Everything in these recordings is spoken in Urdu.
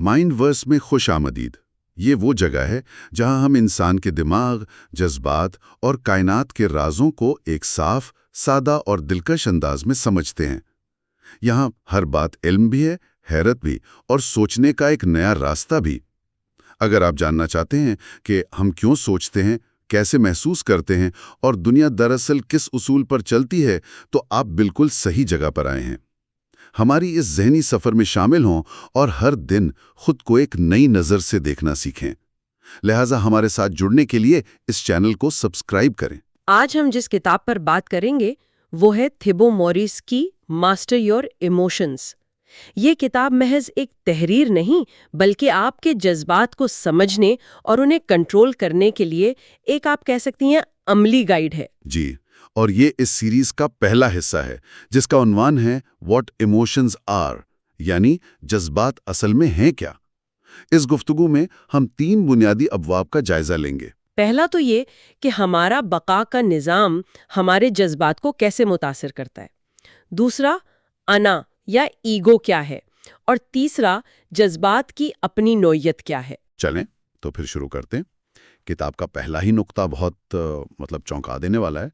مائنڈ ورس میں خوش آمدید یہ وہ جگہ ہے جہاں ہم انسان کے دماغ، جذبات اور کائنات کے رازوں کو ایک صاف، سادہ اور دلکش انداز میں سمجھتے ہیں۔ یہاں ہر بات علم بھی ہے، حیرت بھی، اور سوچنے کا ایک نیا راستہ بھی۔ اگر آپ جاننا چاہتے ہیں کہ ہم کیوں سوچتے ہیں، کیسے محسوس کرتے ہیں اور دنیا دراصل کس اصول پر چلتی ہے، تو آپ بالکل صحیح جگہ پر آئے ہیں۔ ہماری اس ذہنی سفر میں شامل ہوں اور ہر دن خود کو ایک نئی نظر سے دیکھنا سیکھیں۔ لہٰذا ہمارے ساتھ جڑنے کے لیے اس چینل کو سبسکرائب کریں۔ آج ہم جس کتاب پر بات کریں گے وہ ہے تھیبو موریس کی ماسٹر یور ایموشنز۔ یہ کتاب محض ایک تحریر نہیں بلکہ آپ کے جذبات کو سمجھنے اور انہیں کنٹرول کرنے کے لیے ایک آپ کہہ سکتی ہیں عملی گائیڈ ہے۔ جی، اور یہ اس سیریز کا پہلا حصہ ہے جس کا عنوان ہے واٹ ایموشنز آر، یعنی جذبات اصل میں ہیں کیا۔ اس گفتگو میں ہم 3 بنیادی ابواب کا جائزہ لیں گے۔ پہلا تو یہ کہ ہمارا بقا کا نظام ہمارے جذبات کو کیسے متاثر کرتا ہے، دوسرا انا یا ایگو کیا ہے، اور تیسرا جذبات کی اپنی نوعیت کیا ہے۔ چلیں تو پھر شروع کرتے ہیں۔ کتاب کا پہلا ہی نقطہ بہت چونکا دینے والا ہے،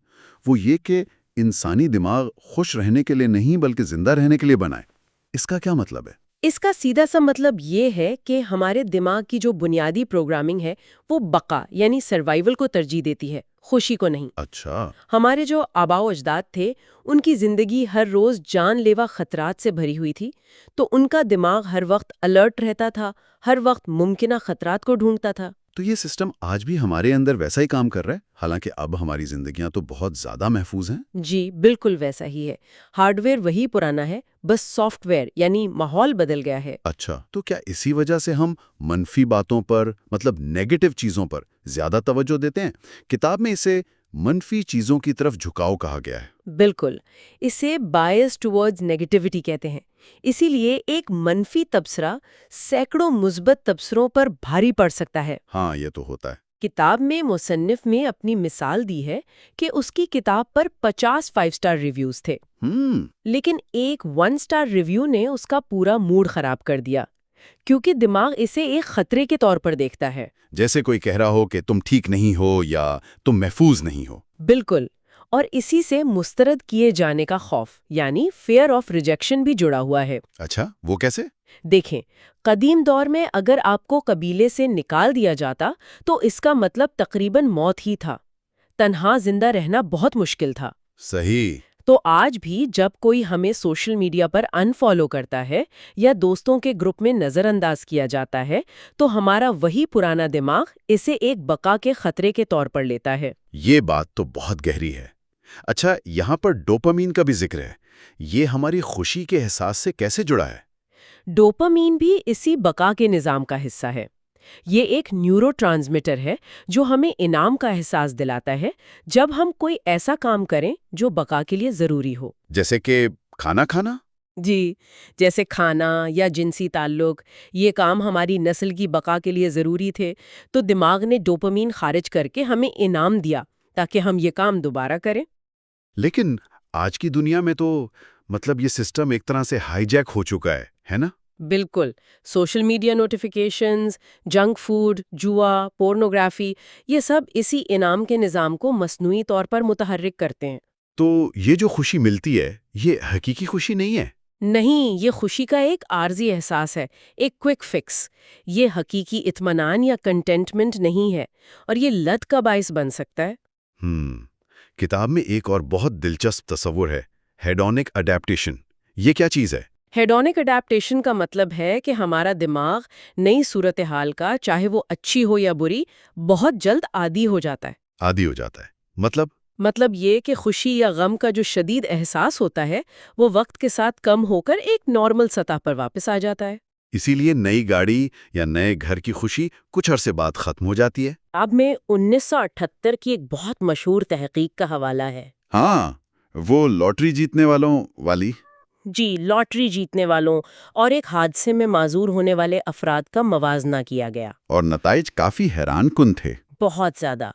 وہ یہ کہ انسانی دماغ خوش رہنے کے لیے نہیں بلکہ زندہ رہنے کے لیے بنا ہے۔ اس کا کیا مطلب ہے؟ اس کا سیدھا سا مطلب یہ ہے کہ ہمارے دماغ کی جو بنیادی پروگرامنگ ہے وہ بقا یعنی سروائیول کو ترجیح دیتی ہے، خوشی کو نہیں۔ اچھا۔ ہمارے جو آباء و اجداد تھے ان کی زندگی ہر روز جان لیوا خطرات سے بھری ہوئی تھی، تو ان کا دماغ ہر وقت الرٹ رہتا تھا، ہر وقت ممکنہ خطرات کو ڈھونڈتا تھا۔ تو یہ سسٹم آج بھی ہمارے اندر ویسا ہی کام کر رہا ہے، حالانکہ اب ہماری زندگیاں تو بہت زیادہ محفوظ ہیں۔ جی بالکل ویسا ہی ہے، ہارڈ ویئر وہی پرانا ہے، بس سافٹ ویئر یعنی ماحول بدل گیا ہے۔ اچھا، تو کیا اسی وجہ سے ہم منفی باتوں پر نیگیٹو چیزوں پر زیادہ توجہ دیتے ہیں؟ کتاب میں اسے منفی چیزوں کی طرف جھکاؤ کہا گیا ہے۔ بالکل، اسے بائس ٹورڈز نیگیٹیوٹی کہتے ہیں۔ اسی لیے ایک منفی تبصرہ سینکڑوں مثبت تبصروں پر بھاری پڑ سکتا ہے۔ ہاں، یہ تو ہوتا ہے۔ کتاب میں مصنف نے اپنی مثال دی ہے کہ اس کی کتاب پر 50 5 اسٹار ریویوز تھے، لیکن ایک 1 اسٹار ریویو نے اس کا پورا موڈ خراب کر دیا، کیونکہ دماغ اسے ایک خطرے کے طور پر دیکھتا ہے۔ جیسے کوئی کہہ رہا ہو کہ تم ٹھیک نہیں ہو یا تم محفوظ نہیں ہو۔ بالکل، اور اسی سے مسترد کیے جانے کا خوف یعنی فیئر آف ریجیکشن بھی جڑا ہوا ہے۔ اچھا، وہ کیسے؟ دیکھیں، قدیم دور میں اگر آپ کو قبیلے سے نکال دیا جاتا تو اس کا مطلب تقریباً موت ہی تھا۔ تنہا زندہ رہنا بہت مشکل تھا۔ صحیح۔ تو آج بھی جب کوئی ہمیں سوشل میڈیا پر ان فالو کرتا ہے یا دوستوں کے گروپ میں نظر انداز کیا جاتا ہے تو ہمارا وہی پرانا دماغ اسے ایک بقا کے خطرے کے طور پر لیتا ہے۔ یہ بات تو بہت گہری ہے۔ اچھا، یہاں پر ڈوپامین کا بھی ذکر ہے، یہ ہماری خوشی کے احساس سے کیسے جڑا ہے؟ ڈوپامین بھی اسی بقا کے نظام کا حصہ ہے۔ یہ ایک نیورو ٹرانسمیٹر ہے جو ہمیں انعام کا احساس دلاتا ہے جب ہم کوئی ایسا کام کریں جو بقا کے لیے ضروری ہو۔ جیسے کہ کھانا کھانا؟ جی، جیسے کھانا یا جنسی تعلق، یہ کام ہماری نسل کی بقا کے لیے ضروری تھے، تو دماغ نے ڈوپامین خارج کر کے ہمیں انعام دیا تاکہ ہم یہ کام دوبارہ کریں۔ لیکن آج کی دنیا میں تو یہ سسٹم ایک طرح سے ہائی جیک ہو چکا ہے نا؟ بالکل، social media notifications, junk food, جوا، پورنوگرافی، یہ سب اسی انعام کے نظام کو مصنوعی طور پر متحرک کرتے ہیں۔ تو یہ جو خوشی ملتی ہے، یہ حقیقی خوشی نہیں ہے؟ نہیں، یہ خوشی کا ایک عارضی احساس ہے، ایک کوئک فکس۔ یہ حقیقی اطمینان یا کنٹینٹمنٹ نہیں ہے، اور یہ لت کا باعث بن سکتا ہے۔ کتاب میں ایک اور بہت دلچسپ تصور ہے، ہیڈونک اڈیپٹیشن۔ یہ کیا چیز ہے؟ ہیڈونک اڈیپٹیشن کا مطلب ہے کہ ہمارا دماغ نئی صورتحال کا، چاہے وہ اچھی ہو یا بری، بہت جلد عادی ہو جاتا ہے۔ عادی ہو جاتا ہے؟ مطلب یہ کہ خوشی یا غم کا جو شدید احساس ہوتا ہے وہ وقت کے ساتھ کم ہو کر ایک نارمل سطح پر واپس آ جاتا ہے۔ اسی لیے نئی گاڑی یا نئے گھر کی خوشی کچھ عرصے بعد ختم ہو جاتی ہے۔ اب میں 1978 کی ایک بہت مشہور تحقیق کا حوالہ ہے۔ ہاں، وہ لاٹری جیتنے والوں والی۔ جی، لاٹری جیتنے والوں اور ایک حادثے میں معذور ہونے والے افراد کا موازنہ کیا گیا، اور نتائج کافی حیران کن تھے۔ بہت زیادہ۔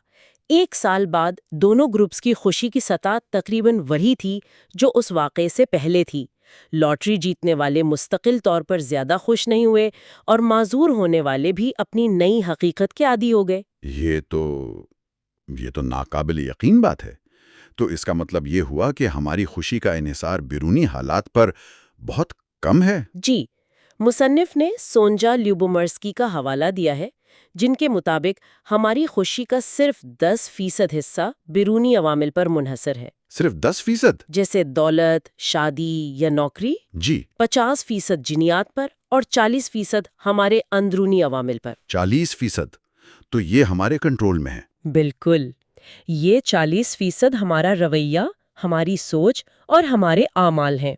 1 سال بعد دونوں گروپس کی خوشی کی سطح تقریباً وہی تھی جو اس واقعے سے پہلے تھی، لوٹری جیتنے والے مستقل طور پر زیادہ خوش نہیں ہوئے اور معذور ہونے والے بھی اپنی نئی حقیقت کے عادی ہو گئے۔ یہ تو ناقابل یقین بات ہے۔ تو اس کا مطلب یہ ہوا کہ ہماری خوشی کا انحصار بیرونی حالات پر بہت کم ہے۔ جی، مصنف نے سونجا لیوبومرسکی کا حوالہ دیا ہے، جن کے مطابق ہماری خوشی کا صرف 10% حصہ بیرونی عوامل پر منحصر ہے۔ صرف 10%؟ جیسے دولت، شادی یا نوکری۔ جی۔ 50% جنیات پر اور 40% ہمارے اندرونی عوامل پر۔ 40%؟ تو یہ ہمارے کنٹرول میں ہے۔ بالکل، یہ 40% ہمارا رویہ، ہماری سوچ اور ہمارے اعمال ہیں۔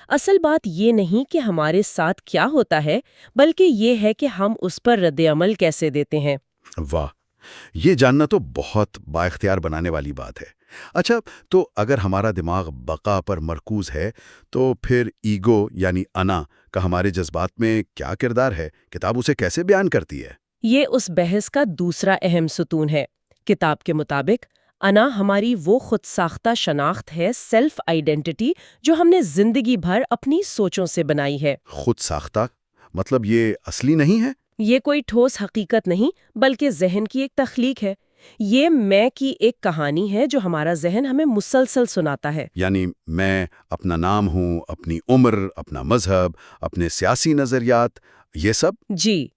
اصل بات یہ نہیں کہ ہمارے ساتھ کیا ہوتا ہے، بلکہ یہ ہے کہ ہم اس پر رد عمل کیسے دیتے ہیں۔ واہ، یہ جاننا تو بہت بااختیار بنانے والی بات ہے۔ اچھا، تو اگر ہمارا دماغ بقا پر مرکوز ہے تو پھر ایگو یعنی انا کا ہمارے جذبات میں کیا کردار ہے؟ کتاب اسے کیسے بیان کرتی ہے؟ یہ اس بحث کا دوسرا اہم ستون ہے۔ کتاب کے مطابق انا ہماری وہ خود ساختہ شناخت ہے، سیلف آئیڈینٹی، جو ہم نے زندگی بھر اپنی سوچوں سے بنائی ہے۔ خود ساختہ مطلب یہ اصلی نہیں ہے؟ یہ کوئی ٹھوس حقیقت نہیں، بلکہ ذہن کی ایک تخلیق ہے۔ یہ میں کی ایک کہانی ہے جو ہمارا ذہن ہمیں مسلسل سناتا ہے۔ یعنی میں اپنا نام ہوں، اپنی عمر، اپنا مذہب، اپنے سیاسی نظریات، یہ سب؟ جی،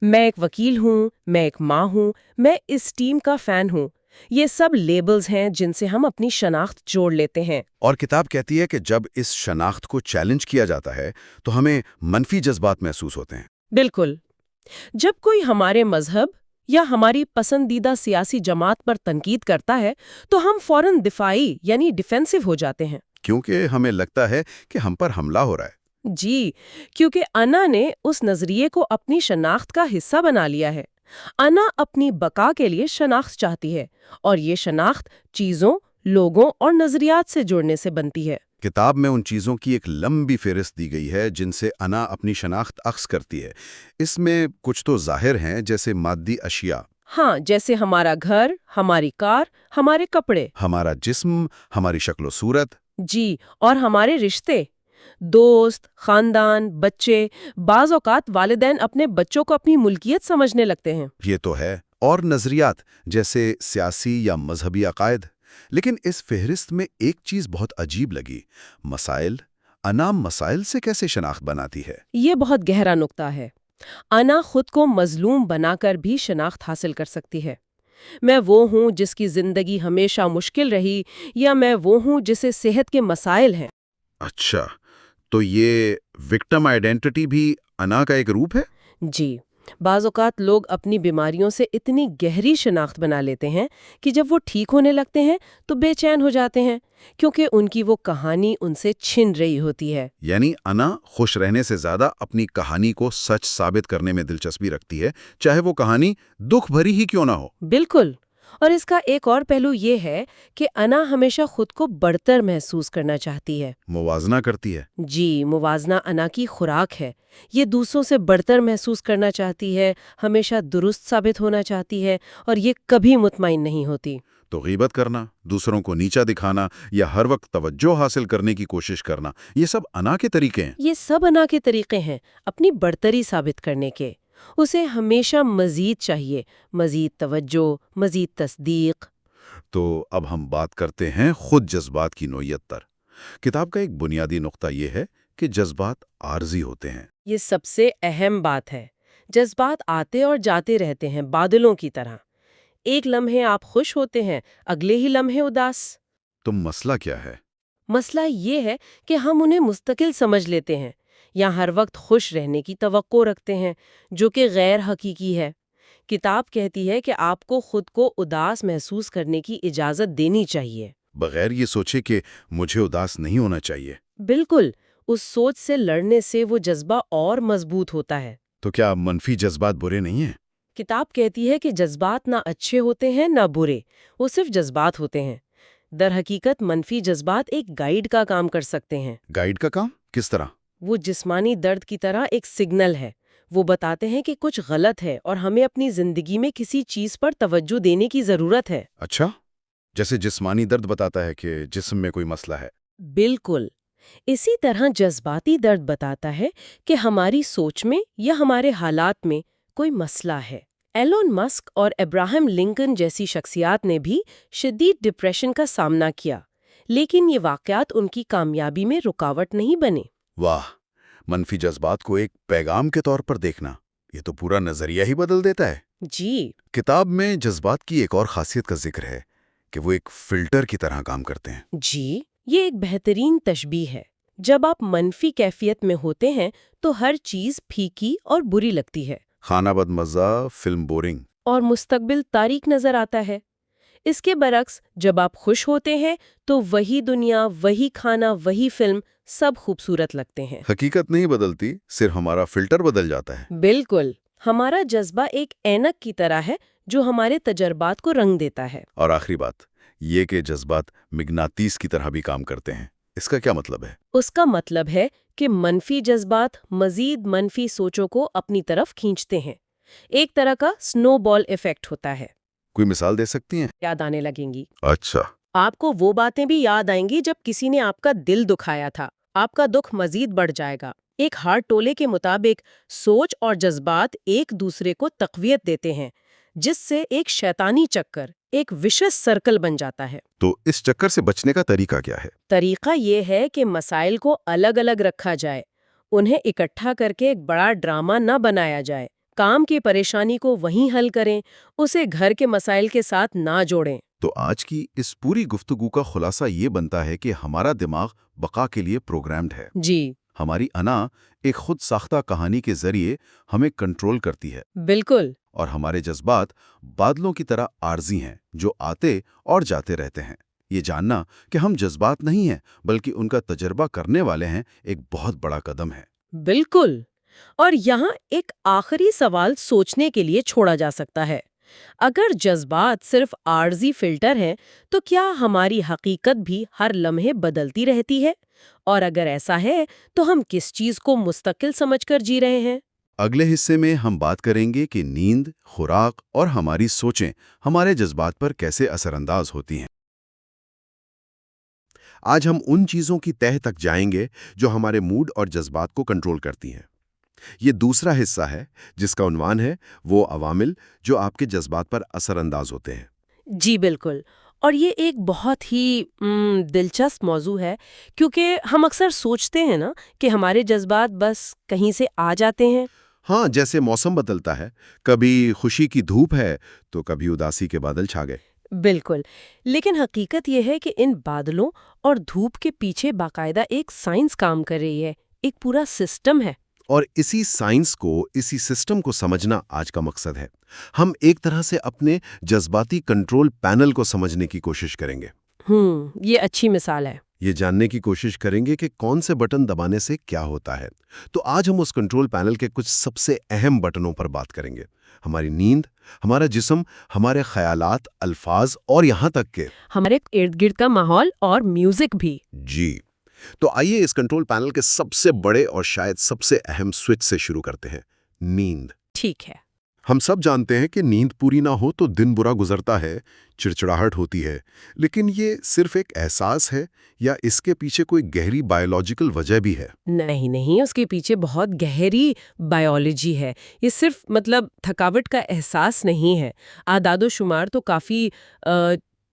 میں ایک وکیل ہوں، میں ایک ماں ہوں، میں اس ٹیم کا فین ہوں۔ یہ سب لیبلز ہیں جن سے ہم اپنی شناخت جوڑ لیتے ہیں۔ اور کتاب کہتی ہے کہ جب اس شناخت کو چیلنج کیا جاتا ہے تو ہمیں منفی جذبات محسوس ہوتے ہیں۔ بالکل، جب کوئی ہمارے مذہب یا ہماری پسندیدہ سیاسی جماعت پر تنقید کرتا ہے تو ہم فوراً دفاعی یعنی ڈیفینسو ہو جاتے ہیں، کیونکہ ہمیں لگتا ہے کہ ہم پر حملہ ہو رہا ہے۔ جی، کیونکہ انا نے اس نظریے کو اپنی شناخت کا حصہ بنا لیا ہے۔ انا اپنی بقا کے لیے شناخت چاہتی ہے، اور یہ شناخت چیزوں، لوگوں اور نظریات سے جڑنے سے بنتی ہے۔ کتاب میں ان چیزوں کی ایک لمبی فہرست دی گئی ہے جن سے انا اپنی شناخت اخذ کرتی ہے۔ اس میں کچھ تو ظاہر ہیں، جیسے مادی اشیاء۔ ہاں، جیسے ہمارا گھر، ہماری کار، ہمارے کپڑے۔ ہمارا جسم، ہماری شکل و صورت۔ جی، اور ہمارے رشتے، دوست، خاندان، بچے۔ بعض اوقات والدین اپنے بچوں کو اپنی ملکیت سمجھنے لگتے ہیں۔ یہ تو ہے۔ اور نظریات، جیسے سیاسی یا مذہبی عقائد۔ لیکن اس فہرست میں ایک چیز بہت عجیب لگی، مسائل۔ انا مسائل سے کیسے شناخت بناتی ہے؟ یہ بہت گہرا نقطہ ہے۔ انا خود کو مظلوم بنا کر بھی شناخت حاصل کر سکتی ہے۔ میں وہ ہوں جس کی زندگی ہمیشہ مشکل رہی، یا میں وہ ہوں جسے صحت کے مسائل ہیں۔ اچھا، تو یہ وکٹم آئیڈینٹی بھی انا کا ایک روپ ہے؟ جی، بعض اوقات لوگ اپنی بیماریوں سے اتنی گہری شناخت بنا لیتے ہیں کہ جب وہ ٹھیک ہونے لگتے ہیں تو بے چین ہو جاتے ہیں، کیونکہ ان کی وہ کہانی ان سے چھن رہی ہوتی ہے۔ یعنی انا خوش رہنے سے زیادہ اپنی کہانی کو سچ ثابت کرنے میں دلچسپی رکھتی ہے، چاہے وہ کہانی دکھ بھری ہی کیوں نہ ہو۔ بالکل، اور اس کا ایک اور پہلو یہ ہے کہ انا ہمیشہ خود کو بڑھتر محسوس کرنا چاہتی ہے۔ موازنہ کرتی ہے۔ جی، موازنہ انا کی خوراک ہے۔ یہ دوسروں سے بڑھتر محسوس کرنا چاہتی ہے، ہمیشہ درست ثابت ہونا چاہتی ہے، اور یہ کبھی مطمئن نہیں ہوتی۔ تو غیبت کرنا، دوسروں کو نیچا دکھانا یا ہر وقت توجہ حاصل کرنے کی کوشش کرنا، یہ سب انا کے طریقے ہیں۔ یہ سب انا کے طریقے ہیں اپنی برتری ثابت کرنے کے۔ اسے ہمیشہ مزید چاہیے، مزید توجہ، مزید تصدیق۔ تو اب ہم بات کرتے ہیں خود جذبات کی نوعیت پر۔ کتاب کا ایک بنیادی نقطہ یہ ہے کہ جذبات عارضی ہوتے ہیں۔ یہ سب سے اہم بات ہے۔ جذبات آتے اور جاتے رہتے ہیں، بادلوں کی طرح۔ ایک لمحے آپ خوش ہوتے ہیں، اگلے ہی لمحے اداس۔ تو مسئلہ کیا ہے؟ مسئلہ یہ ہے کہ ہم انہیں مستقل سمجھ لیتے ہیں، یا ہر وقت خوش رہنے کی توقع رکھتے ہیں، جو کہ غیر حقیقی ہے۔ کتاب کہتی ہے کہ آپ کو خود کو اداس محسوس کرنے کی اجازت دینی چاہیے، بغیر یہ سوچے کہ مجھے اداس نہیں ہونا چاہیے۔ بالکل۔ اس سوچ سے لڑنے سے وہ جذبہ اور مضبوط ہوتا ہے۔ تو کیا منفی جذبات برے نہیں ہیں؟ کتاب کہتی ہے کہ جذبات نہ اچھے ہوتے ہیں نہ برے، وہ صرف جذبات ہوتے ہیں۔ در حقیقت منفی جذبات ایک گائیڈ کا کام کر سکتے ہیں۔ گائیڈ کا کام کس طرح؟ وہ جسمانی درد کی طرح ایک سگنل ہے۔ وہ بتاتے ہیں کہ کچھ غلط ہے اور ہمیں اپنی زندگی میں کسی چیز پر توجہ دینے کی ضرورت ہے۔ اچھا، جیسے جسمانی درد بتاتا ہے کہ جسم میں کوئی مسئلہ ہے۔ بالکل، اسی طرح جذباتی درد بتاتا ہے کہ ہماری سوچ میں یا ہمارے حالات میں کوئی مسئلہ ہے۔ ایلون مسک اور ابراہم لنکن جیسی شخصیات نے بھی شدید ڈپریشن کا سامنا کیا، لیکن یہ واقعات ان کی کامیابی میں رکاوٹ نہیں بنے۔ واہ، منفی جذبات کو ایک پیغام کے طور پر دیکھنا، یہ تو پورا نظریہ ہی بدل دیتا ہے۔ جی کتاب میں جذبات کی ایک اور خاصیت کا ذکر ہے کہ وہ ایک فلٹر کی طرح کام کرتے ہیں۔ جی، یہ ایک بہترین تشبیہ ہے۔ جب آپ منفی کیفیت میں ہوتے ہیں تو ہر چیز پھیکی اور بری لگتی ہے، کھانا بد مزہ، فلم بورنگ۔ اور مستقبل تاریک نظر آتا ہے۔ اس کے برعکس جب آپ خوش ہوتے ہیں تو وہی دنیا، وہی کھانا، وہی فلم، سب خوبصورت لگتے ہیں۔ حقیقت نہیں بدلتی، صرف ہمارا فلٹر بدل جاتا ہے۔ بالکل، ہمارا جذبہ ایک اینک کی طرح ہے جو ہمارے تجربات کو رنگ دیتا ہے۔ اور آخری بات یہ کہ جذبات مغناطیس کی طرح بھی کام کرتے ہیں۔ اس کا کیا مطلب ہے؟ اس کا مطلب ہے کہ منفی جذبات مزید منفی سوچوں کو اپنی طرف کھینچتے ہیں۔ ایک طرح کا سنو بال ایفیکٹ ہوتا ہے۔ کوئی مثال دے سکتی ہیں؟ یاد آنے لگیں گی۔ اچھا۔ آپ کو وہ باتیں بھی یاد آئیں گی جب کسی نے آپ کا دل دکھایا تھا۔ آپ کا دکھ مزید بڑھ جائے گا۔ ایک ہارٹ ٹولے کے مطابق سوچ اور جذبات ایک دوسرے کو تقویت دیتے ہیں، جس سے ایک شیطانی چکر، ایک وشس سرکل بن جاتا ہے۔ تو اس چکر سے بچنے کا طریقہ کیا ہے؟ طریقہ یہ ہے کہ مسائل کو الگ الگ رکھا جائے، انہیں اکٹھا کر کے ایک بڑا ڈرامہ نہ بنایا جائے۔ کام کی پریشانی کو وہیں حل کریں، اسے گھر کے مسائل کے ساتھ نہ جوڑیں۔ تو آج کی اس پوری گفتگو کا خلاصہ یہ بنتا ہے کہ ہمارا دماغ بقا کے لیے پروگرامڈ ہے۔ جی ہماری انا ایک خود ساختہ کہانی کے ذریعے ہمیں کنٹرول کرتی ہے، بالکل۔ اور ہمارے جذبات بادلوں کی طرح عارضی ہیں جو آتے اور جاتے رہتے ہیں۔ یہ جاننا کہ ہم جذبات نہیں ہیں بلکہ ان کا تجربہ کرنے والے ہیں، ایک بہت بڑا قدم ہے۔ بالکل۔ اور یہاں ایک آخری سوال سوچنے کے لیے چھوڑا جا سکتا ہے۔ اگر جذبات صرف عارضی فلٹر ہیں تو کیا ہماری حقیقت بھی ہر لمحے بدلتی رہتی ہے؟ اور اگر ایسا ہے تو ہم کس چیز کو مستقل سمجھ کر جی رہے ہیں؟ اگلے حصے میں ہم بات کریں گے کہ نیند، خوراک اور ہماری سوچیں ہمارے جذبات پر کیسے اثر انداز ہوتی ہیں۔ آج ہم ان چیزوں کی تہہ تک جائیں گے جو ہمارے موڈ اور جذبات کو کنٹرول کرتی ہیں۔ یہ دوسرا حصہ ہے جس کا عنوان ہے وہ عوامل جو آپ کے جذبات پر اثر انداز ہوتے ہیں۔ جی بالکل، اور یہ ایک بہت ہی دلچسپ موضوع ہے، کیونکہ ہم اکثر سوچتے ہیں نا کہ ہمارے جذبات بس کہیں سے آ جاتے ہیں۔ ہاں، جیسے موسم بدلتا ہے، کبھی خوشی کی دھوپ ہے تو کبھی اداسی کے بادل چھا گئے۔ بالکل، لیکن حقیقت یہ ہے کہ ان بادلوں اور دھوپ کے پیچھے باقاعدہ ایک سائنس کام کر رہی ہے، ایک پورا سسٹم ہے۔ اور اسی سائنس کو، اسی سسٹم کو سمجھنا آج کا مقصد ہے۔ ہم ایک طرح سے اپنے جذباتی کنٹرول پینل کو سمجھنے کی کوشش کریں گے۔ یہ اچھی مثال ہے۔ یہ جاننے کی کوشش کریں گے کہ کون سے بٹن دبانے سے کیا ہوتا ہے۔ تو آج ہم اس کنٹرول پینل کے کچھ سب سے اہم بٹنوں پر بات کریں گے۔ ہماری نیند، ہمارا جسم، ہمارے خیالات، الفاظ اور یہاں تک کہ ہمارے ارد گرد کا ماحول اور میوزک بھی۔ جی، تو آئیے اس کنٹرول پینل کے سب سے بڑے اور شاید سب سے اہم سوئچ سے شروع کرتے ہیں، نیند۔ ٹھیک ہے۔ ہم سب جانتے ہیں کہ نیند پوری نہ ہو تو دن برا گزرتا ہے، چڑچڑاہٹ ہوتی ہے، لیکن یہ صرف ایک احساس ہے یا اس کے پیچھے کوئی گہری بایولوجیکل وجہ بھی ہے؟ نہیں، اس کے پیچھے بہت گہری بائیولوجی ہے۔ یہ صرف تھکاوٹ کا احساس نہیں ہے۔ اعداد و شمار تو کافی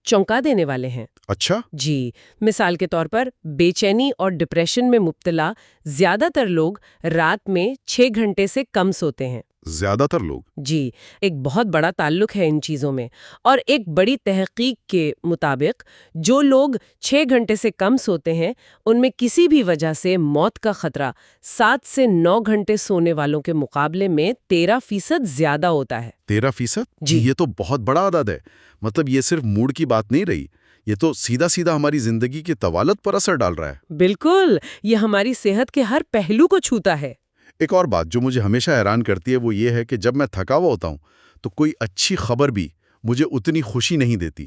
چونکا دینے والے ہیں۔ اچھا؟ جی، مثال کے طور پر بے چینی اور ڈپریشن میں مبتلا زیادہ تر لوگ رات میں 6 گھنٹے سے کم سوتے ہیں۔ زیادہ تر لوگ؟ جی، ایک بہت بڑا تعلق ہے ان چیزوں میں، اور ایک بڑی تحقیق کے مطابق جو لوگ 6 گھنٹے سے کم سوتے ہیں ان میں کسی بھی وجہ سے موت کا خطرہ 7 سے 9 گھنٹے سونے والوں کے مقابلے میں 13% زیادہ ہوتا ہے۔ 13%؟ جی، یہ تو بہت بڑا عدد ہے۔ مطلب یہ صرف موڈ کی بات نہیں رہی، یہ تو سیدھا سیدھا ہماری زندگی کی طوالت پر اثر ڈال رہا ہے۔ بالکل، یہ ہماری صحت کے ہر پہلو کو چھوتا ہے۔ ایک اور بات جو مجھے ہمیشہ حیران کرتی ہے وہ یہ ہے کہ جب میں تھکا ہوا ہوتا ہوں تو کوئی اچھی خبر بھی مجھے اتنی خوشی نہیں دیتی۔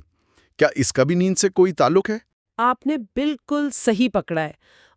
کیا اس کا بھی نیند سے کوئی تعلق ہے؟ آپ نے بالکل صحیح پکڑا ہے،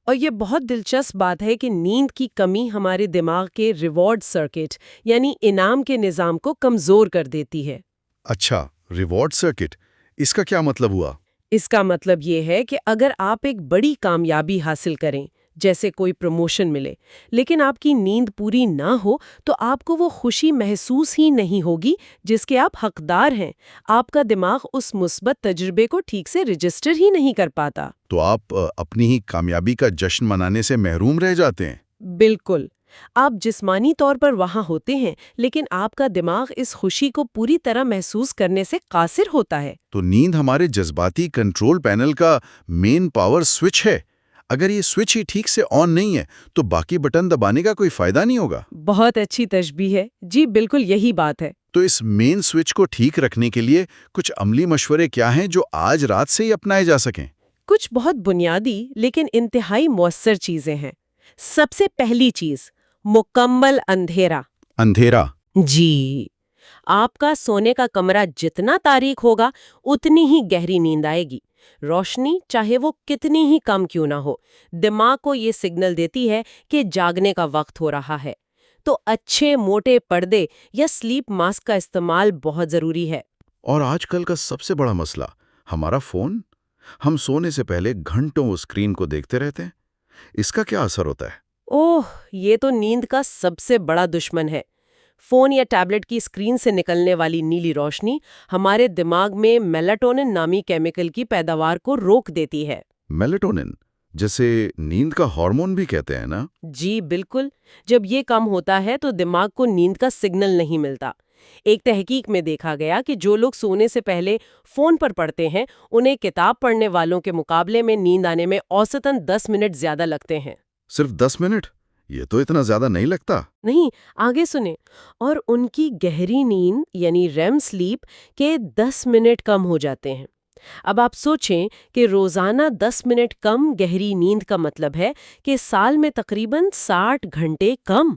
اور یہ بہت دلچسپ بات ہے کہ نیند کی کمی ہمارے دماغ کے ریوارڈ سرکٹ یعنی انعام کے نظام کو کمزور کر دیتی ہے۔ اچھا، ریوارڈ سرکٹ، اس کا کیا مطلب ہوا؟ اس کا مطلب یہ ہے کہ اگر آپ ایک بڑی کامیابی حاصل کریں، جیسے کوئی پروموشن ملے، لیکن آپ کی نیند پوری نہ ہو تو آپ کو وہ خوشی محسوس ہی نہیں ہوگی جس کے آپ حقدار ہیں۔ آپ کا دماغ اس مثبت تجربے کو ٹھیک سے رجسٹر ہی نہیں کر پاتا۔ تو آپ اپنی ہی کامیابی کا جشن منانے سے محروم رہ جاتے ہیں۔ بالکل، آپ جسمانی طور پر وہاں ہوتے ہیں، لیکن آپ کا دماغ اس خوشی کو پوری طرح محسوس کرنے سے قاصر ہوتا ہے۔ تو نیند ہمارے جذباتی کنٹرول پینل کا مین پاور سوئچ ہے۔ اگر یہ سوئچ ہی ٹھیک سے آن نہیں ہے تو باقی بٹن دبانے کا کوئی فائدہ نہیں ہوگا۔ بہت اچھی تشبیہ ہے، جی بالکل یہی بات ہے۔ تو اس مین سوئچ کو ٹھیک رکھنے کے لیے کچھ عملی مشورے کیا ہیں جو آج رات سے ہی اپنائے جا سکیں؟ کچھ بہت بنیادی لیکن انتہائی مؤثر چیزیں ہیں۔ سب سے پہلی چیز، مکمل اندھیرا۔ اندھیرا؟ جی، آپ کا سونے کا کمرہ جتنا تاریک ہوگا اتنی ہی گہری نیند آئے گی۔ روشنی چاہے وہ کتنی ہی کم کیوں نہ ہو، دماغ کو یہ سگنل دیتی ہے کہ جاگنے کا وقت ہو رہا ہے۔ تو اچھے موٹے پردے یا سلیپ ماسک کا استعمال بہت ضروری ہے۔ اور آج کل کا سب سے بڑا مسئلہ ہمارا فون۔ ہم سونے سے پہلے گھنٹوں اسکرین کو دیکھتے رہتے ہیں۔ اس کا کیا اثر ہوتا ہے؟ اوہ، یہ تو نیند کا سب سے بڑا دشمن ہے۔ فون یا ٹیبلٹ کی اسکرین سے نکلنے والی نیلی روشنی ہمارے دماغ میں میلاٹونن نامی کیمیکل کی پیداوار کو روک دیتی ہے۔ میلاٹونن، جسے نیند کا ہارمون بھی کہتے ہیں نا؟ جی بالکل، جب یہ کم ہوتا ہے تو دماغ کو نیند کا سگنل نہیں ملتا۔ ایک تحقیق میں دیکھا گیا کہ جو لوگ سونے سے پہلے فون پر پڑھتے ہیں انہیں کتاب پڑھنے والوں کے مقابلے میں نیند آنے میں اوسطاً 10 منٹ زیادہ لگتے ہیں۔ صرف 10 منٹ؟ یہ تو اتنا زیادہ نہیں لگتا۔ نہیں، آگے سنیں، اور ان کی گہری نیند یعنی REM سلیپ کے 10 منٹ کم ہو جاتے ہیں۔ اب آپ سوچیں کہ روزانہ 10 منٹ کم گہری نیند کا مطلب ہے کہ سال میں تقریباً 60 گھنٹے کم۔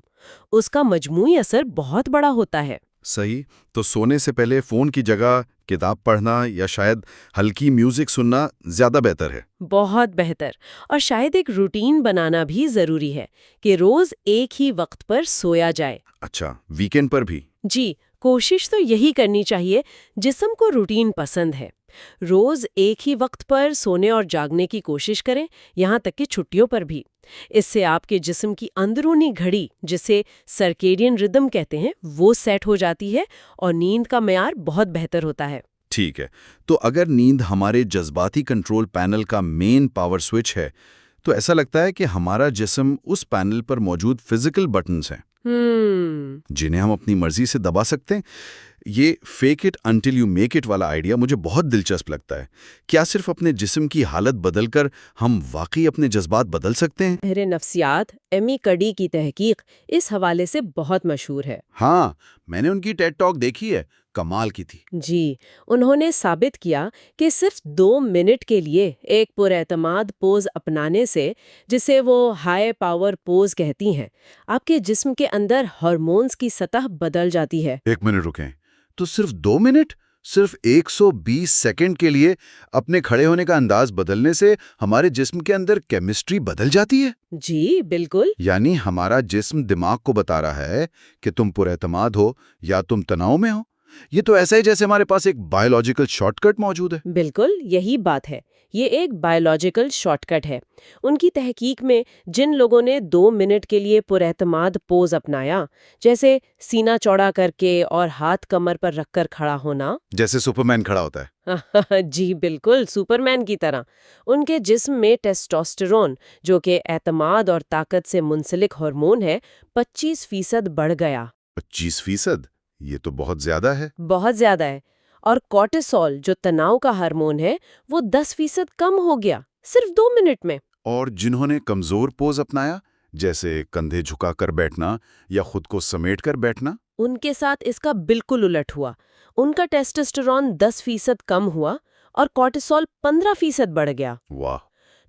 اس کا مجموعی اثر بہت بڑا ہوتا ہے۔ صحیح، تو سونے سے پہلے فون کی جگہ کتاب پڑھنا یا شاید ہلکی میوزک سننا زیادہ بہتر ہے۔ بہت بہتر، اور شاید ایک روٹین بنانا بھی ضروری ہے کہ روز ایک ہی وقت پر سویا جائے۔ اچھا، ویکینڈ پر بھی؟ جی، کوشش تو یہی کرنی چاہیے۔ جسم کو روٹین پسند ہے۔ روز ایک ہی وقت پر سونے اور جاگنے کی کوشش کریں، یہاں تک کہ چھٹیوں پر بھی۔ اس سے آپ کے جسم کی اندرونی گھڑی، جسے سرکیڈین ردم کہتے ہیں، وہ سیٹ ہو جاتی ہے اور نیند کا معیار بہت بہتر ہوتا ہے۔ ٹھیک ہے، تو اگر نیند ہمارے جذباتی کنٹرول پینل کا مین پاور سوئچ ہے تو ایسا لگتا ہے کہ ہمارا جسم اس پینل پر موجود فزیکل بٹنز ہیں جنہیں ہم اپنی مرضی سے دبا سکتے ہیں۔ یہ fake it until you make it والا آئیڈیا مجھے بہت دلچسپ لگتا ہے۔ کیا صرف اپنے جسم کی حالت بدل کر ہم واقعی اپنے جذبات بدل سکتے ہیں؟ ماہر نفسیات ایمی کڈی کی تحقیق اس حوالے سے بہت مشہور ہے۔ ہاں، میں نے ان کی ٹیڈ ٹاک دیکھی ہے، کمال کی تھی۔ جی، انہوں نے ثابت کیا کہ صرف 2 منٹ کے لیے ایک پر اعتماد پوز اپنانے سے، جسے وہ ہائی پاور پوز کہتی ہیں، آپ کے جسم کے اندر ہارمونز کی سطح بدل جاتی ہے۔ 1 منٹ رکیں، تو صرف 2 منٹ؟ صرف 120 سیکنڈ کے لیے اپنے کھڑے ہونے کا انداز بدلنے سے ہمارے جسم کے اندر کیمسٹری بدل جاتی ہے؟ جی بالکل۔ یعنی ہمارا جسم دماغ کو بتا رہا ہے کہ تم پر اعتماد ہو یا تم تناؤ میں ہو۔ یہ تو ایسا ہی جیسے ہمارے پاس ایک بایولوجیکل شارٹ کٹ موجود ہے۔ بالکل یہی بات ہے، یہ ایک بایولوجیکل شارٹ کٹ ہے۔ ان کی تحقیق میں جن لوگوں نے 2 منٹ کے لیے پر اعتماد پوز اپنایا، جیسے سینہ چوڑا کر کے اور ہاتھ کمر پر رکھ کر کھڑا ہونا، جیسے سپرمین کھڑا ہوتا ہے۔ جی بالکل سپرمین کی طرح، ان کے جسم میں ٹیسٹوسٹیرون، جو کہ اعتماد اور طاقت سے منسلک ہارمون ہے، 25% بڑھ گیا۔ 25%؟ یہ تو بہت زیادہ ہے۔ بہت زیادہ ہے۔ اور کورٹیسول، جو تناؤ کا ہارمون ہے، وہ 10% کم ہو گیا صرف 2 منٹ میں۔ اور جنہوں نے کمزور پوز اپنایا، جیسے کندھے جھکا کر بیٹھنا یا خود کو سمیٹ کر بیٹھنا، ان کے ساتھ اس کا بالکل الٹ ہوا۔ ان کا ٹیسٹوسٹیرون 10% کم ہوا اور کورٹیسول 15% بڑھ گیا۔ واہ!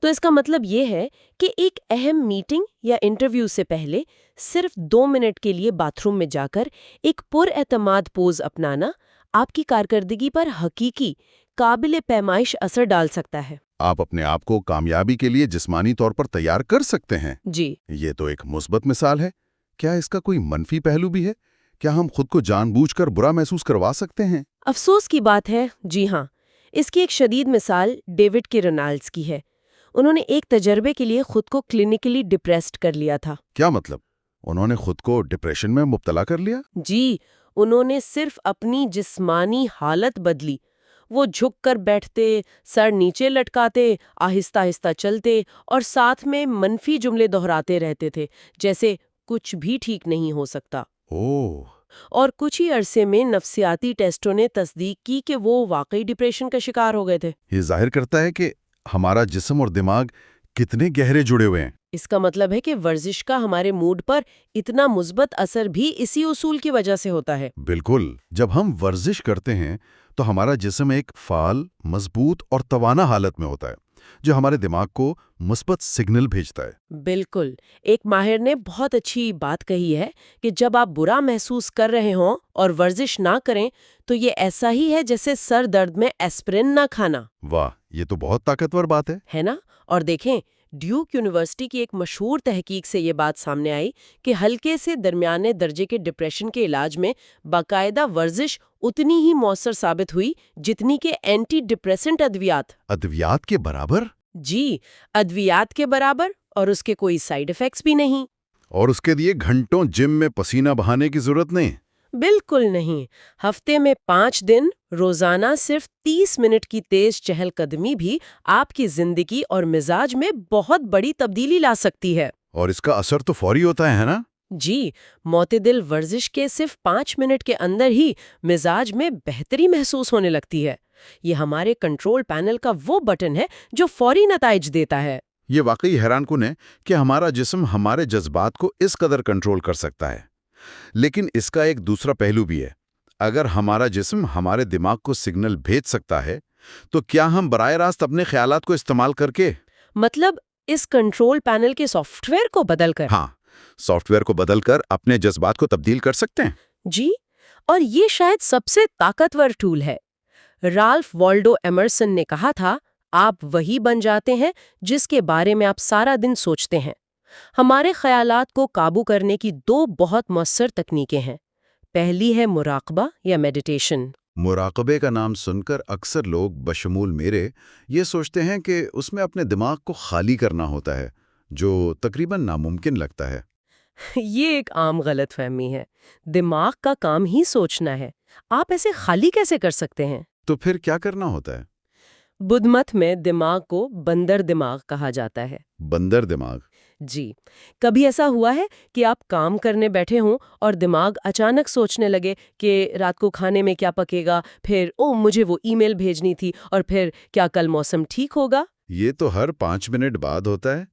تو اس کا مطلب یہ ہے کہ ایک اہم میٹنگ یا انٹرویو سے پہلے صرف 2 منٹ کے لیے باتھ روم میں جا کر ایک پر اعتماد پوز اپنانا آپ کی کارکردگی پر حقیقی قابل پیمائش اثر ڈال سکتا ہے۔ آپ اپنے آپ کو کامیابی کے لیے جسمانی طور پر تیار کر سکتے ہیں۔ جی، یہ تو ایک مثبت مثال ہے۔ کیا اس کا کوئی منفی پہلو بھی ہے؟ کیا ہم خود کو جان بوجھ کر برا محسوس کروا سکتے ہیں؟ افسوس کی بات ہے، جی ہاں، اس کی ایک شدید مثال ڈیوڈ کے رونالڈس کی ہے۔ انہوں نے ایک تجربے کے لیے خود کو کلینکلی ڈپریسڈ کر لیا تھا۔ کیا مطلب؟ انہوں نے خود کو ڈپریشن میں مبتلا کر لیا؟ جی، انہوں نے صرف اپنی جسمانی حالت بدلی۔ وہ جھک کر بیٹھتے، سر نیچے لٹکاتے، آہستہ آہستہ چلتے اور ساتھ میں منفی جملے دہراتے رہتے تھے، جیسے کچھ بھی ٹھیک نہیں ہو سکتا۔ اوہ! اور کچھ ہی عرصے میں نفسیاتی ٹیسٹوں نے تصدیق کی کہ وہ واقعی ڈپریشن کا شکار ہو گئے تھے۔ یہ ظاہر کرتا ہے کہ ہمارا جسم اور دماغ کتنے گہرے جڑے ہوئے ہیں۔ اس کا مطلب ہے کہ ورزش کا ہمارے موڈ پر اتنا مثبت اثر بھی اسی اصول کی وجہ سے ہوتا ہے۔ بالکل، جب ہم ورزش کرتے ہیں تو ہمارا جسم ایک فعال، مضبوط اور توانا حالت میں ہوتا ہے، جو ہمارے دماغ کو مثبت سگنل بھیجتا ہے۔ بالکل، ایک ماہر نے بہت اچھی بات کہی ہے کہ جب آپ برا محسوس کر رہے ہوں اور ورزش نہ کریں تو یہ ایسا ہی ہے جیسے سر درد میں ایسپرین نہ کھانا۔ واہ، یہ تو بہت طاقتور بات ہے نا؟ اور دیکھیں، ڈیوک یونیورسٹی کی ایک مشہور تحقیق سے یہ بات سامنے آئی کہ ہلکے سے درمیانے درجے کے ڈپریشن کے علاج میں باقاعدہ ورزش اتنی ہی مؤثر ثابت ہوئی جتنی کہ اینٹی ڈپریسنٹ ادویات۔ ادویات کے برابر؟ جی، ادویات کے برابر، اور اس کے کوئی سائیڈ ایفیکٹس بھی نہیں۔ اور اس کے لیے گھنٹوں جم میں پسینہ بہانے کی ضرورت نہیں؟ بالکل نہیں۔ ہفتے میں 5 دن روزانہ صرف 30 منٹ کی تیز چہل قدمی بھی آپ کی زندگی اور مزاج میں بہت بڑی تبدیلی لا سکتی ہے۔ اور اس کا اثر تو فوری ہوتا ہے نا؟ جی، معتدل ورزش کے صرف 5 منٹ کے اندر ہی مزاج میں بہتری محسوس ہونے لگتی ہے۔ یہ ہمارے کنٹرول پینل کا وہ بٹن ہے جو فوری نتائج دیتا ہے۔ یہ واقعی حیران کن ہے کہ ہمارا جسم ہمارے جذبات کو اس قدر کنٹرول کر سکتا ہے۔ لیکن اس کا ایک دوسرا پہلو بھی ہے۔ اگر ہمارا جسم ہمارے دماغ کو سگنل بھیج سکتا ہے تو کیا ہم براہ راست اپنے خیالات کو استعمال کر کے؟ مطلب اس کنٹرول پینل کے سافٹ ویئر کو بدل کر؟ ہاں، سافٹ ویئر کو بدل کر اپنے جذبات کو تبدیل کر سکتے ہیں۔ جی، اور یہ شاید سب سے طاقتور ٹول ہے۔ رالف والڈو ایمرسن نے کہا تھا، آپ وہی بن جاتے ہیں جس کے بارے میں آپ سارا دن سوچتے ہیں۔ ہمارے خیالات کو قابو کرنے کی 2 بہت مؤثر تکنیکیں ہیں۔ پہلی ہے مراقبہ یا میڈیٹیشن۔ مراقبے کا نام سن کر اکثر لوگ بشمول میرے یہ سوچتے ہیں کہ اس میں اپنے دماغ کو خالی کرنا ہوتا ہے، جو تقریباً ناممکن لگتا ہے۔ یہ ایک عام غلط فہمی ہے۔ دماغ کا کام ہی سوچنا ہے، آپ ایسے خالی کیسے کر سکتے ہیں؟ تو پھر کیا کرنا ہوتا ہے؟ بدھ مت میں دماغ کو بندر دماغ کہا جاتا ہے۔ بندر دماغ؟ جی، کبھی ایسا ہوا ہے کہ آپ کام کرنے بیٹھے ہوں اور دماغ اچانک سوچنے لگے کہ رات کو کھانے میں کیا پکے گا، پھر مجھے وہ ای میل بھیجنی تھی، اور پھر کیا کل موسم ٹھیک ہوگا؟ یہ تو ہر 5 منٹ بعد ہوتا ہے۔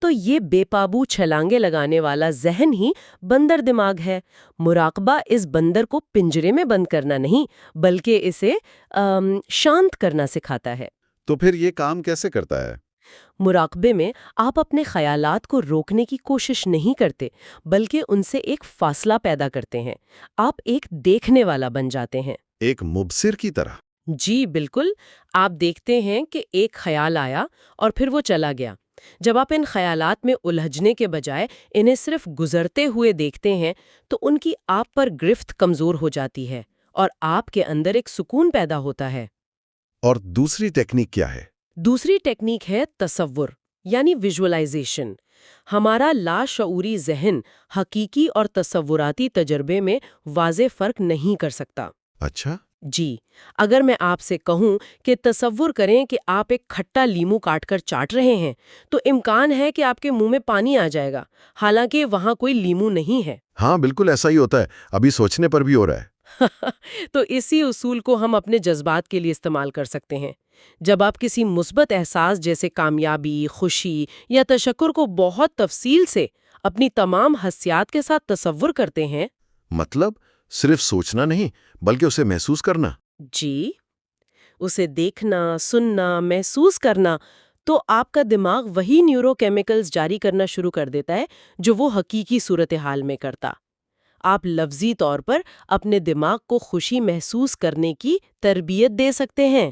تو یہ بے قابو چھلانگے لگانے والا ذہن ہی بندر دماغ ہے۔ مراقبہ اس بندر کو پنجرے میں بند کرنا نہیں، بلکہ اسے شانت کرنا سکھاتا ہے۔ تو پھر یہ کام کیسے کرتا ہے؟ مراقبے میں آپ اپنے خیالات کو روکنے کی کوشش نہیں کرتے، بلکہ ان سے ایک فاصلہ پیدا کرتے ہیں۔ آپ ایک دیکھنے والا بن جاتے ہیں۔ ایک مبصر کی طرح؟ جی بالکل، آپ دیکھتے ہیں کہ ایک خیال آیا اور پھر وہ چلا گیا۔ جب آپ ان خیالات میں الجھنے کے بجائے انہیں صرف گزرتے ہوئے دیکھتے ہیں تو ان کی آپ پر گرفت کمزور ہو جاتی ہے اور آپ کے اندر ایک سکون پیدا ہوتا ہے۔ اور دوسری ٹیکنیک کیا ہے؟ دوسری ٹیکنیک ہے تصور، یعنی ویژولائزیشن۔ ہمارا لاشعوری ذہن حقیقی اور تصوراتی تجربے میں واضح فرق نہیں کر سکتا۔ اچھا؟ جی، اگر میں آپ سے کہوں کہ تصور کریں کہ آپ ایک کھٹا لیمو کاٹ کر چاٹ رہے ہیں تو امکان ہے کہ آپ کے منہ میں پانی آ جائے گا، حالانکہ وہاں کوئی لیمو نہیں ہے۔ ہاں بالکل ایسا ہی ہوتا ہے، ابھی سوچنے پر بھی ہو رہا ہے۔ تو اسی اصول کو ہم اپنے جذبات کے لیے استعمال کر سکتے ہیں۔ جب آپ کسی مثبت احساس جیسے کامیابی، خوشی یا تشکر کو بہت تفصیل سے اپنی تمام حسیات کے ساتھ تصور کرتے ہیں، مطلب صرف سوچنا نہیں بلکہ اسے محسوس کرنا۔ جی، اسے دیکھنا، سننا، محسوس کرنا، تو آپ کا دماغ وہی نیورو کیمیکلز جاری کرنا شروع کر دیتا ہے جو وہ حقیقی صورتحال میں کرتا۔ آپ لفظی طور پر اپنے دماغ کو خوشی محسوس کرنے کی تربیت دے سکتے ہیں۔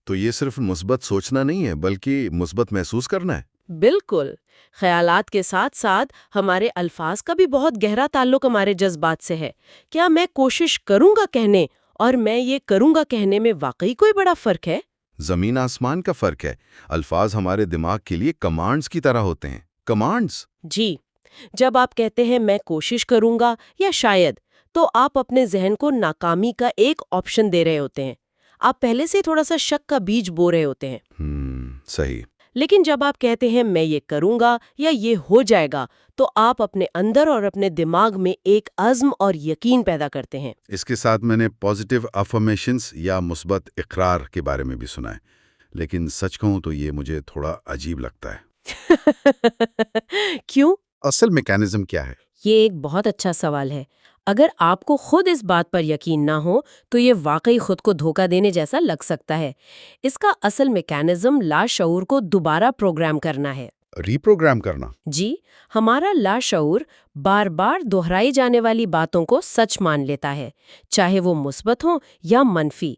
تو یہ صرف مثبت سوچنا نہیں ہے بلکہ مثبت محسوس کرنا ہے۔ بالکل، خیالات کے ساتھ ساتھ ہمارے الفاظ کا بھی بہت گہرا تعلق ہمارے جذبات سے ہے۔ کیا میں کوشش کروں گا کہنے اور میں یہ کروں گا کہنے میں واقعی کوئی بڑا فرق ہے؟ زمین آسمان کا فرق ہے۔ الفاظ ہمارے دماغ کے لیے کمانڈز کی طرح ہوتے ہیں۔ کمانڈز؟ جی، جب آپ کہتے ہیں میں کوشش کروں گا یا شاید، تو آپ اپنے ذہن کو ناکامی کا ایک آپشن دے رہے ہوتے ہیں۔ آپ پہلے سے تھوڑا سا شک کا بیج بو رہے ہوتے ہیں۔ صحیح۔ لیکن جب آپ کہتے ہیں میں یہ کروں گا یا یہ ہو جائے گا، تو آپ اپنے اندر اور اپنے دماغ میں ایک عزم اور یقین پیدا کرتے ہیں۔ اس کے ساتھ میں نے پازیٹیو افرمیشنز یا مثبت اقرار کے بارے میں بھی سنا ہے، لیکن سچ کہوں تو یہ مجھے تھوڑا عجیب لگتا ہے۔ کیوں؟ اصل میکینزم کیا ہے؟ یہ ایک بہت اچھا سوال ہے۔ اگر آپ کو خود اس بات پر یقین نہ ہو تو یہ واقعی خود کو دھوکہ دینے جیسا لگ سکتا ہے۔ اس کا اصل میکینزم لاشعور کو دوبارہ پروگرام کرنا ہے۔ ری پروگرام کرنا؟ جی، ہمارا لاشعور بار بار دہرائی جانے والی باتوں کو سچ مان لیتا ہے، چاہے وہ مثبت ہوں یا منفی۔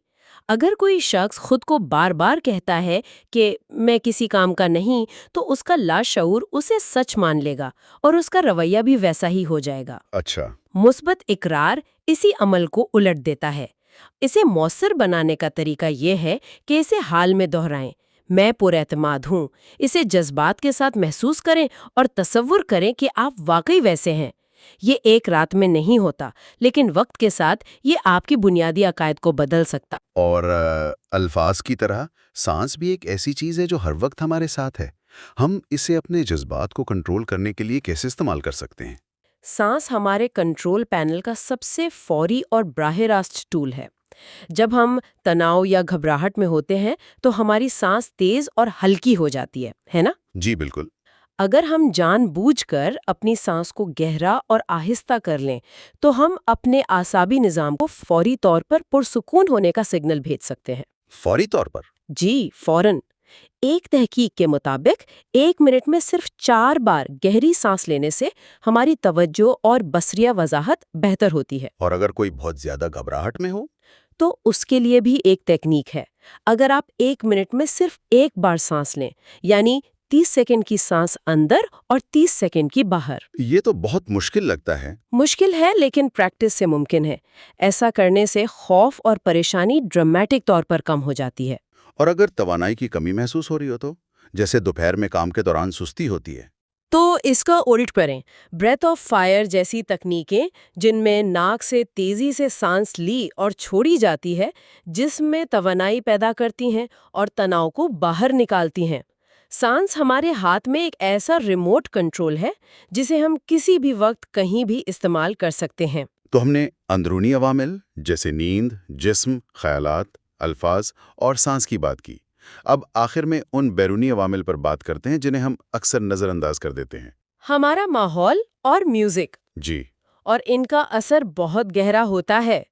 اگر کوئی شخص خود کو بار بار کہتا ہے کہ میں کسی کام کا نہیں، تو اس کا لاشعور اسے سچ مان لے گا اور اس کا رویہ بھی ویسا ہی ہو جائے گا۔ اچھا۔ مثبت اقرار اسی عمل کو الٹ دیتا ہے۔ اسے مؤثر بنانے کا طریقہ یہ ہے کہ اسے حال میں دہرائیں۔ میں پر اعتماد ہوں، اسے جذبات کے ساتھ محسوس کریں اور تصور کریں کہ آپ واقعی ویسے ہیں۔ یہ ایک رات میں نہیں ہوتا، لیکن وقت کے ساتھ یہ آپ کی بنیادی عقائد کو بدل سکتا۔ اور الفاظ کی طرح سانس بھی ایک ایسی چیز ہے جو ہر وقت ہمارے ساتھ ہے۔ ہم اسے اپنے جذبات کو کنٹرول کرنے کے لیے کیسے استعمال کر سکتے ہیں؟ سانس ہمارے کنٹرول پینل کا سب سے فوری اور براہ راست ٹول ہے۔ جب ہم تناؤ یا گھبراہٹ میں ہوتے ہیں تو ہماری سانس تیز اور ہلکی ہو جاتی ہے نا؟ جی بالکل۔ اگر ہم جان بوجھ کر اپنی سانس کو گہرا اور آہستہ کر لیں تو ہم اپنے اعصابی نظام کو فوری طور پر پرسکون ہونے کا سگنل بھیج سکتے ہیں۔ فوری طور پر؟ جی، فوراً۔ ایک تحقیق کے مطابق 1 منٹ میں صرف 4 بار گہری سانس لینے سے ہماری توجہ اور بصریہ وضاحت بہتر ہوتی ہے۔ اور اگر کوئی بہت زیادہ گھبراہٹ میں ہو؟ تو اس کے لیے بھی ایک تکنیک ہے۔ اگر آپ 1 منٹ میں صرف 1 بار سانس لیں، یعنی 30 سیکنڈ کی سانس اندر اور 30 سیکنڈ کی باہر۔ یہ تو بہت مشکل لگتا ہے۔ مشکل ہے، لیکن پریکٹس سے ممکن ہے۔ ایسا کرنے سے خوف اور پریشانی ڈرامٹک طور پر کم ہو جاتی ہے۔ اور اگر توانائی کی کمی محسوس ہو رہی ہو تو، جیسے دوپہر میں کام کے دوران سستی ہوتی ہے؟ تو اس کا الٹ کریں۔ بریتھ آف فائر جیسی تکنیکیں، جن میں ناک سے تیزی سے سانس لی اور چھوڑی جاتی ہے، جسم میں توانائی پیدا کرتی ہیں اور تناؤ کو باہر نکالتی ہیں۔ سانس ہمارے ہاتھ میں ایک ایسا ریموٹ کنٹرول ہے جسے ہم کسی بھی وقت کہیں بھی استعمال کر سکتے ہیں۔ تو ہم نے اندرونی عوامل جیسے نیند، جسم، خیالات، الفاظ اور سانس کی بات کی۔ اب آخر میں ان بیرونی عوامل پر بات کرتے ہیں جنہیں ہم اکثر نظر انداز کر دیتے ہیں۔ ہمارا ماحول اور میوزک۔ جی۔ اور ان کا اثر بہت گہرا ہوتا ہے۔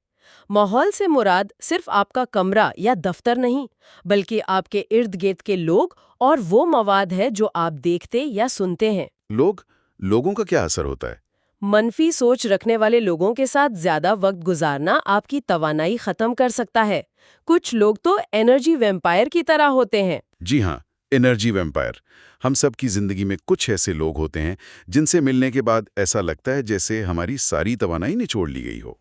ماحول سے مراد صرف آپ کا کمرہ یا دفتر نہیں، بلکہ آپ کے ارد گرد کے لوگ اور وہ مواد ہے جو آپ دیکھتے یا سنتے ہیں۔ لوگوں کا کیا اثر ہوتا ہے؟ منفی سوچ رکھنے والے لوگوں کے ساتھ زیادہ وقت گزارنا آپ کی توانائی ختم کر سکتا ہے۔ کچھ لوگ تو انرجی ویمپائر کی طرح ہوتے ہیں۔ جی ہاں، انرجی ویمپائر۔ ہم سب کی زندگی میں کچھ ایسے لوگ ہوتے ہیں جن سے ملنے کے بعد ایسا لگتا ہے جیسے ہماری ساری توانائی نچوڑ لی گئی ہو۔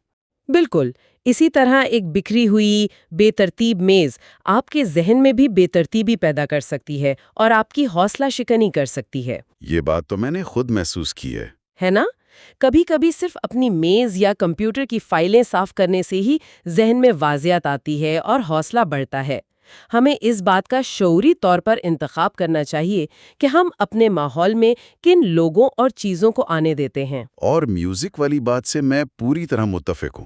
بالکل اسی طرح ایک بکھری ہوئی بے ترتیب میز آپ کے ذہن میں بھی بے ترتیبی پیدا کر سکتی ہے اور آپ کی حوصلہ شکنی کر سکتی ہے۔ یہ بات تو میں نے خود محسوس کی ہے نا؟ کبھی کبھی صرف اپنی میز یا کمپیوٹر کی فائلیں صاف کرنے سے ہی ذہن میں واضحیت آتی ہے اور حوصلہ بڑھتا ہے۔ ہمیں اس بات کا شعوری طور پر انتخاب کرنا چاہیے کہ ہم اپنے ماحول میں کن لوگوں اور چیزوں کو آنے دیتے ہیں۔ اور میوزک والی بات سے میں پوری طرح متفق ہوں۔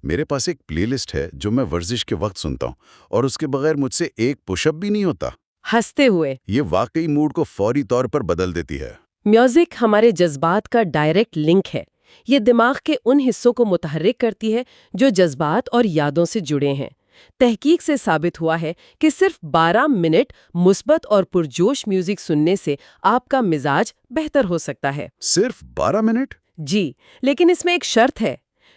میرے پاس ایک پلے لسٹ ہے جو میں ورزش کے وقت سنتا ہوں، اور اس کے بغیر مجھ سے ایک پش اپ بھی نہیں ہوتا۔ ہنستے ہوئے۔ یہ واقعی موڈ کو فوری طور پر بدل دیتی ہے۔ میوزک ہمارے جذبات کا ڈائریکٹ لنک ہے۔ یہ دماغ کے ان حصوں کو متحرک کرتی ہے جو جذبات اور یادوں سے جڑے ہیں۔ تحقیق سے ثابت ہوا ہے کہ صرف 12 منٹ مثبت اور پرجوش میوزک سننے سے آپ کا مزاج بہتر ہو سکتا ہے۔ صرف 12 منٹ؟ جی، لیکن اس میں ایک شرط ہے۔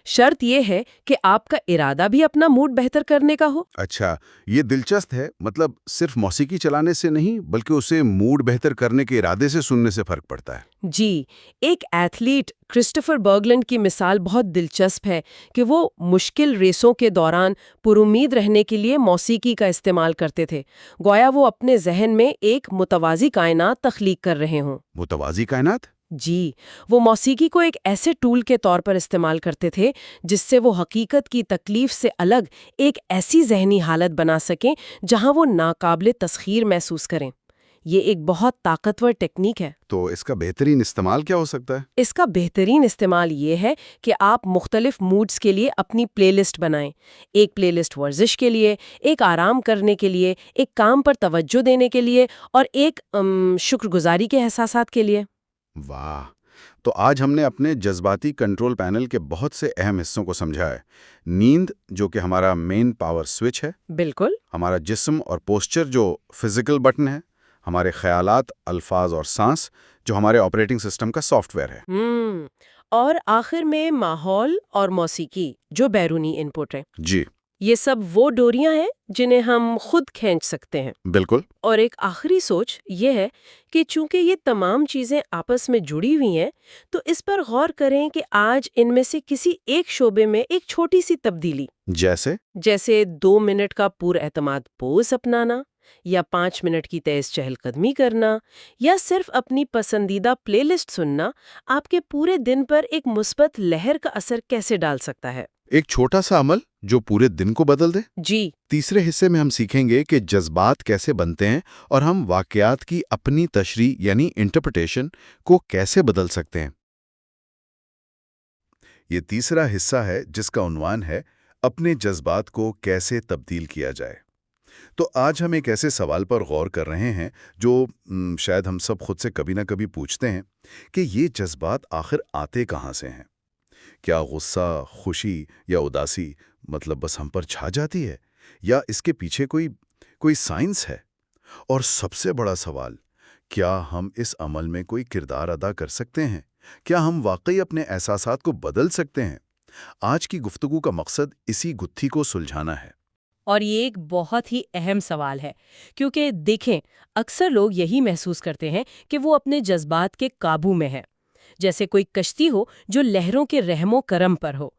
شرط یہ ہے کہ آپ کا ارادہ بھی اپنا موڈ بہتر کرنے کا ہو۔ اچھا، یہ دلچسپ ہے، مطلب صرف موسیقی چلانے سے نہیں بلکہ اسے موڈ بہتر کرنے کے ارادے سے سننے سے فرق پڑتا ہے۔ جی، ایک ایتھلیٹ کرسٹوفر برگلینڈ کی مثال بہت دلچسپ ہے کہ وہ مشکل ریسوں کے دوران پرامید رہنے کے لیے موسیقی کا استعمال کرتے تھے، گویا وہ اپنے ذہن میں ایک متوازی کائنات تخلیق کر رہے ہوں۔ متوازی کائنات؟ جی، وہ موسیقی کو ایک ایسے ٹول کے طور پر استعمال کرتے تھے جس سے وہ حقیقت کی تکلیف سے الگ ایک ایسی ذہنی حالت بنا سکیں جہاں وہ ناقابل تسخیر محسوس کریں۔ یہ ایک بہت طاقتور ٹیکنیک ہے۔ تو اس کا بہترین استعمال کیا ہو سکتا ہے؟ اس کا بہترین استعمال یہ ہے کہ آپ مختلف موڈز کے لیے اپنی پلے لسٹ بنائیں۔ ایک پلے لسٹ ورزش کے لیے، ایک آرام کرنے کے لیے، ایک کام پر توجہ دینے کے لیے اور ایک شکر گزاری کے احساسات کے لیے۔ واہ! تو آج ہم نے اپنے جذباتی کنٹرول پینل کے بہت سے اہم حصوں کو سمجھا ہے۔ نیند، جو کہ ہمارا مین پاور سوئچ ہے، بالکل۔ ہمارا جسم اور پوسچر، جو فزیکل بٹن ہے، ہمارے خیالات، الفاظ اور سانس، جو ہمارے آپریٹنگ سسٹم کا سافٹ ویئر ہے۔ اور آخر میں ماحول اور موسیقی، جو بیرونی ان پٹ ہے۔ جی یہ سب وہ ڈوریاں ہیں جنہیں ہم خود کھینچ سکتے ہیں۔ بالکل۔ اور ایک آخری سوچ یہ ہے کہ چونکہ یہ تمام چیزیں آپس میں جڑی ہوئی ہیں، تو اس پر غور کریں کہ آج ان میں سے کسی ایک شعبے میں ایک چھوٹی سی تبدیلی، جیسے 2 منٹ کا پر اعتماد پوز اپنانا، یا 5 منٹ کی تیز چہل قدمی کرنا، یا صرف اپنی پسندیدہ پلے لسٹ سننا، آپ کے پورے دن پر ایک مثبت لہر کا اثر کیسے ڈال سکتا ہے۔ ایک چھوٹا سا عمل جو پورے دن کو بدل دے۔ جی۔ تیسرے حصے میں ہم سیکھیں گے کہ جذبات کیسے بنتے ہیں اور ہم واقعات کی اپنی تشریح یعنی انٹرپریٹیشن کو کیسے بدل سکتے ہیں۔ یہ تیسرا حصہ ہے جس کا عنوان ہے اپنے جذبات کو کیسے تبدیل کیا جائے۔ تو آج ہم ایک ایسے سوال پر غور کر رہے ہیں جو شاید ہم سب خود سے کبھی نہ کبھی پوچھتے ہیں کہ یہ جذبات آخر آتے کہاں سے ہیں؟ کیا غصہ، خوشی یا اداسی مطلب بس ہم پر چھا جاتی ہے، یا اس کے پیچھے کوئی سائنس ہے؟ اور سب سے بڑا سوال، کیا ہم اس عمل میں کوئی کردار ادا کر سکتے ہیں؟ کیا ہم واقعی اپنے احساسات کو بدل سکتے ہیں؟ آج کی گفتگو کا مقصد اسی گتھی کو سلجھانا ہے۔ اور یہ ایک بہت ہی اہم سوال ہے، کیونکہ دیکھیں، اکثر لوگ یہی محسوس کرتے ہیں کہ وہ اپنے جذبات کے قابو میں ہے، جیسے کوئی کشتی ہو جو لہروں کے رحم و کرم پر ہو۔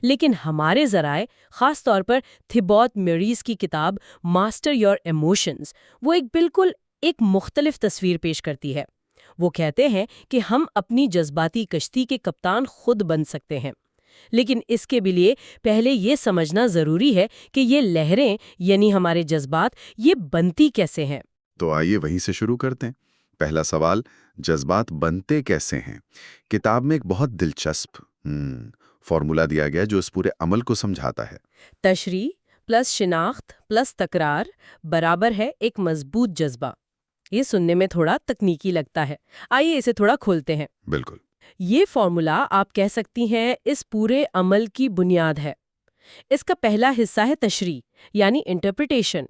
لیکن ہمارے ذرائع، خاص طور پر تھیبوت میریز کی کتاب ماسٹر یور ایموشنز، وہ بالکل ایک مختلف تصویر پیش کرتی ہے۔ وہ کہتے ہیں کہ ہم اپنی جذباتی کشتی کے کپتان خود بن سکتے ہیں، لیکن اس کے لیے پہلے یہ سمجھنا ضروری ہے کہ یہ لہریں یعنی ہمارے جذبات یہ بنتی کیسے ہیں۔ تو آئیے وہیں سے شروع کرتے ہیں۔ پہلا سوال، جذبات بنتے کیسے ہیں؟ کتاب میں ایک بہت دلچسپ فارمولا دیا گیا جو اس پورے عمل کو سمجھاتا ہے۔ تشریح پلس شناخت پلس تکرار برابر ہے ایک مضبوط جذبہ۔ یہ سننے میں تھوڑا تکنیکی لگتا ہے، آئیے اسے تھوڑا کھولتے ہیں۔ بالکل۔ یہ فارمولا آپ کہہ سکتی ہیں اس پورے عمل کی بنیاد ہے۔ اس کا پہلا حصہ ہے تشریح یعنی انٹرپریٹیشن۔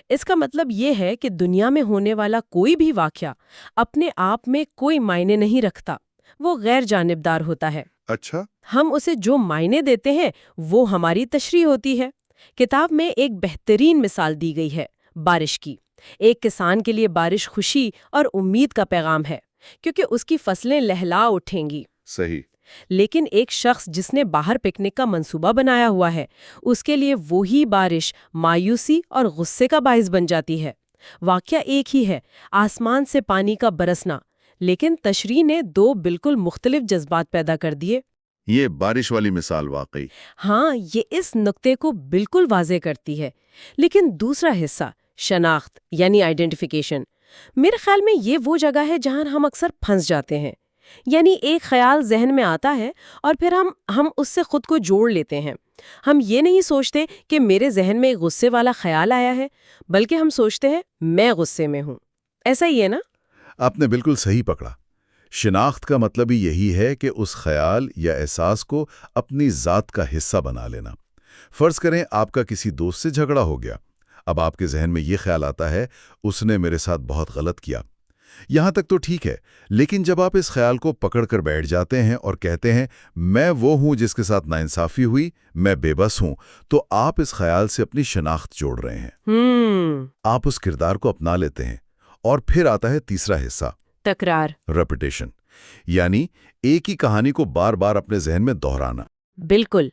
اس کا مطلب یہ ہے کہ دنیا میں ہونے والا کوئی بھی واقعہ اپنے آپ میں کوئی معنی نہیں رکھتا، وہ غیر جانبدار ہوتا ہے۔ اچھا۔ ہم اسے جو معنی دیتے ہیں وہ ہماری تشریح ہوتی ہے۔ کتاب میں ایک بہترین مثال دی گئی ہے بارش کی۔ ایک کسان کے لیے بارش خوشی اور امید کا پیغام ہے، کیونکہ اس کی فصلیں لہلا اٹھیں گی۔ صحیح۔ لیکن ایک شخص جس نے باہر پکنک کا منصوبہ بنایا ہوا ہے، اس کے لیے وہی بارش مایوسی اور غصے کا باعث بن جاتی ہے۔ واقعہ ایک ہی ہے، آسمان سے پانی کا برسنا، لیکن تشریح نے 2 بالکل مختلف جذبات پیدا کر دیے۔ یہ بارش والی مثال واقعی۔ ہاں، یہ اس نقطے کو بالکل واضح کرتی ہے۔ لیکن دوسرا حصہ، شناخت یعنی آئیڈینٹیفیکیشن، میرے خیال میں یہ وہ جگہ ہے جہاں ہم اکثر پھنس جاتے ہیں۔ یعنی ایک خیال ذہن میں آتا ہے اور پھر ہم اس سے خود کو جوڑ لیتے ہیں۔ ہم یہ نہیں سوچتے کہ میرے ذہن میں ایک غصے والا خیال آیا ہے، بلکہ ہم سوچتے ہیں میں غصے میں ہوں۔ ایسا ہی ہے نا؟ آپ نے بالکل صحیح پکڑا۔ شناخت کا مطلب ہی یہی ہے کہ اس خیال یا احساس کو اپنی ذات کا حصہ بنا لینا۔ فرض کریں آپ کا کسی دوست سے جھگڑا ہو گیا، اب آپ کے ذہن میں یہ خیال آتا ہے اس نے میرے ساتھ بہت غلط کیا۔ یہاں تک تو ٹھیک ہے، لیکن جب آپ اس خیال کو پکڑ کر بیٹھ جاتے ہیں اور کہتے ہیں میں وہ ہوں جس کے ساتھ ناانصافی ہوئی، میں بے بس ہوں، تو آپ اس خیال سے اپنی شناخت جوڑ رہے ہیں۔ آپ اس کردار کو اپنا لیتے ہیں، اور پھر آتا ہے تیسرا حصہ، تکرار۔ ریپیٹیشن، یعنی ایک ہی کہانی کو بار بار اپنے ذہن میں دہرانا۔ بالکل،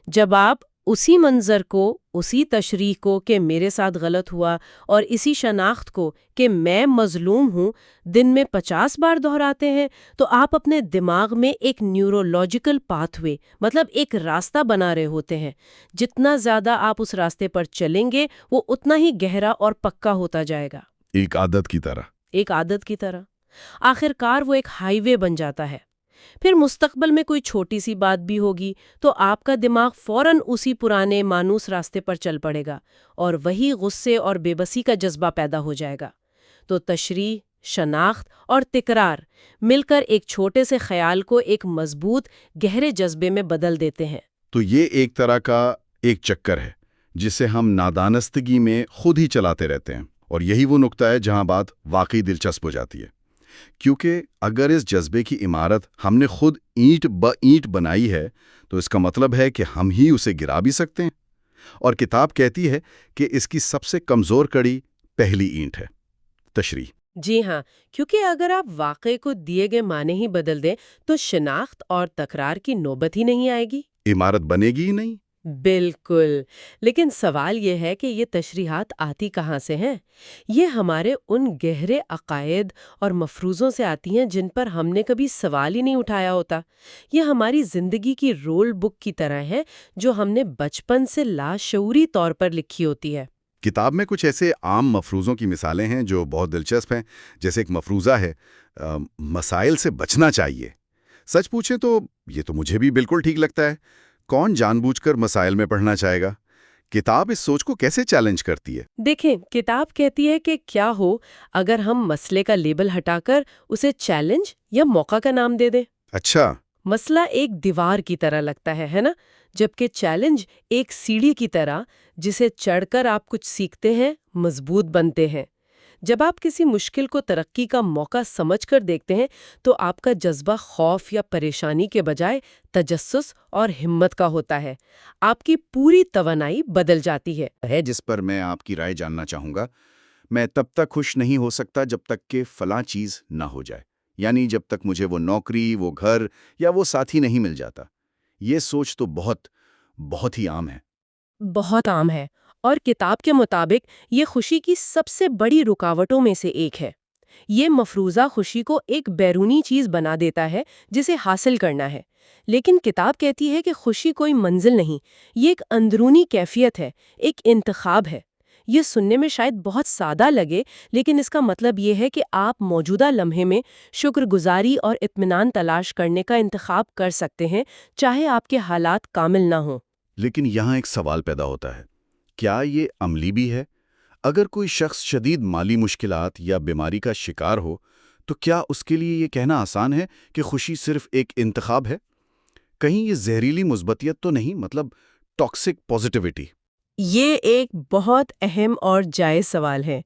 جب آپ اسی منظر کو، اسی تشریح کو کہ میرے ساتھ غلط ہوا، اور اسی شناخت کو کہ میں مظلوم ہوں، دن میں 50 بار دہراتے ہیں، تو آپ اپنے دماغ میں ایک نیورولوجیکل پاتھ وے، مطلب ایک راستہ بنا رہے ہوتے ہیں۔ جتنا زیادہ آپ اس راستے پر چلیں گے، وہ اتنا ہی گہرا اور پکا ہوتا جائے گا۔ ایک عادت کی طرح۔ ایک عادت کی طرح۔ آخر کار وہ ایک ہائی وے بن جاتا ہے۔ پھر مستقبل میں کوئی چھوٹی سی بات بھی ہوگی تو آپ کا دماغ فوراً اسی پرانے مانوس راستے پر چل پڑے گا، اور وہی غصے اور بے بسی کا جذبہ پیدا ہو جائے گا۔ تو تشریح، شناخت اور تکرار مل کر ایک چھوٹے سے خیال کو ایک مضبوط، گہرے جذبے میں بدل دیتے ہیں۔ تو یہ ایک طرح کا ایک چکر ہے جسے ہم نادانستگی میں خود ہی چلاتے رہتے ہیں، اور یہی وہ نقطہ ہے جہاں بات واقعی دلچسپ ہو جاتی ہے، کیونکہ اگر اس جذبے کی عمارت ہم نے خود اینٹ اینٹ بنائی ہے تو اس کا مطلب ہے کہ ہم ہی اسے گرا بھی سکتے ہیں۔ اور کتاب کہتی ہے کہ اس کی سب سے کمزور کڑی پہلی اینٹ ہے، تشریح۔ جی ہاں، کیونکہ اگر آپ واقعے کو دیے گئے معنی ہی بدل دیں تو شناخت اور تکرار کی نوبت ہی نہیں آئے گی۔ عمارت بنے گی ہی نہیں۔ بالکل، لیکن سوال یہ ہے کہ یہ تشریحات آتی کہاں سے ہیں؟ یہ ہمارے ان گہرے عقائد اور مفروضوں سے آتی ہیں جن پر ہم نے کبھی سوال ہی نہیں اٹھایا ہوتا۔ یہ ہماری زندگی کی رول بک کی طرح ہے جو ہم نے بچپن سے لاشعوری طور پر لکھی ہوتی ہے۔ کتاب میں کچھ ایسے عام مفروضوں کی مثالیں ہیں جو بہت دلچسپ ہیں، جیسے ایک مفروضہ ہے مسائل سے بچنا چاہیے۔ سچ پوچھیں تو یہ تو مجھے بھی بالکل ٹھیک لگتا ہے۔ کون جان بوجھ کر مسائل میں پڑھنا چاہے گا؟ کتاب اس سوچ کو کیسے چیلنج کرتی ہے؟ دیکھیں، کتاب کہتی ہے کہ کیا ہو اگر ہم مسئلے کا لیبل ہٹا کر اسے چیلنج یا موقع کا نام دے دیں۔ اچھا۔ مسئلہ ایک دیوار کی طرح لگتا ہے نا؟ جبکہ چیلنج ایک سیڑھی کی طرح جسے چڑھ کر آپ کچھ سیکھتے ہیں، مضبوط بنتے ہیں۔ جب آپ کسی مشکل کو ترقی کا موقع سمجھ کر دیکھتے ہیں تو آپ کا جذبہ خوف یا پریشانی کے بجائے تجسس اور ہمت کا ہوتا ہے۔ آپ کی پوری توانائی بدل جاتی ہے۔ جس پر میں آپ کی رائے جاننا چاہوں گا۔ میں تب تک خوش نہیں ہو سکتا جب تک کہ فلاں چیز نہ ہو جائے، یعنی جب تک مجھے وہ نوکری، وہ گھر یا وہ ساتھی نہیں مل جاتا۔ یہ سوچ تو بہت ہی عام ہے۔ بہت عام ہے، اور کتاب کے مطابق یہ خوشی کی سب سے بڑی رکاوٹوں میں سے ایک ہے۔ یہ مفروضہ خوشی کو ایک بیرونی چیز بنا دیتا ہے جسے حاصل کرنا ہے، لیکن کتاب کہتی ہے کہ خوشی کوئی منزل نہیں، یہ ایک اندرونی کیفیت ہے، ایک انتخاب ہے۔ یہ سننے میں شاید بہت سادہ لگے، لیکن اس کا مطلب یہ ہے کہ آپ موجودہ لمحے میں شکر گزاری اور اطمینان تلاش کرنے کا انتخاب کر سکتے ہیں، چاہے آپ کے حالات کامل نہ ہوں۔ لیکن یہاں ایک سوال پیدا ہوتا ہے، کیا یہ عملی بھی ہے؟ اگر کوئی شخص شدید مالی مشکلات یا بیماری کا شکار ہو تو کیا اس کے لیے یہ کہنا آسان ہے کہ خوشی صرف ایک انتخاب ہے؟ کہیں یہ زہریلی مثبتیت تو نہیں، مطلب ٹاکسک پازیٹیوٹی؟ یہ ایک بہت اہم اور جائز سوال ہے۔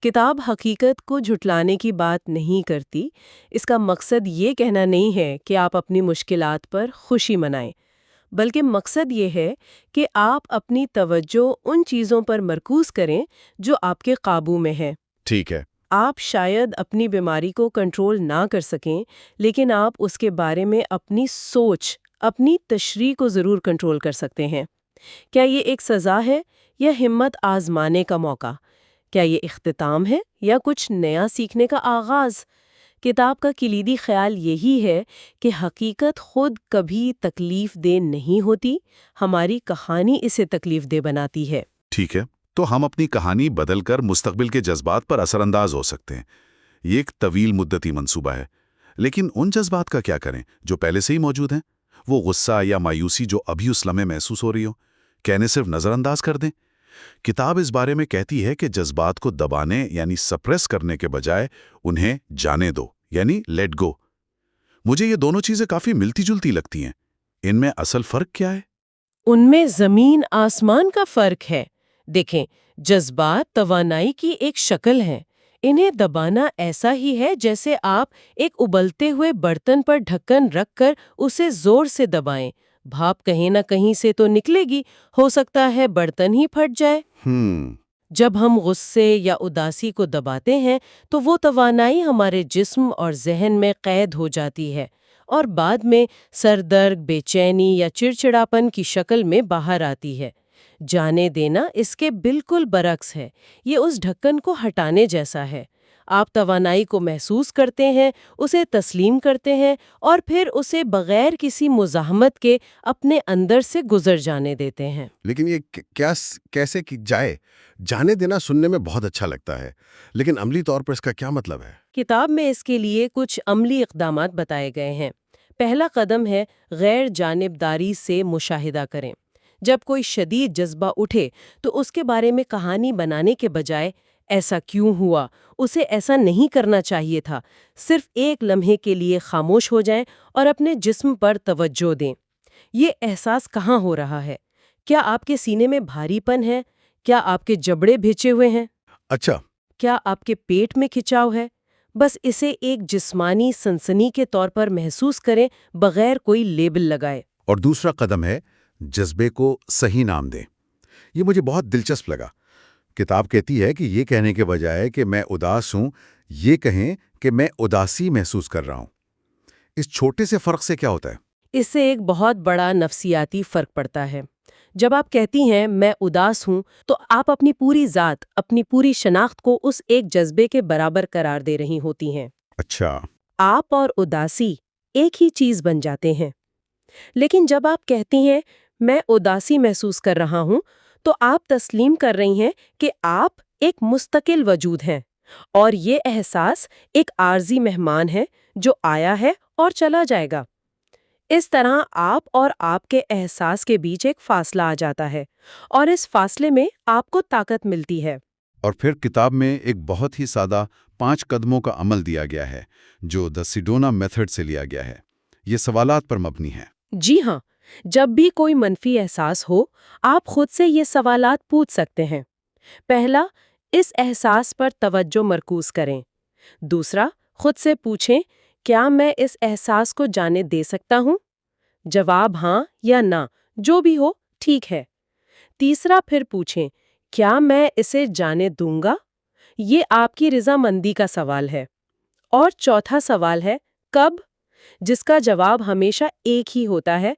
کتاب حقیقت کو جھٹلانے کی بات نہیں کرتی۔ اس کا مقصد یہ کہنا نہیں ہے کہ آپ اپنی مشکلات پر خوشی منائیں، بلکہ مقصد یہ ہے کہ آپ اپنی توجہ ان چیزوں پر مرکوز کریں جو آپ کے قابو میں ہیں۔ ٹھیک ہے۔ آپ شاید اپنی بیماری کو کنٹرول نہ کر سکیں، لیکن آپ اس کے بارے میں اپنی سوچ، اپنی تشریح کو ضرور کنٹرول کر سکتے ہیں۔ کیا یہ ایک سزا ہے یا ہمت آزمانے کا موقع؟ کیا یہ اختتام ہے یا کچھ نیا سیکھنے کا آغاز؟ کتاب کا کلیدی خیال یہی ہے کہ حقیقت خود کبھی تکلیف دہ نہیں ہوتی، ہماری کہانی اسے تکلیف دہ بناتی ہے۔ ٹھیک ہے، تو ہم اپنی کہانی بدل کر مستقبل کے جذبات پر اثر انداز ہو سکتے ہیں۔ یہ ایک طویل مدتی منصوبہ ہے، لیکن ان جذبات کا کیا کریں جو پہلے سے ہی موجود ہیں؟ وہ غصہ یا مایوسی جو ابھی اس لمحے محسوس ہو رہی ہو، کہنے صرف نظر انداز کر دیں؟ کتاب اس بارے میں کہتی ہے کہ جذبات کو دبانے یعنی سپریس کرنے کے بجائے انہیں جانے دو، یعنی لیٹ گو۔ مجھے یہ دونوں چیزیں کافی ملتی جلتی لگتی ہیں۔ ان میں اصل فرق کیا ہے؟ ان میں زمین آسمان کا فرق ہے۔ دیکھیں، جذبات توانائی کی ایک شکل ہیں۔ انہیں دبانا ایسا ہی ہے جیسے آپ ایک ابلتے ہوئے برتن پر ڈھکن رکھ کر اسے زور سے دبائیں۔ بھاپ کہیں نہ کہیں سے تو نکلے گی، ہو سکتا ہے برتن ہی پھٹ جائے۔ جب ہم غصے یا اداسی کو دباتے ہیں تو وہ توانائی ہمارے جسم اور ذہن میں قید ہو جاتی ہے اور بعد میں سر درد، بے چینی یا چڑچڑاپن کی شکل میں باہر آتی ہے۔ جانے دینا اس کے بالکل برعکس ہے، یہ اس ڈھکن کو ہٹانے جیسا ہے۔ آپ توانائی کو محسوس کرتے ہیں، اسے تسلیم کرتے ہیں اور پھر اسے بغیر کسی مزاحمت کے اپنے اندر سے گزر جانے دیتے ہیں۔ لیکن یہ کیسے کی جائے؟ جانے دینا سننے میں بہت اچھا لگتا ہے، لیکن عملی طور پر اس کا کیا مطلب ہے؟ کتاب میں اس کے لیے کچھ عملی اقدامات بتائے گئے ہیں۔ پہلا قدم ہے غیر جانبداری سے مشاہدہ کریں۔ جب کوئی شدید جذبہ اٹھے تو اس کے بارے میں کہانی بنانے کے بجائے ایسا کیوں ہوا، اسے ایسا نہیں کرنا چاہیے تھا، صرف ایک لمحے کے لیے خاموش ہو جائیں اور اپنے جسم پر توجہ دیں۔ یہ احساس کہاں ہو رہا ہے؟ کیا آپ کے سینے میں بھاری پن ہے؟ کیا آپ کے جبڑے بھیجے ہوئے ہیں؟ اچھا، کیا آپ کے پیٹ میں کھچاؤ ہے؟ بس اسے ایک جسمانی سنسنی کے طور پر محسوس کریں، بغیر کوئی لیبل لگائے۔ اور دوسرا قدم ہے جذبے کو صحیح نام دیں۔ یہ مجھے بہت دلچسپ لگا۔ کتاب کہتی ہے کہ یہ کہنے کے بجائے کہ میں اداس ہوں، یہ کہیں کہ میں اداسی محسوس کر رہا ہوں۔ اس چھوٹے سے فرق سے کیا ہوتا ہے؟ اس سے ایک بہت بڑا نفسیاتی فرق پڑتا ہے۔ جب آپ کہتی ہیں میں اداس ہوں تو آپ اپنی پوری ذات، اپنی پوری شناخت کو اس ایک جذبے کے برابر قرار دے رہی ہوتی ہیں۔ اچھا، آپ اور اداسی ایک ہی چیز بن جاتے ہیں۔ لیکن جب آپ کہتی ہیں میں اداسی محسوس کر رہا ہوں تو آپ تسلیم کر رہی ہیں کہ آپ ایک مستقل وجود ہیں اور یہ احساس ایک عارضی مہمان ہے جو آیا ہے اور چلا جائے گا۔ اس طرح آپ اور آپ کے احساس کے بیچ ایک فاصلہ آ جاتا ہے اور اس فاصلے میں آپ کو طاقت ملتی ہے۔ اور پھر کتاب میں ایک بہت ہی سادہ 5 قدموں کا عمل دیا گیا ہے جو دی سیڈونا میتھڈ سے لیا گیا ہے۔ یہ سوالات پر مبنی ہے۔ جی ہاں، جب بھی کوئی منفی احساس ہو، آپ خود سے یہ سوالات پوچھ سکتے ہیں۔ پہلا، اس احساس پر توجہ مرکوز کریں۔ دوسرا، خود سے پوچھیں کیا میں اس احساس کو جانے دے سکتا ہوں؟ جواب ہاں یا نہ، جو بھی ہو ٹھیک ہے۔ تیسرا، پھر پوچھیں کیا میں اسے جانے دوں گا؟ یہ آپ کی رضامندی کا سوال ہے۔ اور چوتھا سوال ہے کب؟ جس کا جواب ہمیشہ ایک ہی ہوتا ہے،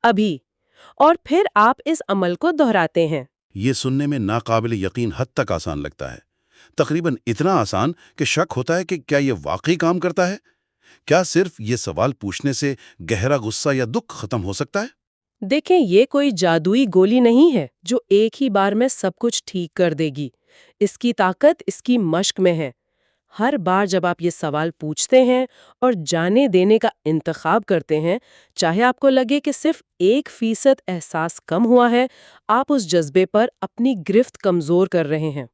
ابھی۔ اور پھر آپ اس عمل کو دہراتے ہیں۔ یہ سننے میں ناقابل یقین حد تک آسان لگتا ہے، تقریباً اتنا آسان کہ شک ہوتا ہے کہ کیا یہ واقعی کام کرتا ہے؟ کیا صرف یہ سوال پوچھنے سے گہرا غصہ یا دکھ ختم ہو سکتا ہے؟ دیکھیں، یہ کوئی جادوئی گولی نہیں ہے جو ایک ہی بار میں سب کچھ ٹھیک کر دے گی۔ اس کی طاقت اس کی مشق میں ہے۔ ہر بار جب آپ یہ سوال پوچھتے ہیں اور جانے دینے کا انتخاب کرتے ہیں، چاہے آپ کو لگے کہ صرف 1% احساس کم ہوا ہے، آپ اس جذبے پر اپنی گرفت کمزور کر رہے ہیں۔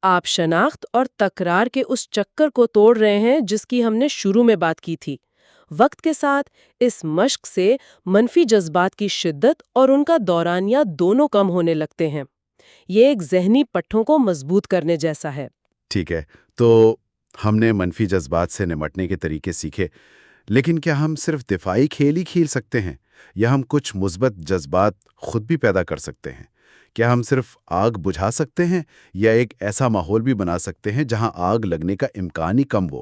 آپ شناخت اور تکرار کے اس چکر کو توڑ رہے ہیں جس کی ہم نے شروع میں بات کی تھی۔ وقت کے ساتھ اس مشق سے منفی جذبات کی شدت اور ان کا دورانیہ دونوں کم ہونے لگتے ہیں۔ یہ ایک ذہنی پٹھوں کو مضبوط کرنے جیسا ہے۔ ٹھیک ہے، تو ہم نے منفی جذبات سے نمٹنے کے طریقے سیکھے، لیکن کیا ہم صرف دفاعی کھیل ہی کھیل سکتے ہیں یا ہم کچھ مثبت جذبات خود بھی پیدا کر سکتے ہیں؟ کیا ہم صرف آگ بجھا سکتے ہیں یا ایک ایسا ماحول بھی بنا سکتے ہیں جہاں آگ لگنے کا امکان ہی کم ہو؟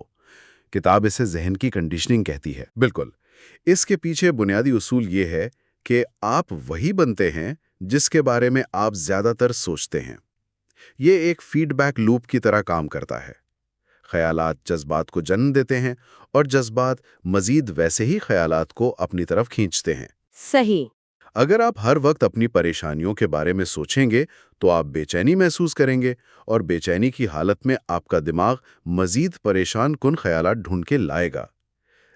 کتاب اسے ذہن کی کنڈیشننگ کہتی ہے۔ بالکل، اس کے پیچھے بنیادی اصول یہ ہے کہ آپ وہی بنتے ہیں جس کے بارے میں آپ زیادہ تر سوچتے ہیں۔ یہ ایک فیڈ بیک لوپ کی طرح کام کرتا ہے۔ خیالات جذبات کو جنم دیتے ہیں اور جذبات مزید ویسے ہی خیالات کو اپنی طرف کھینچتے ہیں۔ صحیح۔ اگر آپ ہر وقت اپنی پریشانیوں کے بارے میں سوچیں گے تو آپ بے چینی محسوس کریں گے، اور بے چینی کی حالت میں آپ کا دماغ مزید پریشان کن خیالات ڈھونڈ کے لائے گا۔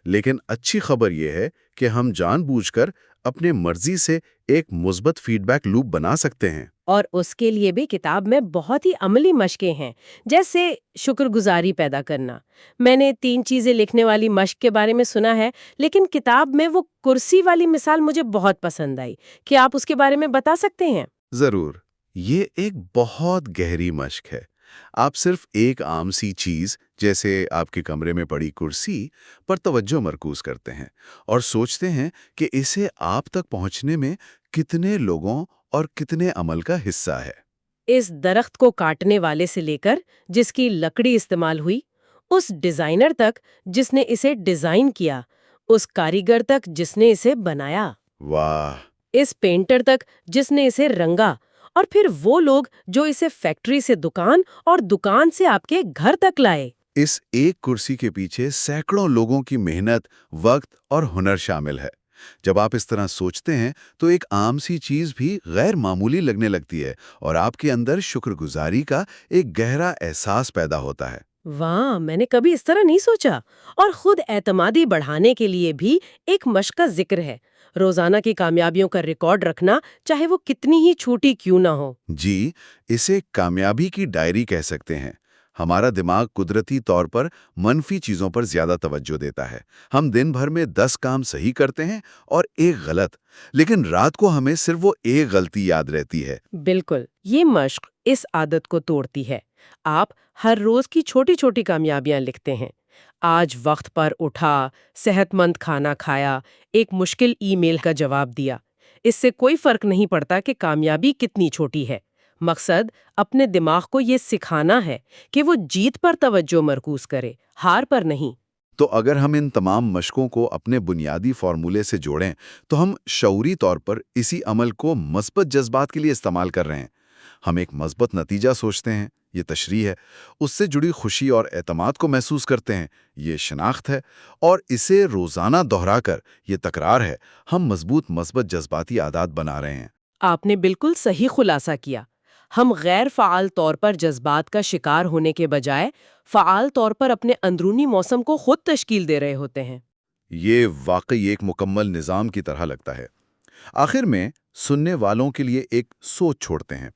لیکن اچھی خبر یہ ہے کہ ہم جان بوجھ کر اپنے مرضی سے ایک مثبت فیڈ بیک لوپ بنا سکتے ہیں۔ اور اس کے لیے بھی کتاب میں بہت ہی عملی مشقیں ہیں، جیسے شکر گزاری پیدا کرنا۔ میں نے 3 چیزیں لکھنے والی مشق کے بارے میں سنا ہے، لیکن کتاب میں وہ کرسی والی مثال مجھے بہت پسند آئی۔ کیا آپ اس کے بارے میں بتا سکتے ہیں؟ ضرور، یہ ایک بہت گہری مشق ہے۔ آپ صرف ایک عام سی چیز جیسے آپ کے کمرے میں پڑی کرسی پر توجہ مرکوز کرتے ہیں اور سوچتے ہیں کہ اسے آپ تک پہنچنے میں کتنے لوگوں اور کتنے عمل کا حصہ ہے۔ اس درخت کو کاٹنے والے سے لے کر جس کی لکڑی استعمال ہوئی، اس ڈیزائنر تک جس نے اسے ڈیزائن کیا، اس کاریگر تک جس نے اسے بنایا، واہ! اس پینٹر تک جس نے اسے رنگا، اور پھر وہ لوگ جو اسے فیکٹری سے دکان اور دکان سے آپ کے گھر تک لائے۔ اس ایک کرسی کے پیچھے سینکڑوں لوگوں کی محنت، وقت اور ہنر شامل ہے۔ جب آپ اس طرح سوچتے ہیں تو ایک عام سی چیز بھی غیر معمولی لگنے لگتی ہے اور آپ کے اندر شکر گزاری کا ایک گہرا احساس پیدا ہوتا ہے۔ واہ، میں نے کبھی اس طرح نہیں سوچا۔ اور خود اعتمادی بڑھانے کے لیے بھی ایک مشق کا ذکر ہے، روزانہ کی کامیابیوں کا ریکارڈ رکھنا، چاہے وہ کتنی ہی چھوٹی کیوں نہ ہو۔ جی، اسے کامیابی کی ڈائری کہہ سکتے ہیں۔ ہمارا دماغ قدرتی طور پر منفی چیزوں پر زیادہ توجہ دیتا ہے۔ ہم دن بھر میں 10 کام صحیح کرتے ہیں اور ایک غلط، لیکن رات کو ہمیں صرف وہ ایک غلطی یاد رہتی ہے۔ بالکل، یہ مشق اس عادت کو توڑتی ہے۔ آپ ہر روز کی چھوٹی چھوٹی کامیابیاں لکھتے ہیں۔ آج وقت پر اٹھا، صحت مند کھانا کھایا، ایک مشکل ای میل کا جواب دیا۔ اس سے کوئی فرق نہیں پڑتا کہ کامیابی کتنی چھوٹی ہے۔ مقصد اپنے دماغ کو یہ سکھانا ہے کہ وہ جیت پر توجہ مرکوز کرے، ہار پر نہیں۔ تو اگر ہم ان تمام مشقوں کو اپنے بنیادی فارمولے سے جوڑیں تو ہم شعوری طور پر اسی عمل کو مثبت جذبات کے لیے استعمال کر رہے ہیں۔ ہم ایک مثبت نتیجہ سوچتے ہیں، یہ تشریح ہے، اس سے جڑی خوشی اور اعتماد کو محسوس کرتے ہیں، یہ شناخت ہے، اور اسے روزانہ دہرا کر، یہ تکرار ہے، ہم مضبوط مثبت جذباتی عادات بنا رہے ہیں۔ آپ نے بالکل صحیح خلاصہ کیا۔ ہم غیر فعال طور پر جذبات کا شکار ہونے کے بجائے فعال طور پر اپنے اندرونی موسم کو خود تشکیل دے رہے ہوتے ہیں۔ یہ واقعی ایک مکمل نظام کی طرح لگتا ہے۔ آخر میں سننے والوں کے لیے ایک سوچ چھوڑتے ہیں۔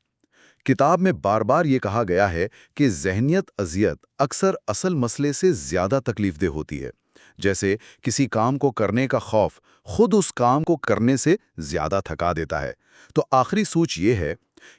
کتاب میں بار بار یہ کہا گیا ہے کہ ذہنیت اذیت اکثر اصل مسئلے سے زیادہ تکلیف دہ ہوتی ہے، جیسے کسی کام کو کرنے کا خوف خود اس کام کو کرنے سے زیادہ تھکا دیتا ہے۔ تو آخری سوچ یہ ہے،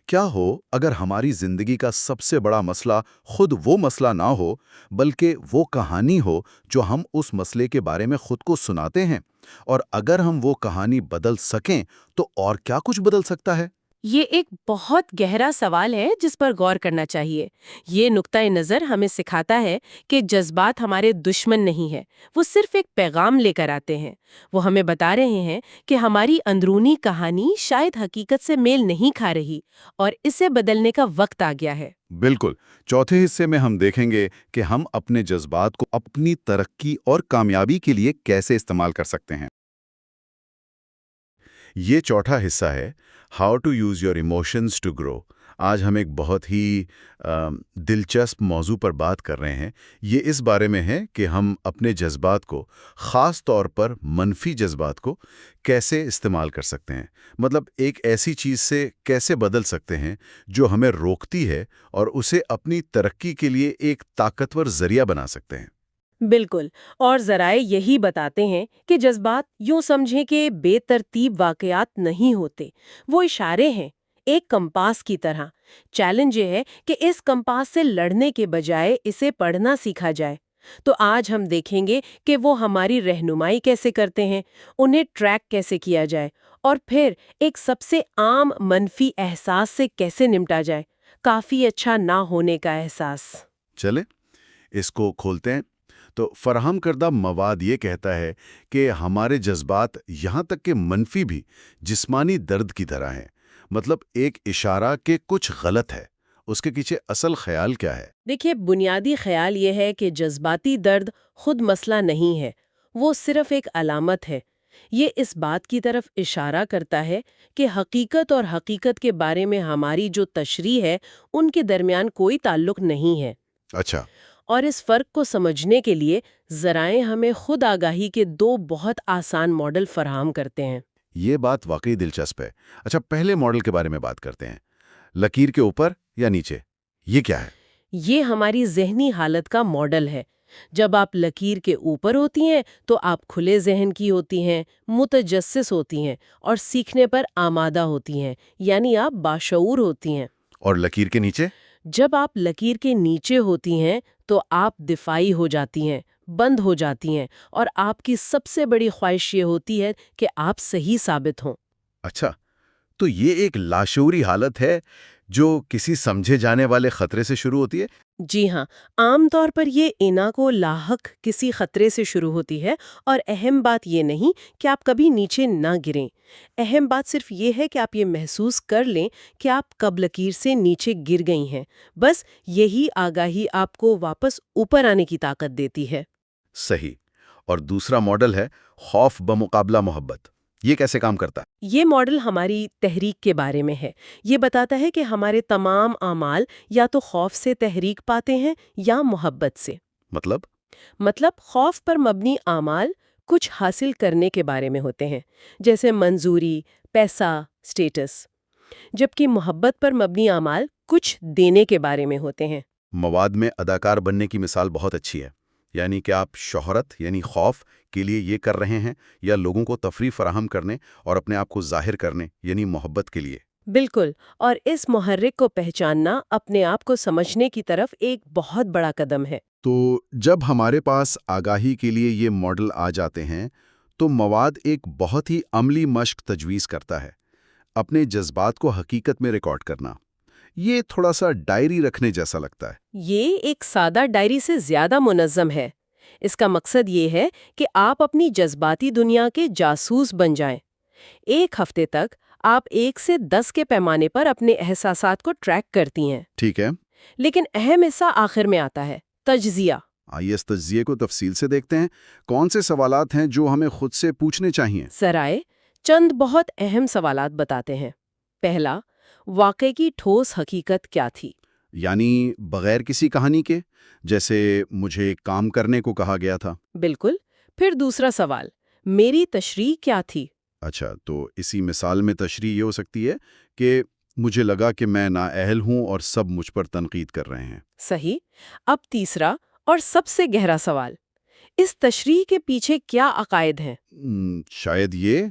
کیا ہو اگر ہماری زندگی کا سب سے بڑا مسئلہ خود وہ مسئلہ نہ ہو، بلکہ وہ کہانی ہو جو ہم اس مسئلے کے بارے میں خود کو سناتے ہیں، اور اگر ہم وہ کہانی بدل سکیں تو اور کیا کچھ بدل سکتا ہے؟ یہ ایک بہت گہرا سوال ہے جس پر غور کرنا چاہیے۔ یہ نقطۂ نظر ہمیں سکھاتا ہے کہ جذبات ہمارے دشمن نہیں ہیں، وہ صرف ایک پیغام لے کر آتے ہیں۔ وہ ہمیں بتا رہے ہیں کہ ہماری اندرونی کہانی شاید حقیقت سے میل نہیں کھا رہی اور اسے بدلنے کا وقت آ گیا ہے۔ بالکل۔ چوتھے حصے میں ہم دیکھیں گے کہ ہم اپنے جذبات کو اپنی ترقی اور کامیابی کے لیے کیسے استعمال کر سکتے ہیں۔ یہ چوتھا حصہ ہے، how to use your emotions to grow. آج ہم ایک بہت ہی دلچسپ موضوع پر بات کر رہے ہیں۔ یہ اس بارے میں ہے کہ ہم اپنے جذبات کو، خاص طور پر منفی جذبات کو، کیسے استعمال کر سکتے ہیں۔ مطلب ایک ایسی چیز سے کیسے بدل سکتے ہیں جو ہمیں روکتی ہے اور اسے اپنی ترقی کے لیے ایک طاقتور ذریعہ بنا سکتے ہیں۔ بالکل، اور ذرائع یہی بتاتے ہیں کہ جذبات یوں سمجھیں کہ بے ترتیب واقعات نہیں ہوتے، وہ اشارے ہیں، ایک کمپاس کی طرح۔ چیلنج یہ ہے کہ اس کمپاس سے لڑنے کے بجائے اسے پڑھنا سیکھا جائے۔ تو آج ہم دیکھیں گے کہ وہ ہماری رہنمائی کیسے کرتے ہیں، انہیں ٹریک کیسے کیا جائے، اور پھر ایک سب سے عام منفی احساس سے کیسے نمٹا جائے، کافی اچھا نہ ہونے کا احساس۔ چلیں اس کو کھولتے ہیں۔ تو فراہم کردہ مواد یہ کہتا ہے کہ ہمارے جذبات، یہاں تک کہ منفی بھی، جسمانی درد کی طرح ہیں۔ مطلب ایک اشارہ کہ کچھ غلط ہے، اس کے پیچھے اصل خیال کیا ہے؟ دیکھیے، بنیادی خیال یہ ہے کہ جذباتی درد خود مسئلہ نہیں ہے، وہ صرف ایک علامت ہے۔ یہ اس بات کی طرف اشارہ کرتا ہے کہ حقیقت اور حقیقت کے بارے میں ہماری جو تشریح ہے، ان کے درمیان کوئی تعلق نہیں ہے۔ اچھا۔ اور اس فرق کو سمجھنے کے لیے ذرائع ہمیں خود آگاہی کے دو بہت آسان ماڈل فراہم کرتے ہیں۔ یہ بات واقعی دلچسپ ہے۔ اچھا، پہلے ماڈل کے بارے میں بات کرتے ہیں۔ لکیر کے اوپر یا نیچے، یہ کیا ہے؟ یہ ہماری ذہنی حالت کا ماڈل ہے۔ جب آپ لکیر کے اوپر ہوتی ہیں تو آپ کھلے ذہن کی ہوتی ہیں، متجسس ہوتی ہیں اور سیکھنے پر آمادہ ہوتی ہیں، یعنی آپ باشعور ہوتی ہیں۔ اور لکیر کے نیچے؟ جب آپ لکیر کے نیچے ہوتی ہیں تو آپ دفاعی ہو جاتی ہیں، بند ہو جاتی ہیں، اور آپ کی سب سے بڑی خواہش یہ ہوتی ہے کہ آپ صحیح ثابت ہوں۔ اچھا، تو یہ ایک لاشعوری حالت ہے جو کسی سمجھے جانے والے خطرے سے شروع ہوتی ہے؟ جی ہاں، عام طور پر یہ انا کو لاحق کسی خطرے سے شروع ہوتی ہے، اور اہم بات یہ نہیں کہ آپ کبھی نیچے نہ گریں۔ اہم بات صرف یہ ہے کہ آپ یہ محسوس کر لیں کہ آپ کب لکیر سے نیچے گر گئی ہیں۔ بس یہی آگاہی آپ کو واپس اوپر آنے کی طاقت دیتی ہے۔ صحیح۔ اور دوسرا ماڈل ہے خوف بمقابلہ محبت۔ یہ کیسے کام کرتا ہے؟ یہ ماڈل ہماری تحریک کے بارے میں ہے۔ یہ بتاتا ہے کہ ہمارے تمام اعمال یا تو خوف سے تحریک پاتے ہیں یا محبت سے۔ مطلب خوف پر مبنی اعمال کچھ حاصل کرنے کے بارے میں ہوتے ہیں، جیسے منظوری، پیسہ، سٹیٹس، جبکہ محبت پر مبنی اعمال کچھ دینے کے بارے میں ہوتے ہیں۔ مواد میں اداکار بننے کی مثال بہت اچھی ہے، یعنی کہ آپ شہرت یعنی خوف کے لیے یہ کر رہے ہیں، یا لوگوں کو تفریح فراہم کرنے اور اپنے آپ کو ظاہر کرنے یعنی محبت کے لیے۔ بالکل، اور اس محرک کو پہچاننا اپنے آپ کو سمجھنے کی طرف ایک بہت بڑا قدم ہے۔ تو جب ہمارے پاس آگاہی کے لیے یہ ماڈل آ جاتے ہیں تو مواد ایک بہت ہی عملی مشق تجویز کرتا ہے، اپنے جذبات کو حقیقت میں ریکارڈ کرنا۔ یہ تھوڑا سا ڈائری رکھنے جیسا لگتا ہے۔ یہ ایک سادہ ڈائری سے زیادہ منظم ہے۔ اس کا مقصد یہ ہے کہ آپ اپنی جذباتی دنیا کے جاسوس بن جائیں۔ ایک ہفتے تک آپ 1 سے 10 کے پیمانے پر اپنے احساسات کو ٹریک کرتی ہیں۔ ٹھیک ہے، لیکن اہم حصہ آخر میں آتا ہے، تجزیہ۔ آئیے اس تجزیے کو تفصیل سے دیکھتے ہیں۔ کون سے سوالات ہیں جو ہمیں خود سے پوچھنے چاہیے؟ ذرائع چند بہت اہم سوالات بتاتے ہیں۔ پہلا، واقعے کی ٹھوس حقیقت کیا تھی؟ یعنی بغیر کسی کہانی کے، جیسے مجھے کام کرنے کو کہا گیا تھا۔ بالکل۔ پھر دوسرا سوال، میری تشریح کیا تھی؟ اچھا، تو اسی مثال میں تشریح یہ ہو سکتی ہے کہ مجھے لگا کہ میں نااہل ہوں اور سب مجھ پر تنقید کر رہے ہیں۔ صحیح۔ اب تیسرا اور سب سے گہرا سوال، اس تشریح کے پیچھے کیا عقائد ہیں؟ شاید یہ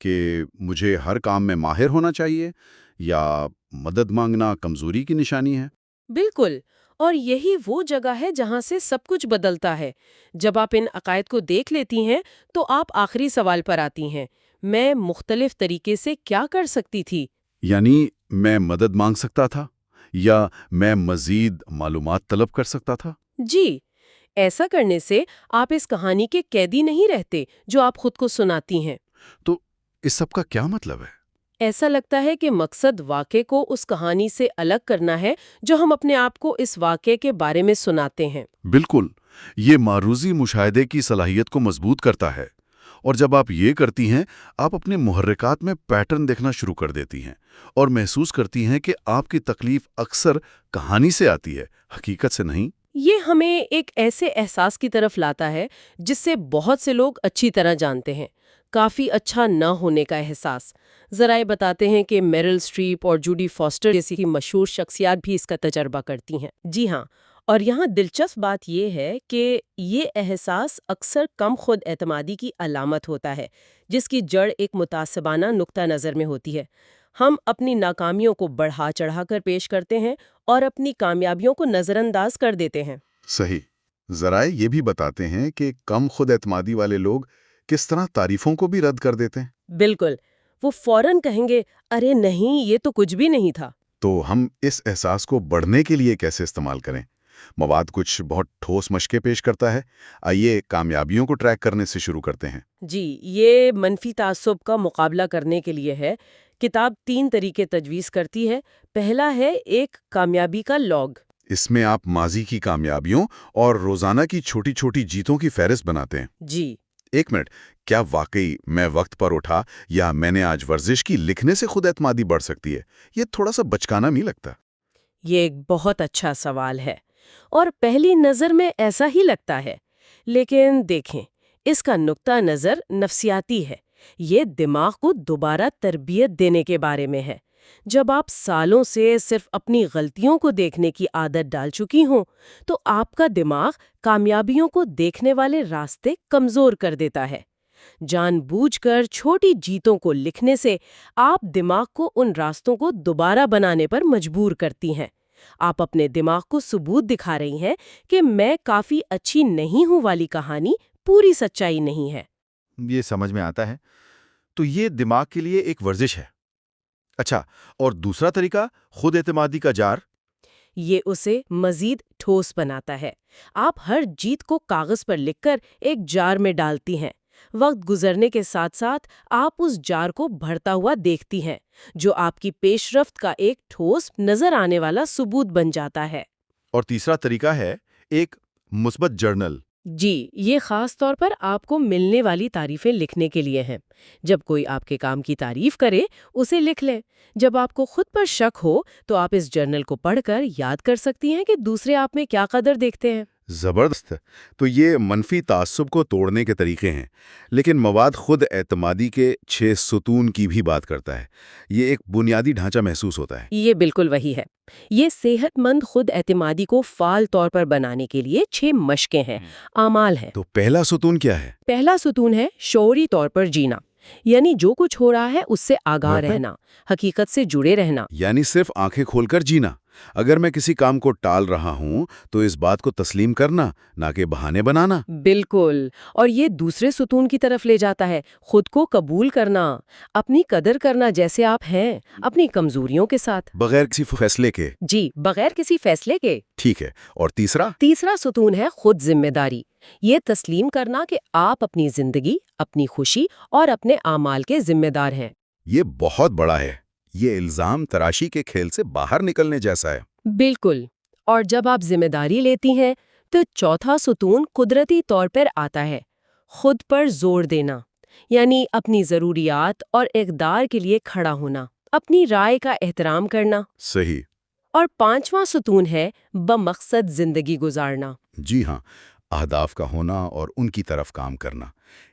کہ مجھے ہر کام میں ماہر ہونا چاہیے، یا مدد مانگنا کمزوری کی نشانی ہے۔ بالکل، اور یہی وہ جگہ ہے جہاں سے سب کچھ بدلتا ہے۔ جب آپ ان عقائد کو دیکھ لیتی ہیں تو آپ آخری سوال پر آتی ہیں، میں مختلف طریقے سے کیا کر سکتی تھی؟ یعنی میں مدد مانگ سکتا تھا، یا میں مزید معلومات طلب کر سکتا تھا۔ جی، ایسا کرنے سے آپ اس کہانی کے قیدی نہیں رہتے جو آپ خود کو سناتی ہیں۔ تو اس سب کا کیا مطلب ہے؟ ایسا لگتا ہے کہ مقصد واقعے کو اس کہانی سے الگ کرنا ہے جو ہم اپنے آپ کو اس واقعے کے بارے میں سناتے ہیں۔ بالکل، یہ معروضی مشاہدے کی صلاحیت کو مضبوط کرتا ہے، اور جب آپ یہ کرتی ہیں، آپ اپنے محرکات میں پیٹرن دیکھنا شروع کر دیتی ہیں، اور محسوس کرتی ہیں کہ آپ کی تکلیف اکثر کہانی سے آتی ہے، حقیقت سے نہیں۔ یہ ہمیں ایک ایسے احساس کی طرف لاتا ہے جس سے بہت سے لوگ اچھی طرح جانتے ہیں، کافی اچھا نہ ہونے کا احساس۔ ذرائع بتاتے ہیں کہ میرل اسٹریپ اور جوڈی فاسٹر جیسی مشہور شخصیات بھی اس کا تجربہ کرتی ہیں۔ جی ہاں، اور یہاں دلچسپ بات یہ ہے کہ یہ احساس اکثر کم خود اعتمادی کی علامت ہوتا ہے، جس کی جڑ ایک متعصبانہ نقطہ نظر میں ہوتی ہے۔ ہم اپنی ناکامیوں کو بڑھا چڑھا کر پیش کرتے ہیں اور اپنی کامیابیوں کو نظر انداز کر دیتے ہیں۔ صحیح۔ ذرائع یہ بھی بتاتے ہیں کہ کم خود اعتمادی والے لوگ کس طرح تعریفوں کو بھی رد کر دیتے ہیں۔ بالکل، وہ فوراً کہیں گے، ارے نہیں، یہ تو کچھ بھی نہیں تھا۔ تو ہم اس احساس کو بڑھنے کے لیے کیسے استعمال کریں؟ مواد کچھ بہت ٹھوس مشقیں پیش کرتا ہے۔ آئیے کامیابیوں کو ٹریک کرنے سے شروع کرتے ہیں۔ جی، یہ منفی تعصب کا مقابلہ کرنے کے لیے ہے۔ کتاب 3 طریقے تجویز کرتی ہے۔ پہلا ہے ایک کامیابی کا لاگ۔ اس میں آپ ماضی کی کامیابیوں اور روزانہ کی چھوٹی چھوٹی جیتوں کی فہرست بناتے ہیں۔ جی، 1 منٹ، کیا واقعی میں وقت پر اٹھا، یا میں نے آج ورزش کی، لکھنے سے خود اعتمادی بڑھ سکتی ہے؟ یہ تھوڑا سا بچکانا نہیں لگتا؟ یہ ایک بہت اچھا سوال ہے، اور پہلی نظر میں ایسا ہی لگتا ہے۔ لیکن دیکھیں، اس کا نقطہ نظر نفسیاتی ہے۔ یہ دماغ کو دوبارہ تربیت دینے کے بارے میں ہے۔ جب آپ سالوں سے صرف اپنی غلطیوں کو دیکھنے کی عادت ڈال چکی ہوں، تو آپ کا دماغ کامیابیوں کو دیکھنے والے راستے کمزور کر دیتا ہے۔ جان بوجھ کر چھوٹی جیتوں کو لکھنے سے آپ دماغ کو ان راستوں کو دوبارہ بنانے پر مجبور کرتی ہیں۔ آپ اپنے دماغ کو ثبوت دکھا رہی ہیں کہ میں کافی اچھی نہیں ہوں والی کہانی پوری سچائی نہیں ہے۔ یہ سمجھ میں آتا ہے۔ تو یہ دماغ کے لیے ایک ورزش ہے۔ اچھا، اور دوسرا طریقہ خود اعتمادی کا جار؟ یہ اسے مزید ٹھوس بناتا ہے۔ آپ ہر جیت کو کاغذ پر لکھ کر ایک جار میں ڈالتی ہیں۔ وقت گزرنے کے ساتھ ساتھ آپ اس جار کو بڑھتا ہوا دیکھتی ہیں، جو آپ کی پیش رفت کا ایک ٹھوس نظر آنے والا ثبوت بن جاتا ہے۔ اور تیسرا طریقہ ہے ایک مثبت جرنل۔ جی، یہ خاص طور پر آپ کو ملنے والی تعریفیں لکھنے کے لیے ہیں۔ جب کوئی آپ کے کام کی تعریف کرے، اسے لکھ لیں۔ جب آپ کو خود پر شک ہو تو آپ اس جرنل کو پڑھ کر یاد کر سکتی ہیں کہ دوسرے آپ میں کیا قدر دیکھتے ہیں۔ زبردست۔ تو یہ منفی تعصب کو توڑنے کے طریقے ہیں، لیکن مواد خود اعتمادی کے 6 ستون کی بھی بات کرتا ہے۔ یہ ایک بنیادی ڈھانچہ محسوس ہوتا ہے۔ یہ بالکل وہی ہے۔ یہ صحت مند خود اعتمادی کو فعال طور پر بنانے کے لیے 6 مشقیں ہیں، اعمال ہیں۔ تو پہلا ستون کیا ہے؟ پہلا ستون ہے شعوری طور پر جینا، یعنی جو کچھ ہو رہا ہے اس سے آگاہ رہنا، حقیقت سے جڑے رہنا۔ یعنی صرف آنکھیں کھول کر جینا۔ اگر میں کسی کام کو ٹال رہا ہوں تو اس بات کو تسلیم کرنا، نہ کہ بہانے بنانا۔ بالکل، اور یہ دوسرے ستون کی طرف لے جاتا ہے، خود کو قبول کرنا، اپنی قدر کرنا جیسے آپ ہیں، اپنی کمزوریوں کے ساتھ۔ بغیر کسی فیصلے کے۔ جی، بغیر کسی فیصلے کے۔ ٹھیک ہے، اور تیسرا؟ تیسرا ستون ہے خود ذمہ داری۔ یہ تسلیم کرنا کہ آپ اپنی زندگی، اپنی خوشی اور اپنے اعمال کے ذمہ دار ہیں۔ یہ بہت بڑا ہے۔ یہ الزام تراشی کے کھیل سے باہر نکلنے جیسا ہے۔ بالکل، اور جب آپ ذمہ داری لیتی ہیں تو چوتھا ستون قدرتی طور پر آتا ہے، خود پر زور دینا، یعنی اپنی ضروریات اور اقدار کے لیے کھڑا ہونا، اپنی رائے کا احترام کرنا۔ صحیح۔ اور پانچواں ستون ہے بمقصد زندگی گزارنا۔ جی ہاں، اہداف کا ہونا اور ان کی طرف کام کرنا،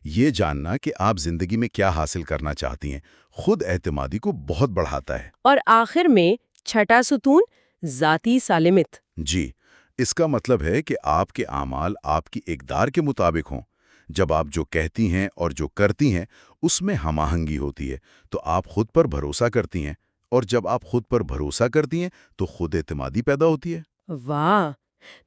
یہ جاننا کہ آپ زندگی میں کیا حاصل کرنا چاہتی ہیں، خود اعتمادی کو بہت بڑھاتا ہے۔ اور آخر میں چھٹا ستون ذاتی سالمیت۔ جی، اس کا مطلب ہے کہ آپ کے اعمال آپ کی اقدار کے مطابق ہوں۔ جب آپ جو کہتی ہیں اور جو کرتی ہیں اس میں ہم آہنگی ہوتی ہے تو آپ خود پر بھروسہ کرتی ہیں، اور جب آپ خود پر بھروسہ کرتی ہیں تو خود اعتمادی پیدا ہوتی ہے۔ واہ،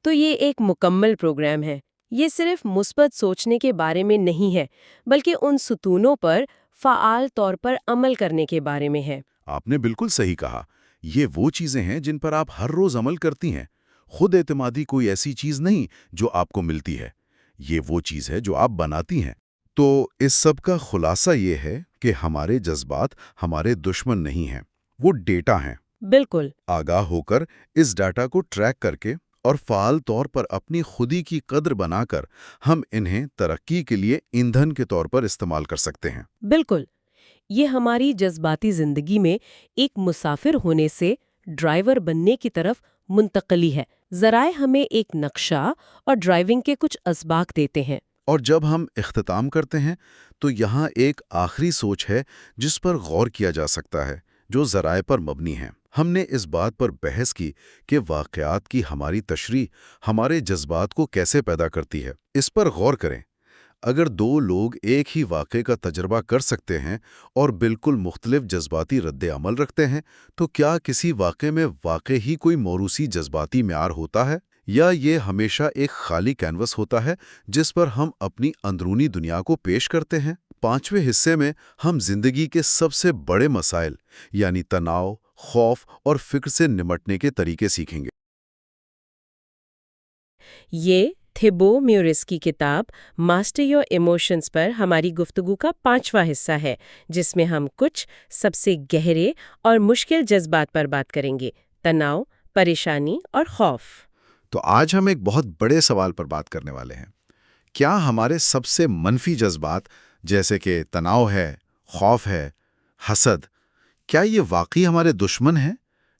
تو یہ ایک مکمل پروگرام ہے۔ یہ صرف مثبت سوچنے کے بارے میں نہیں ہے، بلکہ ان ستونوں پر فعال طور پر عمل کرنے کے بارے میں ہے۔ آپ نے بالکل صحیح کہا۔ یہ وہ چیزیں ہیں جن پر آپ ہر روز عمل کرتی ہیں۔ خود اعتمادی کوئی ایسی چیز نہیں جو آپ کو ملتی ہے، یہ وہ چیز ہے جو آپ بناتی ہیں۔ تو اس سب کا خلاصہ یہ ہے کہ ہمارے جذبات ہمارے دشمن نہیں ہیں، وہ ڈیٹا ہیں۔ بالکل۔ آگاہ ہو کر اس ڈاٹا کو ٹریک کر کے اور فعال طور پر اپنی خودی کی قدر بنا کر ہم انہیں ترقی کے لیے ایندھن کے طور پر استعمال کر سکتے ہیں۔ بالکل، یہ ہماری جذباتی زندگی میں ایک مسافر ہونے سے ڈرائیور بننے کی طرف منتقلی ہے۔ ذرائع ہمیں ایک نقشہ اور ڈرائیونگ کے کچھ اسباق دیتے ہیں۔ اور جب ہم اختتام کرتے ہیں تو یہاں ایک آخری سوچ ہے جس پر غور کیا جا سکتا ہے، جو ذرائع پر مبنی ہے۔ ہم نے اس بات پر بحث کی کہ واقعات کی ہماری تشریح ہمارے جذبات کو کیسے پیدا کرتی ہے۔ اس پر غور کریں، اگر دو لوگ ایک ہی واقعے کا تجربہ کر سکتے ہیں اور بالکل مختلف جذباتی رد عمل رکھتے ہیں تو کیا کسی واقعے میں واقعی ہی کوئی موروثی جذباتی معیار ہوتا ہے، یا یہ ہمیشہ ایک خالی کینوس ہوتا ہے جس پر ہم اپنی اندرونی دنیا کو پیش کرتے ہیں؟ 5ویں حصے میں ہم زندگی کے سب سے بڑے مسائل یعنی تناؤ، خوف اور فکر سے نمٹنے کے طریقے سیکھیں گے۔ یہ تھیبو میورس کی کتاب ماسٹر یور ایموشنز پر ہماری گفتگو کا 5واں حصہ ہے، جس میں ہم کچھ سب سے گہرے اور مشکل جذبات پر بات کریں گے: تناؤ، پریشانی اور خوف۔ تو آج ہم ایک بہت بڑے سوال پر بات کرنے والے ہیں۔ کیا ہمارے سب سے منفی جذبات جیسے کہ تناؤ ہے، خوف ہے، حسد، کیا یہ واقعی ہمارے دشمن ہیں،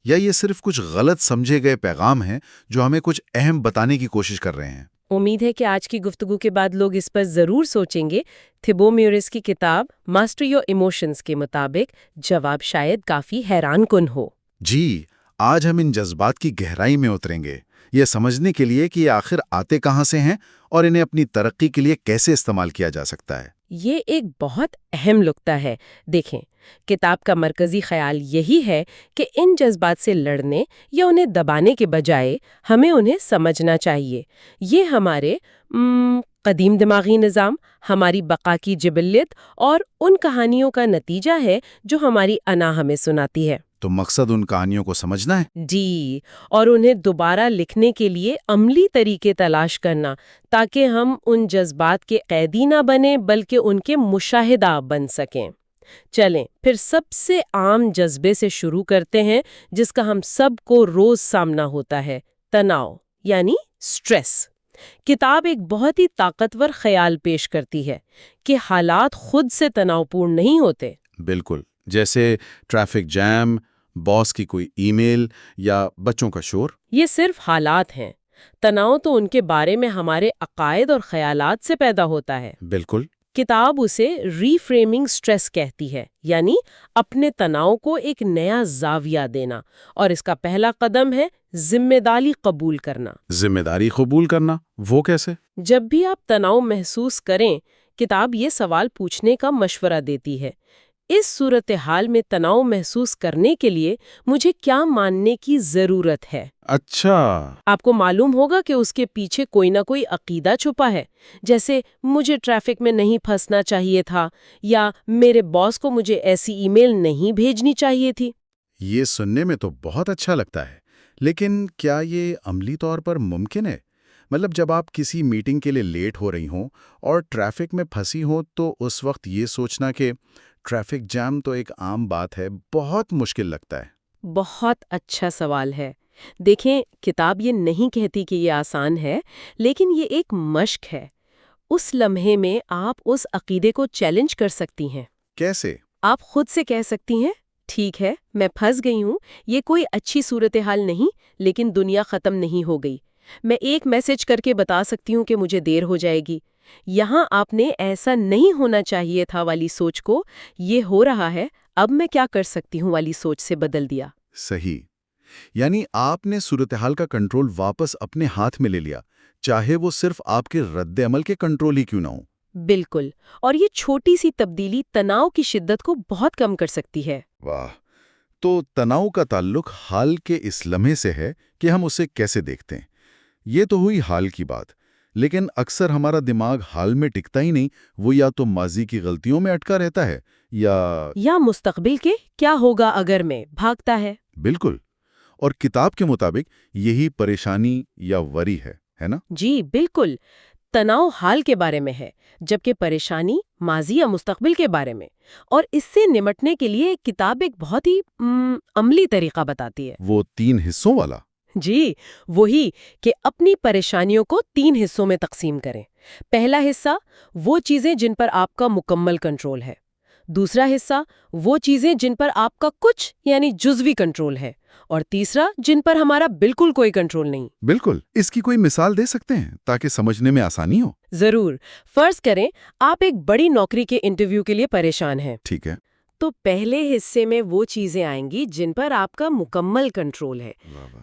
یا یہ صرف کچھ غلط سمجھے گئے پیغام ہیں جو ہمیں کچھ اہم بتانے کی کوشش کر رہے ہیں؟ امید ہے کہ آج کی گفتگو کے بعد لوگ اس پر ضرور سوچیں گے۔ تھیبو میورس کی کتاب ماسٹر یور ایموشنز کے مطابق جواب شاید کافی حیران کن ہو۔ جی، آج ہم ان جذبات کی گہرائی میں اتریں گے، یہ سمجھنے کے لیے کہ یہ آخر آتے کہاں سے ہیں اور انہیں اپنی ترقی کے لیے کیسے استعمال کیا جا سکتا ہے۔ یہ ایک بہت اہم نقطہ ہے۔ دیکھیں، کتاب کا مرکزی خیال یہی ہے کہ ان جذبات سے لڑنے یا انہیں دبانے کے بجائے ہمیں انہیں سمجھنا چاہیے۔ یہ ہمارے قدیم دماغی نظام، ہماری بقا کی جبلیت اور ان کہانیوں کا نتیجہ ہے جو ہماری انا ہمیں سناتی ہے۔ تو مقصد ان کہانیوں کو سمجھنا ہے؟ جی، اور انہیں دوبارہ لکھنے کے لیے عملی طریقے تلاش کرنا تاکہ ہم ان جذبات کے قیدی نہ بنیں بلکہ ان کے مشاہدہ بن سکیں۔ چلیں پھر سب سے عام جذبے سے شروع کرتے ہیں جس کا ہم سب کو روز سامنا ہوتا ہے، تناؤ یعنی سٹریس۔ کتاب ایک بہت ہی طاقتور خیال پیش کرتی ہے کہ حالات خود سے تناؤ پورن نہیں ہوتے۔ بالکل، جیسے ٹریفک جام، باس کی کوئی ای میل یا بچوں کا شور۔ یہ صرف حالات ہیں۔ تناؤ تو ان کے بارے میں ہمارے عقائد اور خیالات سے پیدا ہوتا ہے۔ بالکل۔ کتاب اسے ری فریمنگ سٹریس کہتی ہے، یعنی اپنے تناؤ کو ایک نیا زاویہ دینا، اور اس کا پہلا قدم ہے ذمہ داری قبول کرنا۔ ذمہ داری قبول کرنا، وہ کیسے؟ جب بھی آپ تناؤ محسوس کریں، کتاب یہ سوال پوچھنے کا مشورہ دیتی ہے، اس صورتحال میں تناؤ محسوس کرنے کے لیے مجھے کیا ماننے کی ضرورت ہے؟ اچھا۔ آپ کو معلوم ہوگا کہ اس کے پیچھے کوئی نہ کوئی عقیدہ چھپا ہے، جیسے مجھے ٹریفک میں نہیں پھنسنا چاہیے تھا، یا میرے باس کو مجھے ایسی ای میل نہیں بھیجنی چاہیے تھی۔ یہ سننے میں تو بہت اچھا لگتا ہے، لیکن کیا یہ عملی طور پر ممکن ہے؟ مطلب جب آپ کسی میٹنگ کے لیے لیٹ ہو رہی ہوں اور ٹریفک میں پھنسی ہوں تو اس وقت یہ سوچنا کہ ٹریفک جام تو ایک عام بات ہے، بہت مشکل لگتا ہے۔ بہت اچھا سوال ہے۔ دیکھیں، کتاب یہ نہیں کہتی کہ یہ آسان ہے، لیکن یہ ایک مشق ہے۔ اس لمحے میں آپ اس عقیدے کو چیلنج کر سکتی ہیں۔ کیسے؟ آپ خود سے کہہ سکتی ہیں، ٹھیک ہے، میں پھنس گئی ہوں، یہ کوئی اچھی صورتحال نہیں، لیکن دنیا ختم نہیں ہو گئی۔ میں ایک میسج کر کے بتا سکتی ہوں کہ مجھے دیر ہو جائے گی۔ یہاں آپ نے ایسا نہیں ہونا چاہیے تھا والی سوچ کو یہ ہو رہا ہے، اب میں کیا کر سکتی ہوں والی سوچ سے بدل دیا۔ صحیح، یعنی آپ نے صورتحال کا کنٹرول واپس اپنے ہاتھ میں لے لیا، چاہے وہ صرف آپ کے رد عمل کے کنٹرول ہی کیوں نہ ہو۔ بالکل، اور یہ چھوٹی سی تبدیلی تناؤ کی شدت کو بہت کم کر سکتی ہے۔ واہ، تو تناؤ کا تعلق حال کے اس لمحے سے ہے کہ ہم اسے کیسے دیکھتے ہیں۔ یہ تو ہوئی حال کی بات، لیکن اکثر ہمارا دماغ حال میں ٹکتا ہی نہیں، وہ یا تو ماضی کی غلطیوں میں اٹکا رہتا ہے یا مستقبل کے کیا ہوگا اگر میں بھاگتا ہے۔ بالکل، اور کتاب کے مطابق یہی پریشانی یا وری ہے نا؟ جی بالکل، تناؤ حال کے بارے میں ہے، جبکہ پریشانی ماضی یا مستقبل کے بارے میں، اور اس سے نمٹنے کے لیے کتاب ایک بہت ہی عملی طریقہ بتاتی ہے۔ وہ 3 حصوں والا؟ جی وہی، کہ اپنی پریشانیوں کو 3 حصوں میں تقسیم کریں۔ پہلا حصہ وہ چیزیں جن پر آپ کا مکمل کنٹرول ہے، دوسرا حصہ وہ چیزیں جن پر آپ کا کچھ یعنی جزوی کنٹرول ہے، اور تیسرا جن پر ہمارا بالکل کوئی کنٹرول نہیں۔ بالکل، اس کی کوئی مثال دے سکتے ہیں تاکہ سمجھنے میں آسانی ہو؟ ضرور، فرض کریں آپ ایک بڑی نوکری کے انٹرویو کے لیے پریشان ہیں۔ ٹھیک ہے۔ تو پہلے حصے میں وہ چیزیں آئیں گی جن پر آپ کا مکمل کنٹرول ہے،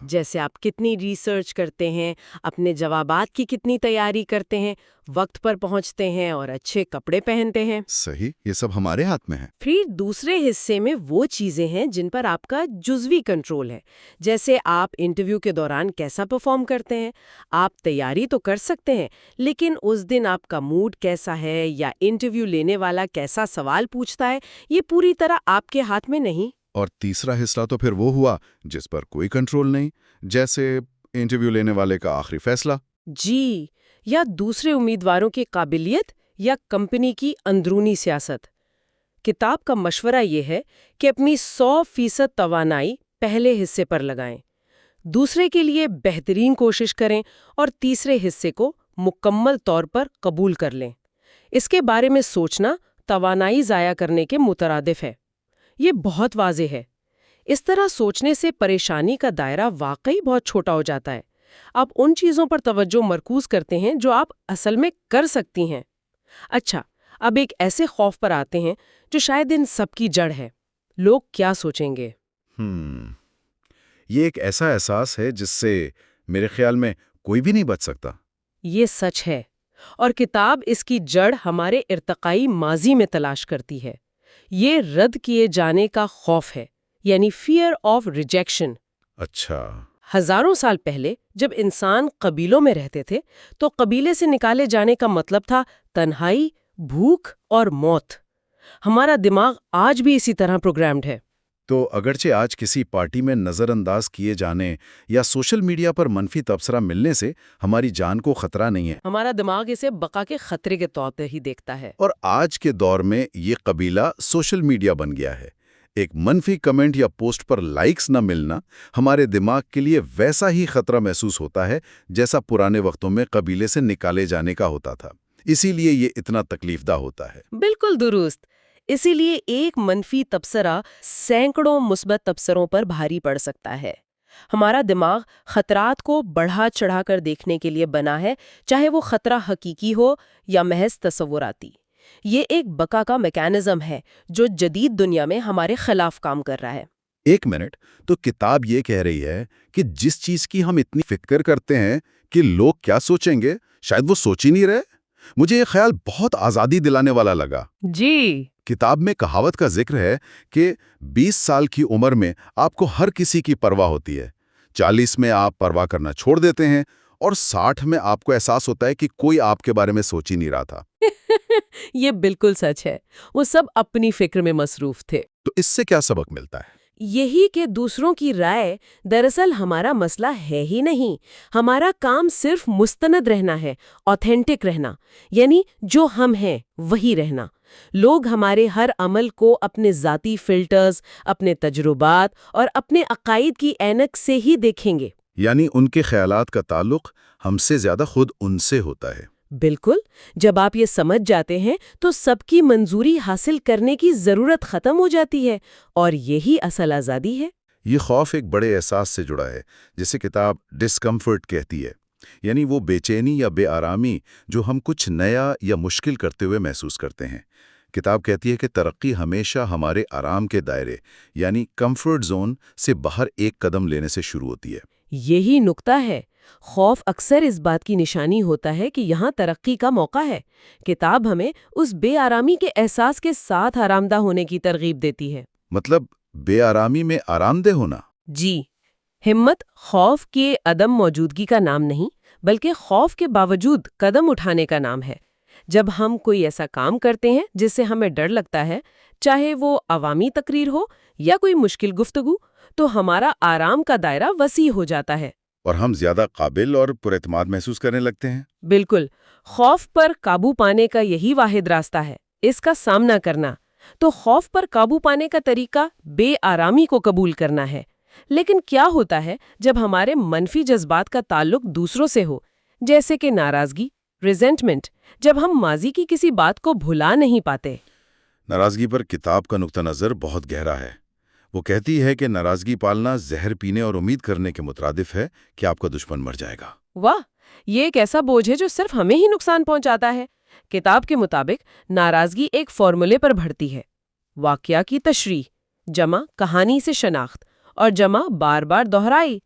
جیسے آپ کتنی ریسرچ کرتے ہیں، اپنے جوابات کی کتنی تیاری کرتے ہیں، وقت پر پہنچتے ہیں اور اچھے کپڑے پہنتے ہیں۔ صحیح، یہ سب ہمارے ہاتھ میں ہے۔ پھر دوسرے حصے میں وہ چیزیں ہیں جن پر آپ کا جزوی کنٹرول ہے، جیسے آپ انٹرویو کے دوران کیسا پرفارم کرتے ہیں۔ آپ تیاری تو کر سکتے ہیں، لیکن اس دن آپ کا موڈ کیسا ہے یا انٹرویو لینے والا کیسا سوال پوچھتا ہے، یہ پوری طرح آپ کے ہاتھ میں نہیں۔ اور تیسرا حصہ تو پھر وہ ہوا جس پر کوئی کنٹرول نہیں، جیسے انٹرویو لینے والے کا آخری فیصلہ۔ جی، یا دوسرے امیدواروں کی قابلیت یا کمپنی کی اندرونی سیاست۔ کتاب کا مشورہ یہ ہے کہ اپنی 100% توانائی پہلے حصے پر لگائیں، دوسرے کے لیے بہترین کوشش کریں اور تیسرے حصے کو مکمل طور پر قبول کر لیں۔ اس کے بارے میں سوچنا توانائی ضائع کرنے کے مترادف ہے۔ یہ بہت واضح ہے۔ اس طرح سوچنے سے پریشانی کا دائرہ واقعی بہت چھوٹا ہو جاتا ہے۔ آپ ان چیزوں پر توجہ مرکوز کرتے ہیں جو آپ اصل میں کر سکتی ہیں۔ اچھا، اب ایک ایسے خوف پر آتے ہیں جو شاید ان سب کی جڑ ہے۔ لوگ کیا سوچیں گے؟ یہ ایک ایسا احساس ہے جس سے میرے خیال میں کوئی بھی نہیں بچ سکتا۔ یہ سچ ہے، اور کتاب اس کی جڑ ہمارے ارتقائی ماضی میں تلاش کرتی ہے۔ یہ رد کیے جانے کا خوف ہے، یعنی فیئر آف ریجیکشن۔ اچھا۔ ہزاروں سال پہلے جب انسان قبیلوں میں رہتے تھے تو قبیلے سے نکالے جانے کا مطلب تھا تنہائی، بھوک اور موت۔ ہمارا دماغ آج بھی اسی طرح پروگرامڈ ہے۔ تو اگرچہ آج کسی پارٹی میں نظر انداز کیے جانے یا سوشل میڈیا پر منفی تبصرہ ملنے سے ہماری جان کو خطرہ نہیں ہے، ہمارا دماغ اسے بقا کے خطرے کے طور پر ہی دیکھتا ہے۔ اور آج کے دور میں یہ قبیلہ سوشل میڈیا بن گیا ہے۔ ایک منفی کمنٹ یا پوسٹ پر لائکس نہ ملنا ہمارے دماغ کے لیے ویسا ہی خطرہ محسوس ہوتا ہے جیسا پرانے وقتوں میں قبیلے سے نکالے جانے کا ہوتا تھا۔ اسی لیے یہ اتنا تکلیف دہ ہوتا ہے۔ بالکل درست۔ اسی لیے ایک منفی تبصرہ سینکڑوں مثبت تبصروں پر بھاری پڑ سکتا ہے۔ ہمارا دماغ خطرات کو بڑھا چڑھا کر دیکھنے کے لیے بنا ہے، چاہے وہ خطرہ حقیقی ہو یا محض تصوراتی۔ یہ ایک بقا کا میکانزم ہے جو جدید دنیا میں ہمارے خلاف کام کر رہا ہے۔ ایک منٹ، تو کتاب یہ کہہ رہی ہے کہ جس چیز کی ہم اتنی فکر کرتے ہیں کہ لوگ کیا سوچیں گے، شاید وہ سوچ ہی نہیں رہے۔ مجھے یہ خیال بہت آزادی دلانے والا لگا۔ جی، کتاب میں کہاوت کا ذکر ہے کہ 20 سال کی عمر میں آپ کو ہر کسی کی پرواہ ہوتی ہے، 40 میں آپ پرواہ کرنا چھوڑ دیتے ہیں، اور 60 میں آپ کو احساس ہوتا ہے کہ کوئی آپ کے بارے میں سوچ ہی نہیں رہا تھا۔ یہ بالکل سچ ہے۔ وہ سب اپنی فکر میں مصروف تھے۔ تو اس سے کیا سبق ملتا ہے؟ یہی کہ دوسروں کی رائے دراصل ہمارا مسئلہ ہے ہی نہیں۔ ہمارا کام صرف مستند رہنا ہے، آتھینٹک رہنا، یعنی جو ہم ہیں وہی رہنا۔ لوگ ہمارے ہر عمل کو اپنے ذاتی فلٹرز، اپنے تجربات اور اپنے عقائد کی اینک سے ہی دیکھیں گے۔ یعنی ان کے خیالات کا تعلق ہم سے زیادہ خود ان سے ہوتا ہے۔ بالکل۔ جب آپ یہ سمجھ جاتے ہیں تو سب کی منظوری حاصل کرنے کی ضرورت ختم ہو جاتی ہے، اور یہی اصل آزادی ہے۔ یہ خوف ایک بڑے احساس سے جڑا ہے جسے کتاب ڈسکمفرٹ کہتی ہے، یعنی وہ بے چینی یا بے آرامی جو ہم کچھ نیا یا مشکل کرتے ہوئے محسوس کرتے ہیں۔ کتاب کہتی ہے کہ ترقی ہمیشہ ہمارے آرام کے دائرے یعنی کمفرٹ زون سے باہر ایک قدم لینے سے شروع ہوتی ہے۔ یہی نکتہ ہے۔ خوف اکثر اس بات کی نشانی ہوتا ہے کہ یہاں ترقی کا موقع ہے۔ کتاب ہمیں اس بے آرامی کے احساس کے ساتھ آرام دہ ہونے کی ترغیب دیتی ہے۔ مطلب بے آرامی میں آرام دہ ہونا۔ جی، ہمت خوف کے عدم موجودگی کا نام نہیں، بلکہ خوف کے باوجود قدم اٹھانے کا نام ہے۔ جب ہم کوئی ایسا کام کرتے ہیں جس سے ہمیں ڈر لگتا ہے، چاہے وہ عوامی تقریر ہو یا کوئی مشکل گفتگو، تو ہمارا آرام کا دائرہ وسیع ہو جاتا ہے، اور ہم زیادہ قابل اور پر اعتماد محسوس کرنے لگتے ہیں۔ بالکل۔ خوف پر قابو پانے کا یہی واحد راستہ ہے، اس کا سامنا کرنا۔ تو خوف پر قابو پانے کا طریقہ بے آرامی کو قبول کرنا ہے۔ لیکن کیا ہوتا ہے جب ہمارے منفی جذبات کا تعلق دوسروں سے ہو، جیسے کہ ناراضگی، ریزنٹمنٹ، جب ہم ماضی کی کسی بات کو بھلا نہیں پاتے؟ ناراضگی پر کتاب کا نقطہ نظر بہت گہرا ہے۔ وہ کہتی ہے کہ ناراضگی پالنا زہر پینے اور امید کرنے کے مترادف ہے کہ آپ کا دشمن مر جائے گا۔ واہ، یہ ایک ایسا بوجھ ہے جو صرف ہمیں ہی نقصان پہنچاتا ہے۔ کتاب کے مطابق ناراضگی ایک فارمولے پر بڑھتی ہے: واقعہ کی تشریح جمع کہانی سے شناخت اور جمع بار بار دہرائی۔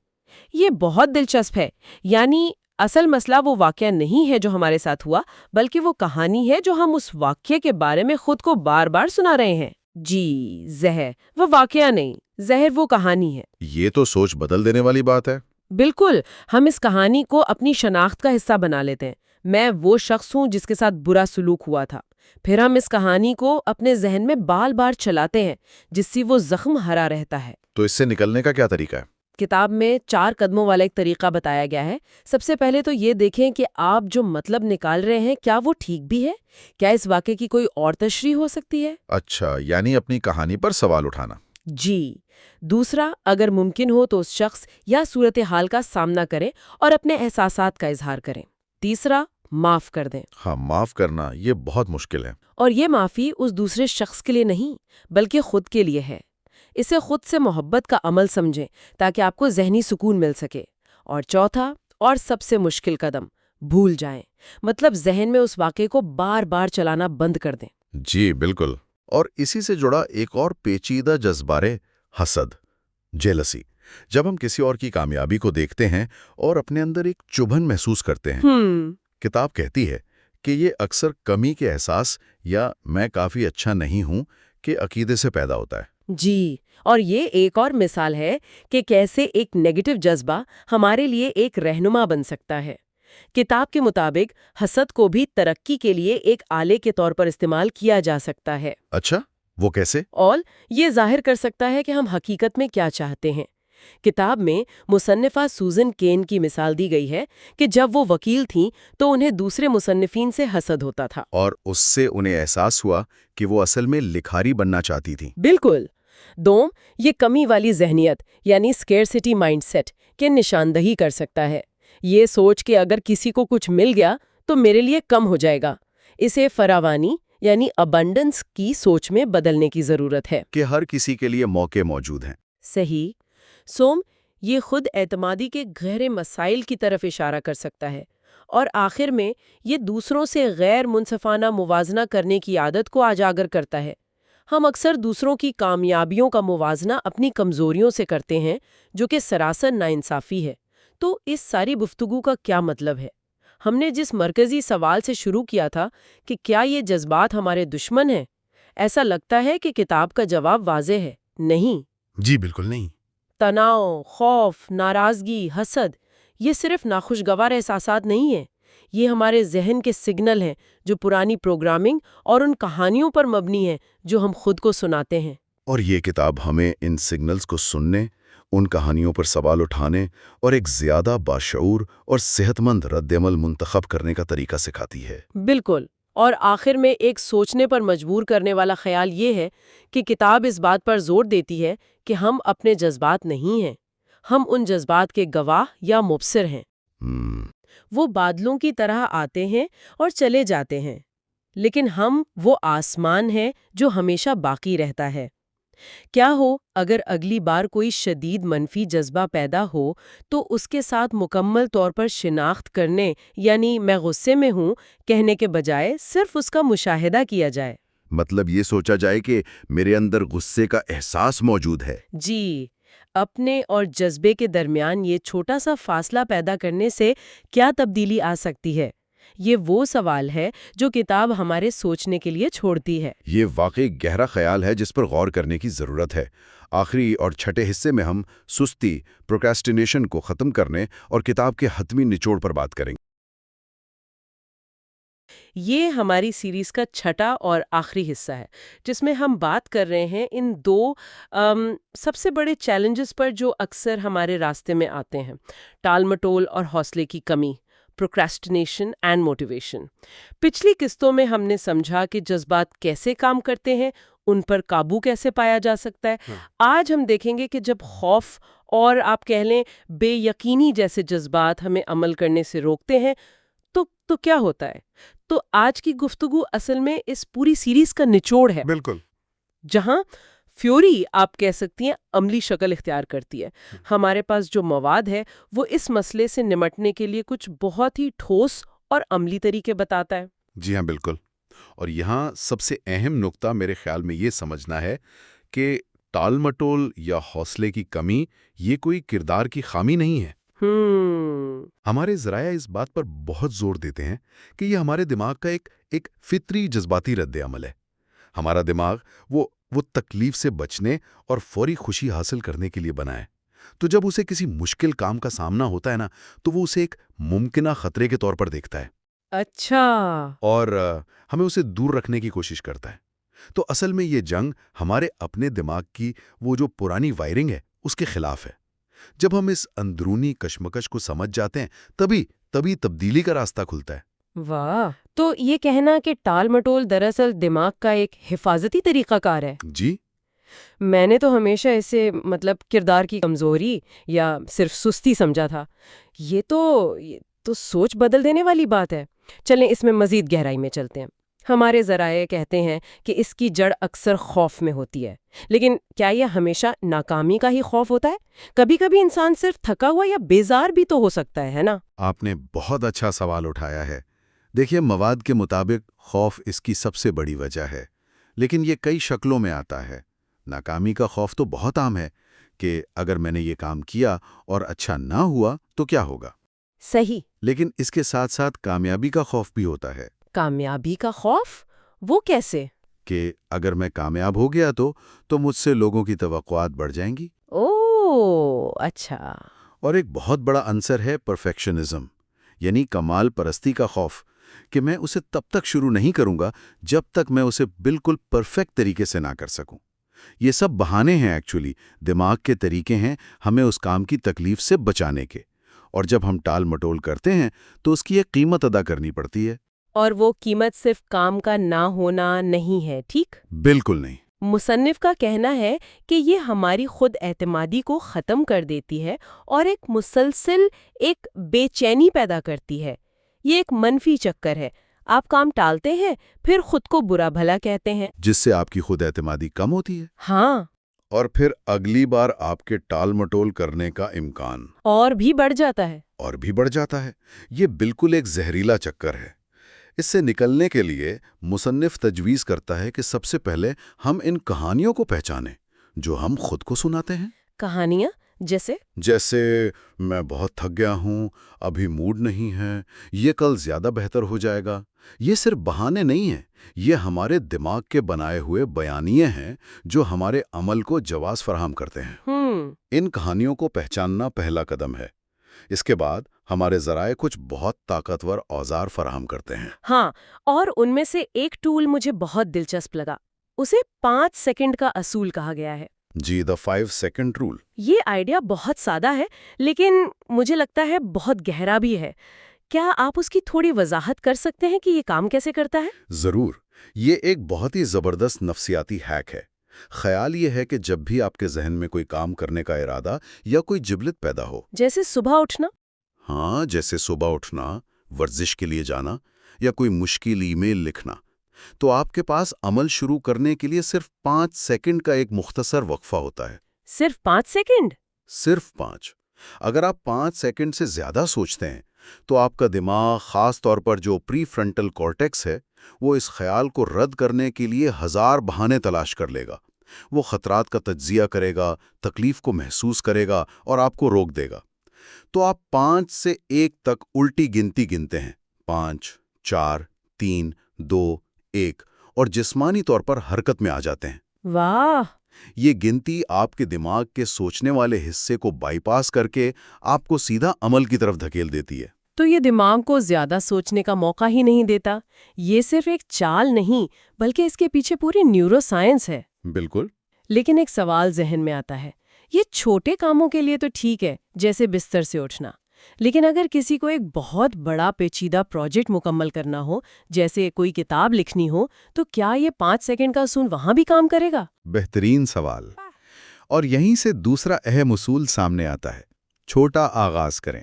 یہ بہت دلچسپ ہے۔ یعنی اصل مسئلہ وہ واقعہ نہیں ہے جو ہمارے ساتھ ہوا، بلکہ وہ کہانی ہے جو ہم اس واقعے کے بارے میں خود کو بار بار سنا رہے ہیں۔ جی، زہر وہ واقعہ نہیں، زہر وہ کہانی ہے۔ یہ تو سوچ بدل دینے والی بات ہے۔ بالکل۔ ہم اس کہانی کو اپنی شناخت کا حصہ بنا لیتے ہیں۔ میں وہ شخص ہوں جس کے ساتھ برا سلوک ہوا تھا۔ پھر ہم اس کہانی کو اپنے ذہن میں بار بار چلاتے ہیں، جس سے وہ زخم ہرا رہتا ہے۔ تو اس سے نکلنے کا کیا طریقہ ہے؟ کتاب میں 4 قدموں والا ایک طریقہ بتایا گیا ہے۔ سب سے پہلے تو یہ دیکھیں کہ آپ جو مطلب نکال رہے ہیں کیا وہ ٹھیک بھی ہے؟ کیا اس واقعے کی کوئی اور تشریح ہو سکتی ہے؟ اچھا، یعنی اپنی کہانی پر سوال اٹھانا۔ جی۔ دوسرا، اگر ممکن ہو تو اس شخص یا صورتحال کا سامنا کریں اور اپنے احساسات کا اظہار کریں۔ تیسرا، معاف کر دیں۔ ہاں، معاف کرنا یہ بہت مشکل ہے۔ اور یہ معافی اس دوسرے شخص کے لیے نہیں، بلکہ خود کے لیے ہے۔ اسے خود سے محبت کا عمل سمجھیں تاکہ آپ کو ذہنی سکون مل سکے۔ اور چوتھا اور سب سے مشکل قدم، بھول جائیں۔ مطلب ذہن میں اس واقعے کو بار بار چلانا بند کر دیں۔ جی بالکل۔ اور اسی سے جڑا ایک اور پیچیدہ جذبہ ہے حسد، جیلسی۔ جب ہم کسی اور کی کامیابی کو دیکھتے ہیں اور اپنے اندر ایک چبھن محسوس کرتے ہیں، کتاب کہتی ہے کہ یہ اکثر کمی کے احساس یا میں کافی اچھا نہیں ہوں کے عقیدے سے پیدا ہوتا ہے۔ جی، اور یہ ایک اور مثال ہے کہ کیسے ایک نیگیٹو جذبہ ہمارے لیے ایک رہنما بن سکتا ہے۔ کتاب کے مطابق حسد کو بھی ترقی کے لیے ایک آلے کے طور پر استعمال کیا جا سکتا ہے۔ اچھا، وہ کیسے؟ اور یہ ظاہر کر سکتا ہے کہ ہم حقیقت میں کیا چاہتے ہیں۔ کتاب میں مصنفہ سوزن کین کی مثال دی گئی ہے کہ جب وہ وکیل تھیں تو انہیں دوسرے مصنفین سے حسد ہوتا تھا، اور اس سے انہیں احساس ہوا کہ وہ اصل میں لکھاری بننا چاہتی تھی۔ بالکل۔ دوم، یہ کمی والی ذہنیت یعنی اسکیرسٹی مائنڈ سیٹ کی نشاندہی کر سکتا ہے۔ یہ سوچ کہ اگر کسی کو کچھ مل گیا تو میرے لیے کم ہو جائے گا، اسے فراوانی یعنی ابنڈنس کی سوچ میں بدلنے کی ضرورت ہے کہ ہر کسی کے لیے موقع موجود ہیں۔ صحیح۔ سوم، یہ خود اعتمادی کے گہرے مسائل کی طرف اشارہ کر سکتا ہے، اور آخر میں یہ دوسروں سے غیر منصفانہ موازنہ کرنے کی عادت کو اجاگر کرتا ہے۔ ہم اکثر دوسروں کی کامیابیوں کا موازنہ اپنی کمزوریوں سے کرتے ہیں، جو کہ سراسر ناانصافی ہے۔ تو اس ساری گفتگو کا کیا مطلب ہے؟ ہم نے جس مرکزی سوال سے شروع کیا تھا کہ کیا یہ جذبات ہمارے دشمن ہیں، ایسا لگتا ہے کہ کتاب کا جواب واضح ہے، نہیں۔ جی بالکل نہیں۔ تناؤ، خوف، ناراضگی، حسد یہ صرف ناخوشگوار احساسات نہیں ہیں، یہ ہمارے ذہن کے سگنل ہیں جو پرانی پروگرامنگ اور ان کہانیوں پر مبنی ہیں جو ہم خود کو سناتے ہیں۔ اور یہ کتاب ہمیں ان سگنلز کو سننے، ان کہانیوں پر سوال اٹھانے اور ایک زیادہ باشعور اور صحت مند رد عمل منتخب کرنے کا طریقہ سکھاتی ہے۔ بالکل۔ اور آخر میں ایک سوچنے پر مجبور کرنے والا خیال یہ ہے کہ کتاب اس بات پر زور دیتی ہے کہ ہم اپنے جذبات نہیں ہیں، ہم ان جذبات کے گواہ یا مبصر ہیں۔ وہ بادلوں کی طرح آتے ہیں اور چلے جاتے ہیں، لیکن ہم وہ آسمان ہیں جو ہمیشہ باقی رہتا ہے۔ کیا ہو اگر اگلی بار کوئی شدید منفی جذبہ پیدا ہو تو اس کے ساتھ مکمل طور پر شناخت کرنے یعنی میں غصے میں ہوں کہنے کے بجائے صرف اس کا مشاہدہ کیا جائے۔ مطلب یہ سوچا جائے کہ میرے اندر غصے کا احساس موجود ہے۔ جی، اپنے اور جذبے کے درمیان یہ چھوٹا سا فاصلہ پیدا کرنے سے کیا تبدیلی آ سکتی ہے؟ یہ وہ سوال ہے جو کتاب ہمارے سوچنے کے لیے چھوڑتی ہے۔ یہ واقعی گہرا خیال ہے جس پر غور کرنے کی ضرورت ہے۔ آخری اور چھٹے حصے میں ہم سستی، پروکریسٹینیشن کو ختم کرنے اور کتاب کے حتمی نچوڑ پر بات کریں گے۔ یہ ہماری سیریز کا چھٹا اور آخری حصہ ہے جس میں ہم بات کر رہے ہیں ان دو سب سے بڑے چیلنجز پر جو اکثر ہمارے راستے میں آتے ہیں: ٹال مٹول اور حوصلے کی کمی، پروکریسٹینیشن اینڈ موٹیویشن۔ پچھلی قسطوں میں ہم نے سمجھا کہ جذبات کیسے کام کرتے ہیں، ان پر قابو کیسے پایا جا سکتا ہے۔ آج ہم دیکھیں گے کہ جب خوف اور آپ کہہ لیں بے یقینی جیسے جذبات ہمیں عمل کرنے سے روکتے ہیں تو کیا ہوتا ہے۔ تو آج کی گفتگو اصل میں اس پوری سیریز کا نچوڑ ہے، بالکل، جہاں فیوری آپ کہہ سکتی ہیں عملی شکل اختیار کرتی ہے۔ ہمارے پاس جو مواد ہے وہ اس مسئلے سے نمٹنے کے لیے کچھ بہت ہی ٹھوس اور عملی طریقے بتاتا ہے۔ جی ہاں بالکل۔ اور یہاں سب سے اہم نقطہ میرے خیال میں یہ سمجھنا ہے کہ ٹال مٹول یا حوصلے کی کمی یہ کوئی کردار کی خامی نہیں ہے۔ ہمارے ذرائع اس بات پر بہت زور دیتے ہیں کہ یہ ہمارے دماغ کا ایک فطری جذباتی رد عمل ہے۔ ہمارا دماغ وہ تکلیف سے بچنے اور فوری خوشی حاصل کرنے کے لیے بنا ہے۔ تو جب اسے کسی مشکل کام کا سامنا ہوتا ہے نا، تو وہ اسے ایک ممکنہ خطرے کے طور پر دیکھتا ہے۔ اچھا۔ اور ہمیں اسے دور رکھنے کی کوشش کرتا ہے۔ تو اصل میں یہ جنگ ہمارے اپنے دماغ کی وہ جو پرانی وائرنگ ہے اس کے خلاف ہے۔ جب ہم اس اندرونی کشمکش کو سمجھ جاتے ہیں تبھی تبدیلی کا راستہ کھلتا ہے۔ واہ! تو یہ کہنا کہ ٹال مٹول دراصل دماغ کا ایک حفاظتی طریقہ کار ہے۔ جی، میں نے تو ہمیشہ اسے کردار کی کمزوری یا صرف سستی سمجھا تھا۔ یہ تو سوچ بدل دینے والی بات ہے۔ چلیں اس میں مزید گہرائی میں چلتے ہیں۔ ہمارے ذرائع کہتے ہیں کہ اس کی جڑ اکثر خوف میں ہوتی ہے، لیکن کیا یہ ہمیشہ ناکامی کا ہی خوف ہوتا ہے؟ کبھی کبھی انسان صرف تھکا ہوا یا بیزار بھی تو ہو سکتا ہے نا؟ آپ نے بہت اچھا سوال اٹھایا ہے۔ دیکھیے، مواد کے مطابق خوف اس کی سب سے بڑی وجہ ہے، لیکن یہ کئی شکلوں میں آتا ہے۔ ناکامی کا خوف تو بہت عام ہے۔ کہ اگر میں نے یہ کام کیا اور اچھا نہ ہوا تو کیا ہوگا۔ صحیح۔ لیکن اس کے ساتھ ساتھ کامیابی کا خوف بھی ہوتا ہے کامیابی کا خوف؟ وہ کیسے؟ کہ اگر میں کامیاب ہو گیا تو مجھ سے لوگوں کی توقعات بڑھ جائیں گی۔ اوہ اچھا۔ اور ایک بہت بڑا عنصر ہے پرفیکشنزم، یعنی کمال پرستی کا خوف، کہ میں اسے تب تک شروع نہیں کروں گا جب تک میں اسے بالکل پرفیکٹ طریقے سے نہ کر سکوں۔ یہ سب بہانے ہیں، ایکچولی دماغ کے طریقے ہیں ہمیں اس کام کی تکلیف سے بچانے کے، اور جب ہم ٹال مٹول کرتے ہیں تو اس کی ایک قیمت ادا کرنی پڑتی ہے۔ اور وہ قیمت صرف کام کا نہ ہونا نہیں ہے، ٹھیک؟ بالکل نہیں۔ مصنف کا کہنا ہے کہ یہ ہماری خود اعتمادی کو ختم کر دیتی ہے اور ایک مسلسل ایک بے چینی پیدا کرتی ہے۔ یہ ایک منفی چکر ہے، آپ کام ٹالتے ہیں پھر خود کو برا بھلا کہتے ہیں، جس سے آپ کی خود اعتمادی کم ہوتی ہے، ہاں، اور پھر اگلی بار آپ کے ٹال مٹول کرنے کا امکان اور بھی بڑھ جاتا ہے۔ اور بھی بڑھ جاتا ہے۔ یہ بالکل ایک زہریلا چکر ہے۔ اس سے نکلنے کے لیے مصنف تجویز کرتا ہے کہ سب سے پہلے ہم ان کہانیوں کو پہچانیں جو ہم خود کو سناتے ہیں۔ کہانیاں جیسے میں بہت تھک گیا ہوں، ابھی موڈ نہیں ہے، یہ کل زیادہ بہتر ہو جائے گا۔ یہ صرف بہانے نہیں ہیں، یہ ہمارے دماغ کے بنائے ہوئے بیانیے ہیں جو ہمارے عمل کو جواز فراہم کرتے ہیں۔ ان کہانیوں کو پہچاننا پہلا قدم ہے۔ اس کے بعد ہمارے ذرائع کچھ بہت طاقتور اوزار فراہم کرتے ہیں۔ ہاں، اور ان میں سے ایک ٹول مجھے بہت دلچسپ لگا، اسے 5 سیکنڈ کا اصول کہا گیا ہے۔ جی، the 5 second rule۔ یہ آئیڈیا بہت سادہ ہے لیکن مجھے لگتا ہے بہت گہرا بھی ہے۔ کیا آپ اس کی تھوڑی وضاحت کر سکتے ہیں کہ یہ کام کیسے کرتا ہے؟ ضرور۔ یہ ایک بہت ہی زبردست نفسیاتی ہیک ہے۔ خیال یہ ہے کہ جب بھی آپ کے ذہن میں کوئی کام کرنے کا ارادہ یا کوئی جبلت پیدا ہو، جیسے صبح اٹھنا؟ ہاں، جیسے صبح اٹھنا، ورزش کے لیے جانا یا کوئی مشکل ای میل لکھنا، تو آپ کے پاس عمل شروع کرنے کے لیے صرف 5 سیکنڈ کا ایک مختصر وقفہ ہوتا ہے۔ صرف 5 سیکنڈ؟ صرف 5۔ اگر آپ 5 سیکنڈ سے زیادہ سوچتے ہیں تو آپ کا دماغ، خاص طور پر جو پری فرنٹل کارٹیکس ہے، وہ اس خیال کو رد کرنے کے لیے 1000 بہانے تلاش کر لے گا۔ وہ خطرات کا تجزیہ کرے گا، تکلیف کو محسوس کرے گا اور آپ کو روک دے گا۔ تو آپ 5 سے 1 تک الٹی گنتی گنتے ہیں، 5، 4، 3، 2، 1، اور جسمانی طور پر حرکت میں آ جاتے ہیں۔ واہ! یہ گنتی آپ کے دماغ کے سوچنے والے حصے کو بائی پاس کر کے آپ کو سیدھا عمل کی طرف دھکیل دیتی ہے۔ تو یہ دماغ کو زیادہ سوچنے کا موقع ہی نہیں دیتا۔ یہ صرف ایک چال نہیں بلکہ اس کے پیچھے پوری نیورو سائنس ہے۔ بالکل۔ لیکن ایک سوال ذہن میں آتا ہے، یہ چھوٹے کاموں کے لیے تو ٹھیک ہے، جیسے بستر سے اٹھنا، لیکن اگر کسی کو ایک بہت بڑا پیچیدہ پروجیکٹ مکمل کرنا ہو، جیسے کوئی کتاب لکھنی ہو، تو کیا یہ 5 سیکنڈ کا اصول وہاں بھی کام کرے گا؟ بہترین سوال۔ اور یہیں سے دوسرا اہم اصول سامنے آتا ہے، چھوٹا آغاز کریں،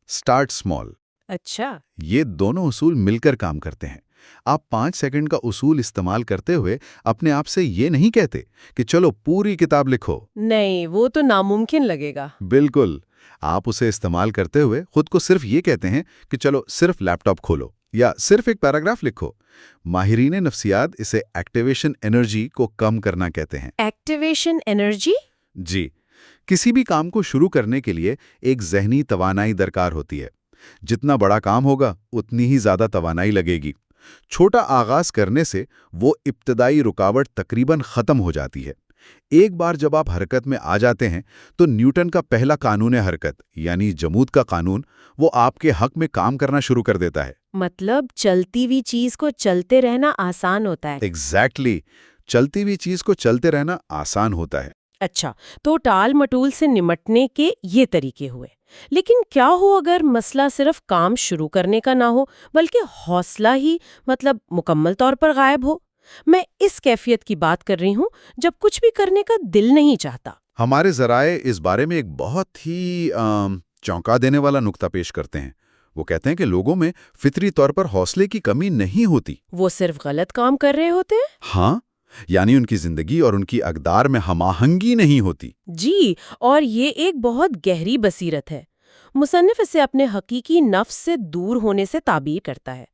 سٹارٹ سمال۔ اچھا۔ یہ دونوں اصول مل کر کام کرتے ہیں۔ آپ 5 سیکنڈ کا اصول استعمال کرتے ہوئے اپنے آپ سے یہ نہیں کہتے کہ چلو پوری کتاب لکھو۔ نہیں، وہ تو ناممکن لگے گا۔ بالکل۔ آپ اسے استعمال کرتے ہوئے خود کو صرف یہ کہتے ہیں کہ چلو صرف لیپ ٹاپ کھولو یا صرف ایک پیراگراف لکھو۔ ماہرین نفسیات اسے ایکٹیویشن انرجی کو کم کرنا کہتے ہیں۔ Activation energy? جی، کسی بھی کام کو شروع کرنے کے لیے ایک ذہنی توانائی درکار ہوتی ہے۔ جتنا بڑا کام ہوگا اتنی ہی زیادہ توانائی لگے گی۔ چھوٹا آغاز کرنے سے وہ ابتدائی رکاوٹ تقریباً ختم ہو جاتی ہے۔ ایک بار جب آپ حرکت میں آ جاتے ہیں تو نیوٹن کا پہلا قانون حرکت یعنی جمود کا قانون، وہ آپ کے حق میں کام کرنا شروع کر دیتا ہے۔ مطلب چلتی ہوئی چیز کو چلتے رہنا آسان ہوتا ہے۔ ایگزیکٹلی، چلتی ہوئی چیز کو چلتے رہنا آسان ہوتا ہے۔ اچھا، تو ٹال مٹول سے نمٹنے کے یہ طریقے ہوئے، لیکن کیا ہو اگر مسئلہ صرف کام شروع کرنے کا نہ ہو بلکہ حوصلہ ہی مکمل طور پر غائب ہو؟ میں اس کیفیت کی بات کر رہی ہوں جب کچھ بھی کرنے کا دل نہیں چاہتا۔ ہمارے ذرائع اس بارے میں ایک بہت ہی چونکا دینے والا نقطہ پیش کرتے ہیں۔ وہ کہتے ہیں کہ لوگوں میں فطری طور پر حوصلے کی کمی نہیں ہوتی، وہ صرف غلط کام کر رہے ہوتے ہیں۔ ہاں، یعنی ان کی زندگی اور ان کی اقدار میں ہم آہنگی نہیں ہوتی۔ جی، اور یہ ایک بہت گہری بصیرت ہے۔ مصنف اسے اپنے حقیقی نفس سے دور ہونے سے تعبیر کرتا ہے۔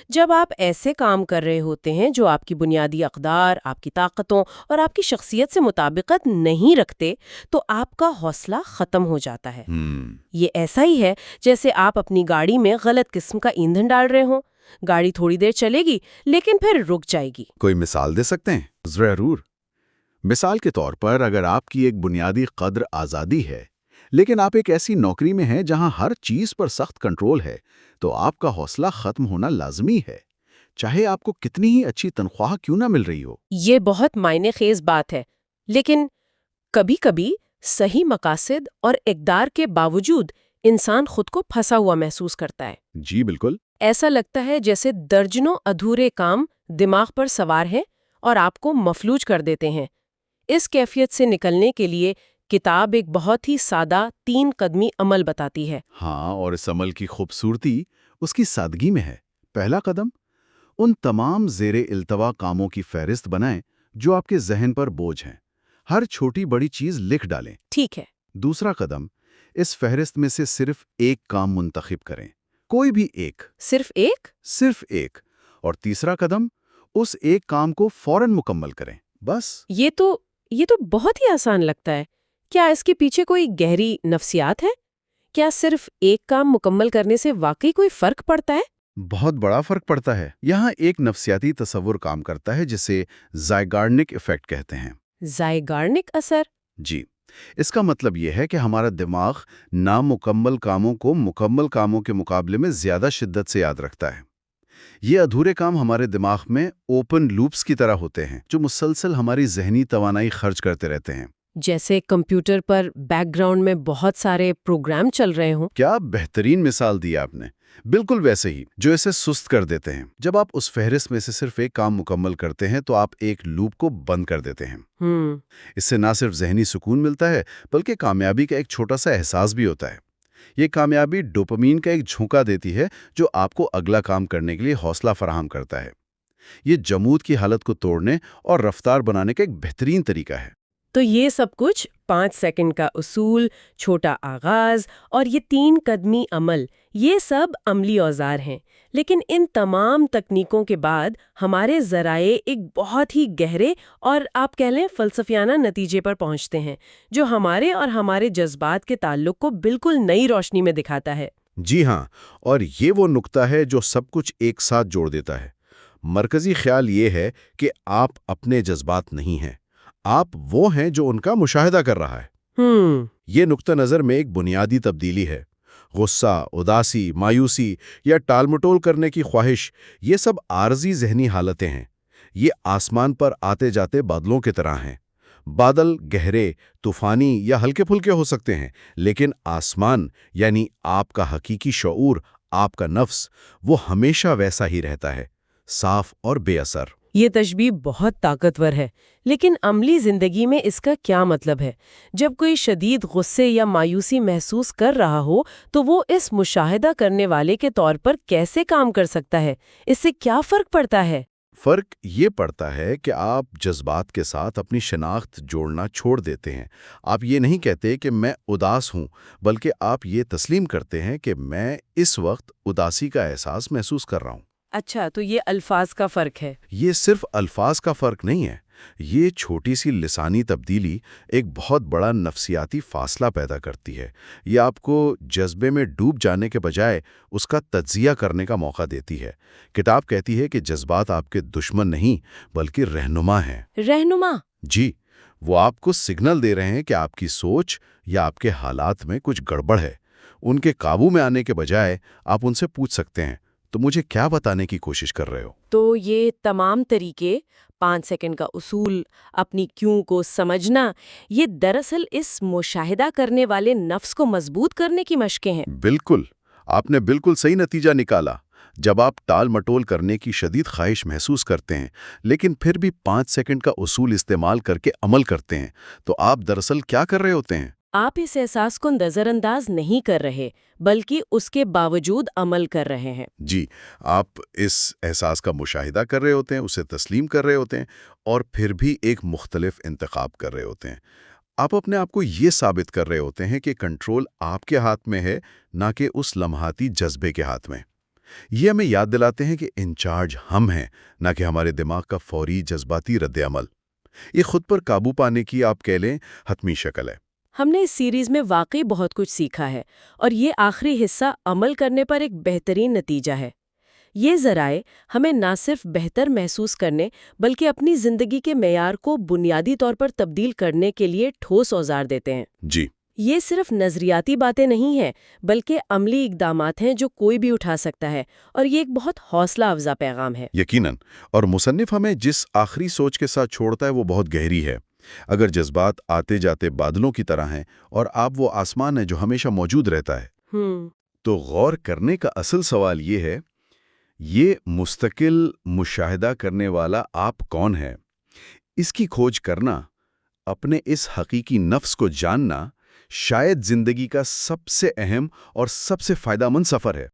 جب آپ ایسے کام کر رہے ہوتے ہیں جو آپ کی بنیادی اقدار، آپ کی طاقتوں اور آپ کی شخصیت سے مطابقت نہیں رکھتے، تو آپ کا حوصلہ ختم ہو جاتا ہے۔ یہ ایسا ہی ہے جیسے آپ اپنی گاڑی میں غلط قسم کا ایندھن ڈال رہے ہوں۔ گاڑی تھوڑی دیر چلے گی لیکن پھر رک جائے گی۔ کوئی مثال دے سکتے ہیں؟ ضرور۔ مثال کے طور پر اگر آپ کی ایک بنیادی قدر آزادی ہے، لیکن آپ ایک ایسی نوکری میں ہیں جہاں ہر چیز پر سخت کنٹرول ہے، تو آپ کا حوصلہ ختم ہونا لازمی ہے، چاہے آپ کو کتنی ہی اچھی تنخواہ کیوں نہ مل رہی ہو۔ یہ بہت معنی خیز بات ہے، لیکن کبھی کبھی صحیح مقاصد اور اقدار کے باوجود انسان خود کو پھنسا ہوا محسوس کرتا ہے۔ جی بالکل۔ ایسا لگتا ہے جیسے درجنوں ادھورے کام دماغ پر سوار ہیں اور آپ کو مفلوج کر دیتے ہیں۔ اس کیفیت سے نکلنے کے لیے کتاب ایک بہت ہی سادہ 3 قدمی عمل بتاتی ہے۔ ہاں، اور اس عمل کی خوبصورتی اس کی سادگی میں ہے۔ پہلا قدم، ان تمام زیر التوا کاموں کی فہرست بنائیں جو آپ کے ذہن پر بوجھ ہیں۔ ہر چھوٹی بڑی چیز لکھ ڈالیں۔ ٹھیک ہے۔ دوسرا قدم، اس فہرست میں سے صرف ایک کام منتخب کریں، کوئی بھی ایک۔ صرف ایک؟ صرف ایک۔ اور تیسرا قدم، اس ایک کام کو فوراً مکمل کریں، بس۔ یہ تو بہت ہی آسان لگتا ہے۔ کیا اس کے پیچھے کوئی گہری نفسیات ہے؟ کیا صرف ایک کام مکمل کرنے سے واقعی کوئی فرق پڑتا ہے؟ بہت بڑا فرق پڑتا ہے۔ یہاں ایک نفسیاتی تصور کام کرتا ہے جسے زائگارنک ایفیکٹ کہتے ہیں۔ زائگارنک اثر؟ جی، اس کا مطلب یہ ہے کہ ہمارا دماغ نامکمل کاموں کو مکمل کاموں کے مقابلے میں زیادہ شدت سے یاد رکھتا ہے۔ یہ ادھورے کام ہمارے دماغ میں اوپن لوپس کی طرح ہوتے ہیں جو مسلسل ہماری ذہنی توانائی خرچ کرتے رہتے ہیں۔ جیسے کمپیوٹر پر بیک گراؤنڈ میں بہت سارے پروگرام چل رہے ہوں۔ کیا بہترین مثال دی آپ نے، بالکل ویسے ہی، جو اسے سست کر دیتے ہیں۔ جب آپ اس فہرست میں سے صرف ایک کام مکمل کرتے ہیں تو آپ ایک لوپ کو بند کر دیتے ہیں۔ اس سے نہ صرف ذہنی سکون ملتا ہے بلکہ کامیابی کا ایک چھوٹا سا احساس بھی ہوتا ہے۔ یہ کامیابی ڈوپامین کا ایک جھونکا دیتی ہے جو آپ کو اگلا کام کرنے کے لیے حوصلہ فراہم کرتا ہے۔ یہ جمود کی حالت کو توڑنے اور رفتار بنانے کا ایک بہترین طریقہ ہے۔ تو یہ سب کچھ 5 سیکنڈ کا اصول، چھوٹا آغاز اور یہ 3 قدمی عمل، یہ سب عملی اوزار ہیں۔ لیکن ان تمام تکنیکوں کے بعد ہمارے ذرائع ایک بہت ہی گہرے اور آپ کہہ لیں فلسفیانہ نتیجے پر پہنچتے ہیں جو ہمارے اور ہمارے جذبات کے تعلق کو بالکل نئی روشنی میں دکھاتا ہے۔ جی ہاں، اور یہ وہ نقطہ ہے جو سب کچھ ایک ساتھ جوڑ دیتا ہے۔ مرکزی خیال یہ ہے کہ آپ اپنے جذبات نہیں ہیں، آپ وہ ہیں جو ان کا مشاہدہ کر رہا ہے۔ یہ نقطہ نظر میں ایک بنیادی تبدیلی ہے۔ غصہ، اداسی، مایوسی یا ٹال مٹول کرنے کی خواہش، یہ سب عارضی ذہنی حالتیں ہیں۔ یہ آسمان پر آتے جاتے بادلوں کی طرح ہیں۔ بادل گہرے، طوفانی یا ہلکے پھلکے ہو سکتے ہیں، لیکن آسمان یعنی آپ کا حقیقی شعور، آپ کا نفس، وہ ہمیشہ ویسا ہی رہتا ہے، صاف اور بے اثر۔ یہ تشبیہ بہت طاقتور ہے، لیکن عملی زندگی میں اس کا کیا مطلب ہے؟ جب کوئی شدید غصے یا مایوسی محسوس کر رہا ہو تو وہ اس مشاہدہ کرنے والے کے طور پر کیسے کام کر سکتا ہے؟ اس سے کیا فرق پڑتا ہے؟ فرق یہ پڑتا ہے کہ آپ جذبات کے ساتھ اپنی شناخت جوڑنا چھوڑ دیتے ہیں۔ آپ یہ نہیں کہتے کہ میں اداس ہوں، بلکہ آپ یہ تسلیم کرتے ہیں کہ میں اس وقت اداسی کا احساس محسوس کر رہا ہوں۔ اچھا، تو یہ الفاظ کا فرق ہے۔ یہ صرف الفاظ کا فرق نہیں ہے، یہ چھوٹی سی لسانی تبدیلی ایک بہت بڑا نفسیاتی فاصلہ پیدا کرتی ہے۔ یہ آپ کو جذبے میں ڈوب جانے کے بجائے اس کا تجزیہ کرنے کا موقع دیتی ہے۔ کتاب کہتی ہے کہ جذبات آپ کے دشمن نہیں بلکہ رہنما ہیں۔ رہنما؟ جی، وہ آپ کو سگنل دے رہے ہیں کہ آپ کی سوچ یا آپ کے حالات میں کچھ گڑبڑ ہے۔ ان کے قابو میں آنے کے بجائے آپ ان سے پوچھ سکتے ہیں، تو مجھے کیا بتانے کی کوشش کر رہے ہو؟ تو یہ تمام طریقے، 5 سیکنڈ کا اصول، اپنی کیوں کو سمجھنا، یہ دراصل اس مشاہدہ کرنے والے نفس کو مضبوط کرنے کی مشقیں ہیں۔ بالکل، آپ نے بالکل صحیح نتیجہ نکالا۔ جب آپ ٹال مٹول کرنے کی شدید خواہش محسوس کرتے ہیں لیکن پھر بھی 5 سیکنڈ کا اصول استعمال کر کے عمل کرتے ہیں تو آپ دراصل کیا کر رہے ہوتے ہیں؟ آپ اس احساس کو نظر انداز نہیں کر رہے بلکہ اس کے باوجود عمل کر رہے ہیں۔ جی، آپ اس احساس کا مشاہدہ کر رہے ہوتے ہیں، اسے تسلیم کر رہے ہوتے ہیں اور پھر بھی ایک مختلف انتخاب کر رہے ہوتے ہیں۔ آپ اپنے آپ کو یہ ثابت کر رہے ہوتے ہیں کہ کنٹرول آپ کے ہاتھ میں ہے، نہ کہ اس لمحاتی جذبے کے ہاتھ میں۔ یہ ہمیں یاد دلاتے ہیں کہ انچارج ہم ہیں، نہ کہ ہمارے دماغ کا فوری جذباتی رد عمل۔ یہ خود پر قابو پانے کی آپ کہہ لیں حتمی شکل ہے۔ ہم نے اس سیریز میں واقعی بہت کچھ سیکھا ہے، اور یہ آخری حصہ عمل کرنے پر ایک بہترین نتیجہ ہے۔ یہ ذرائع ہمیں نہ صرف بہتر محسوس کرنے بلکہ اپنی زندگی کے معیار کو بنیادی طور پر تبدیل کرنے کے لیے ٹھوس اوزار دیتے ہیں۔ جی، یہ صرف نظریاتی باتیں نہیں ہیں بلکہ عملی اقدامات ہیں جو کوئی بھی اٹھا سکتا ہے، اور یہ ایک بہت حوصلہ افزا پیغام ہے۔ یقیناً، اور مصنف ہمیں جس آخری سوچ کے ساتھ چھوڑتا ہے وہ بہت گہری ہے۔ اگر جذبات آتے جاتے بادلوں کی طرح ہیں اور آپ وہ آسمان ہے جو ہمیشہ موجود رہتا ہے، تو غور کرنے کا اصل سوال یہ ہے، یہ مستقل مشاہدہ کرنے والا آپ کون ہے؟ اس کی کھوج کرنا، اپنے اس حقیقی نفس کو جاننا، شاید زندگی کا سب سے اہم اور سب سے فائدہ مند سفر ہے۔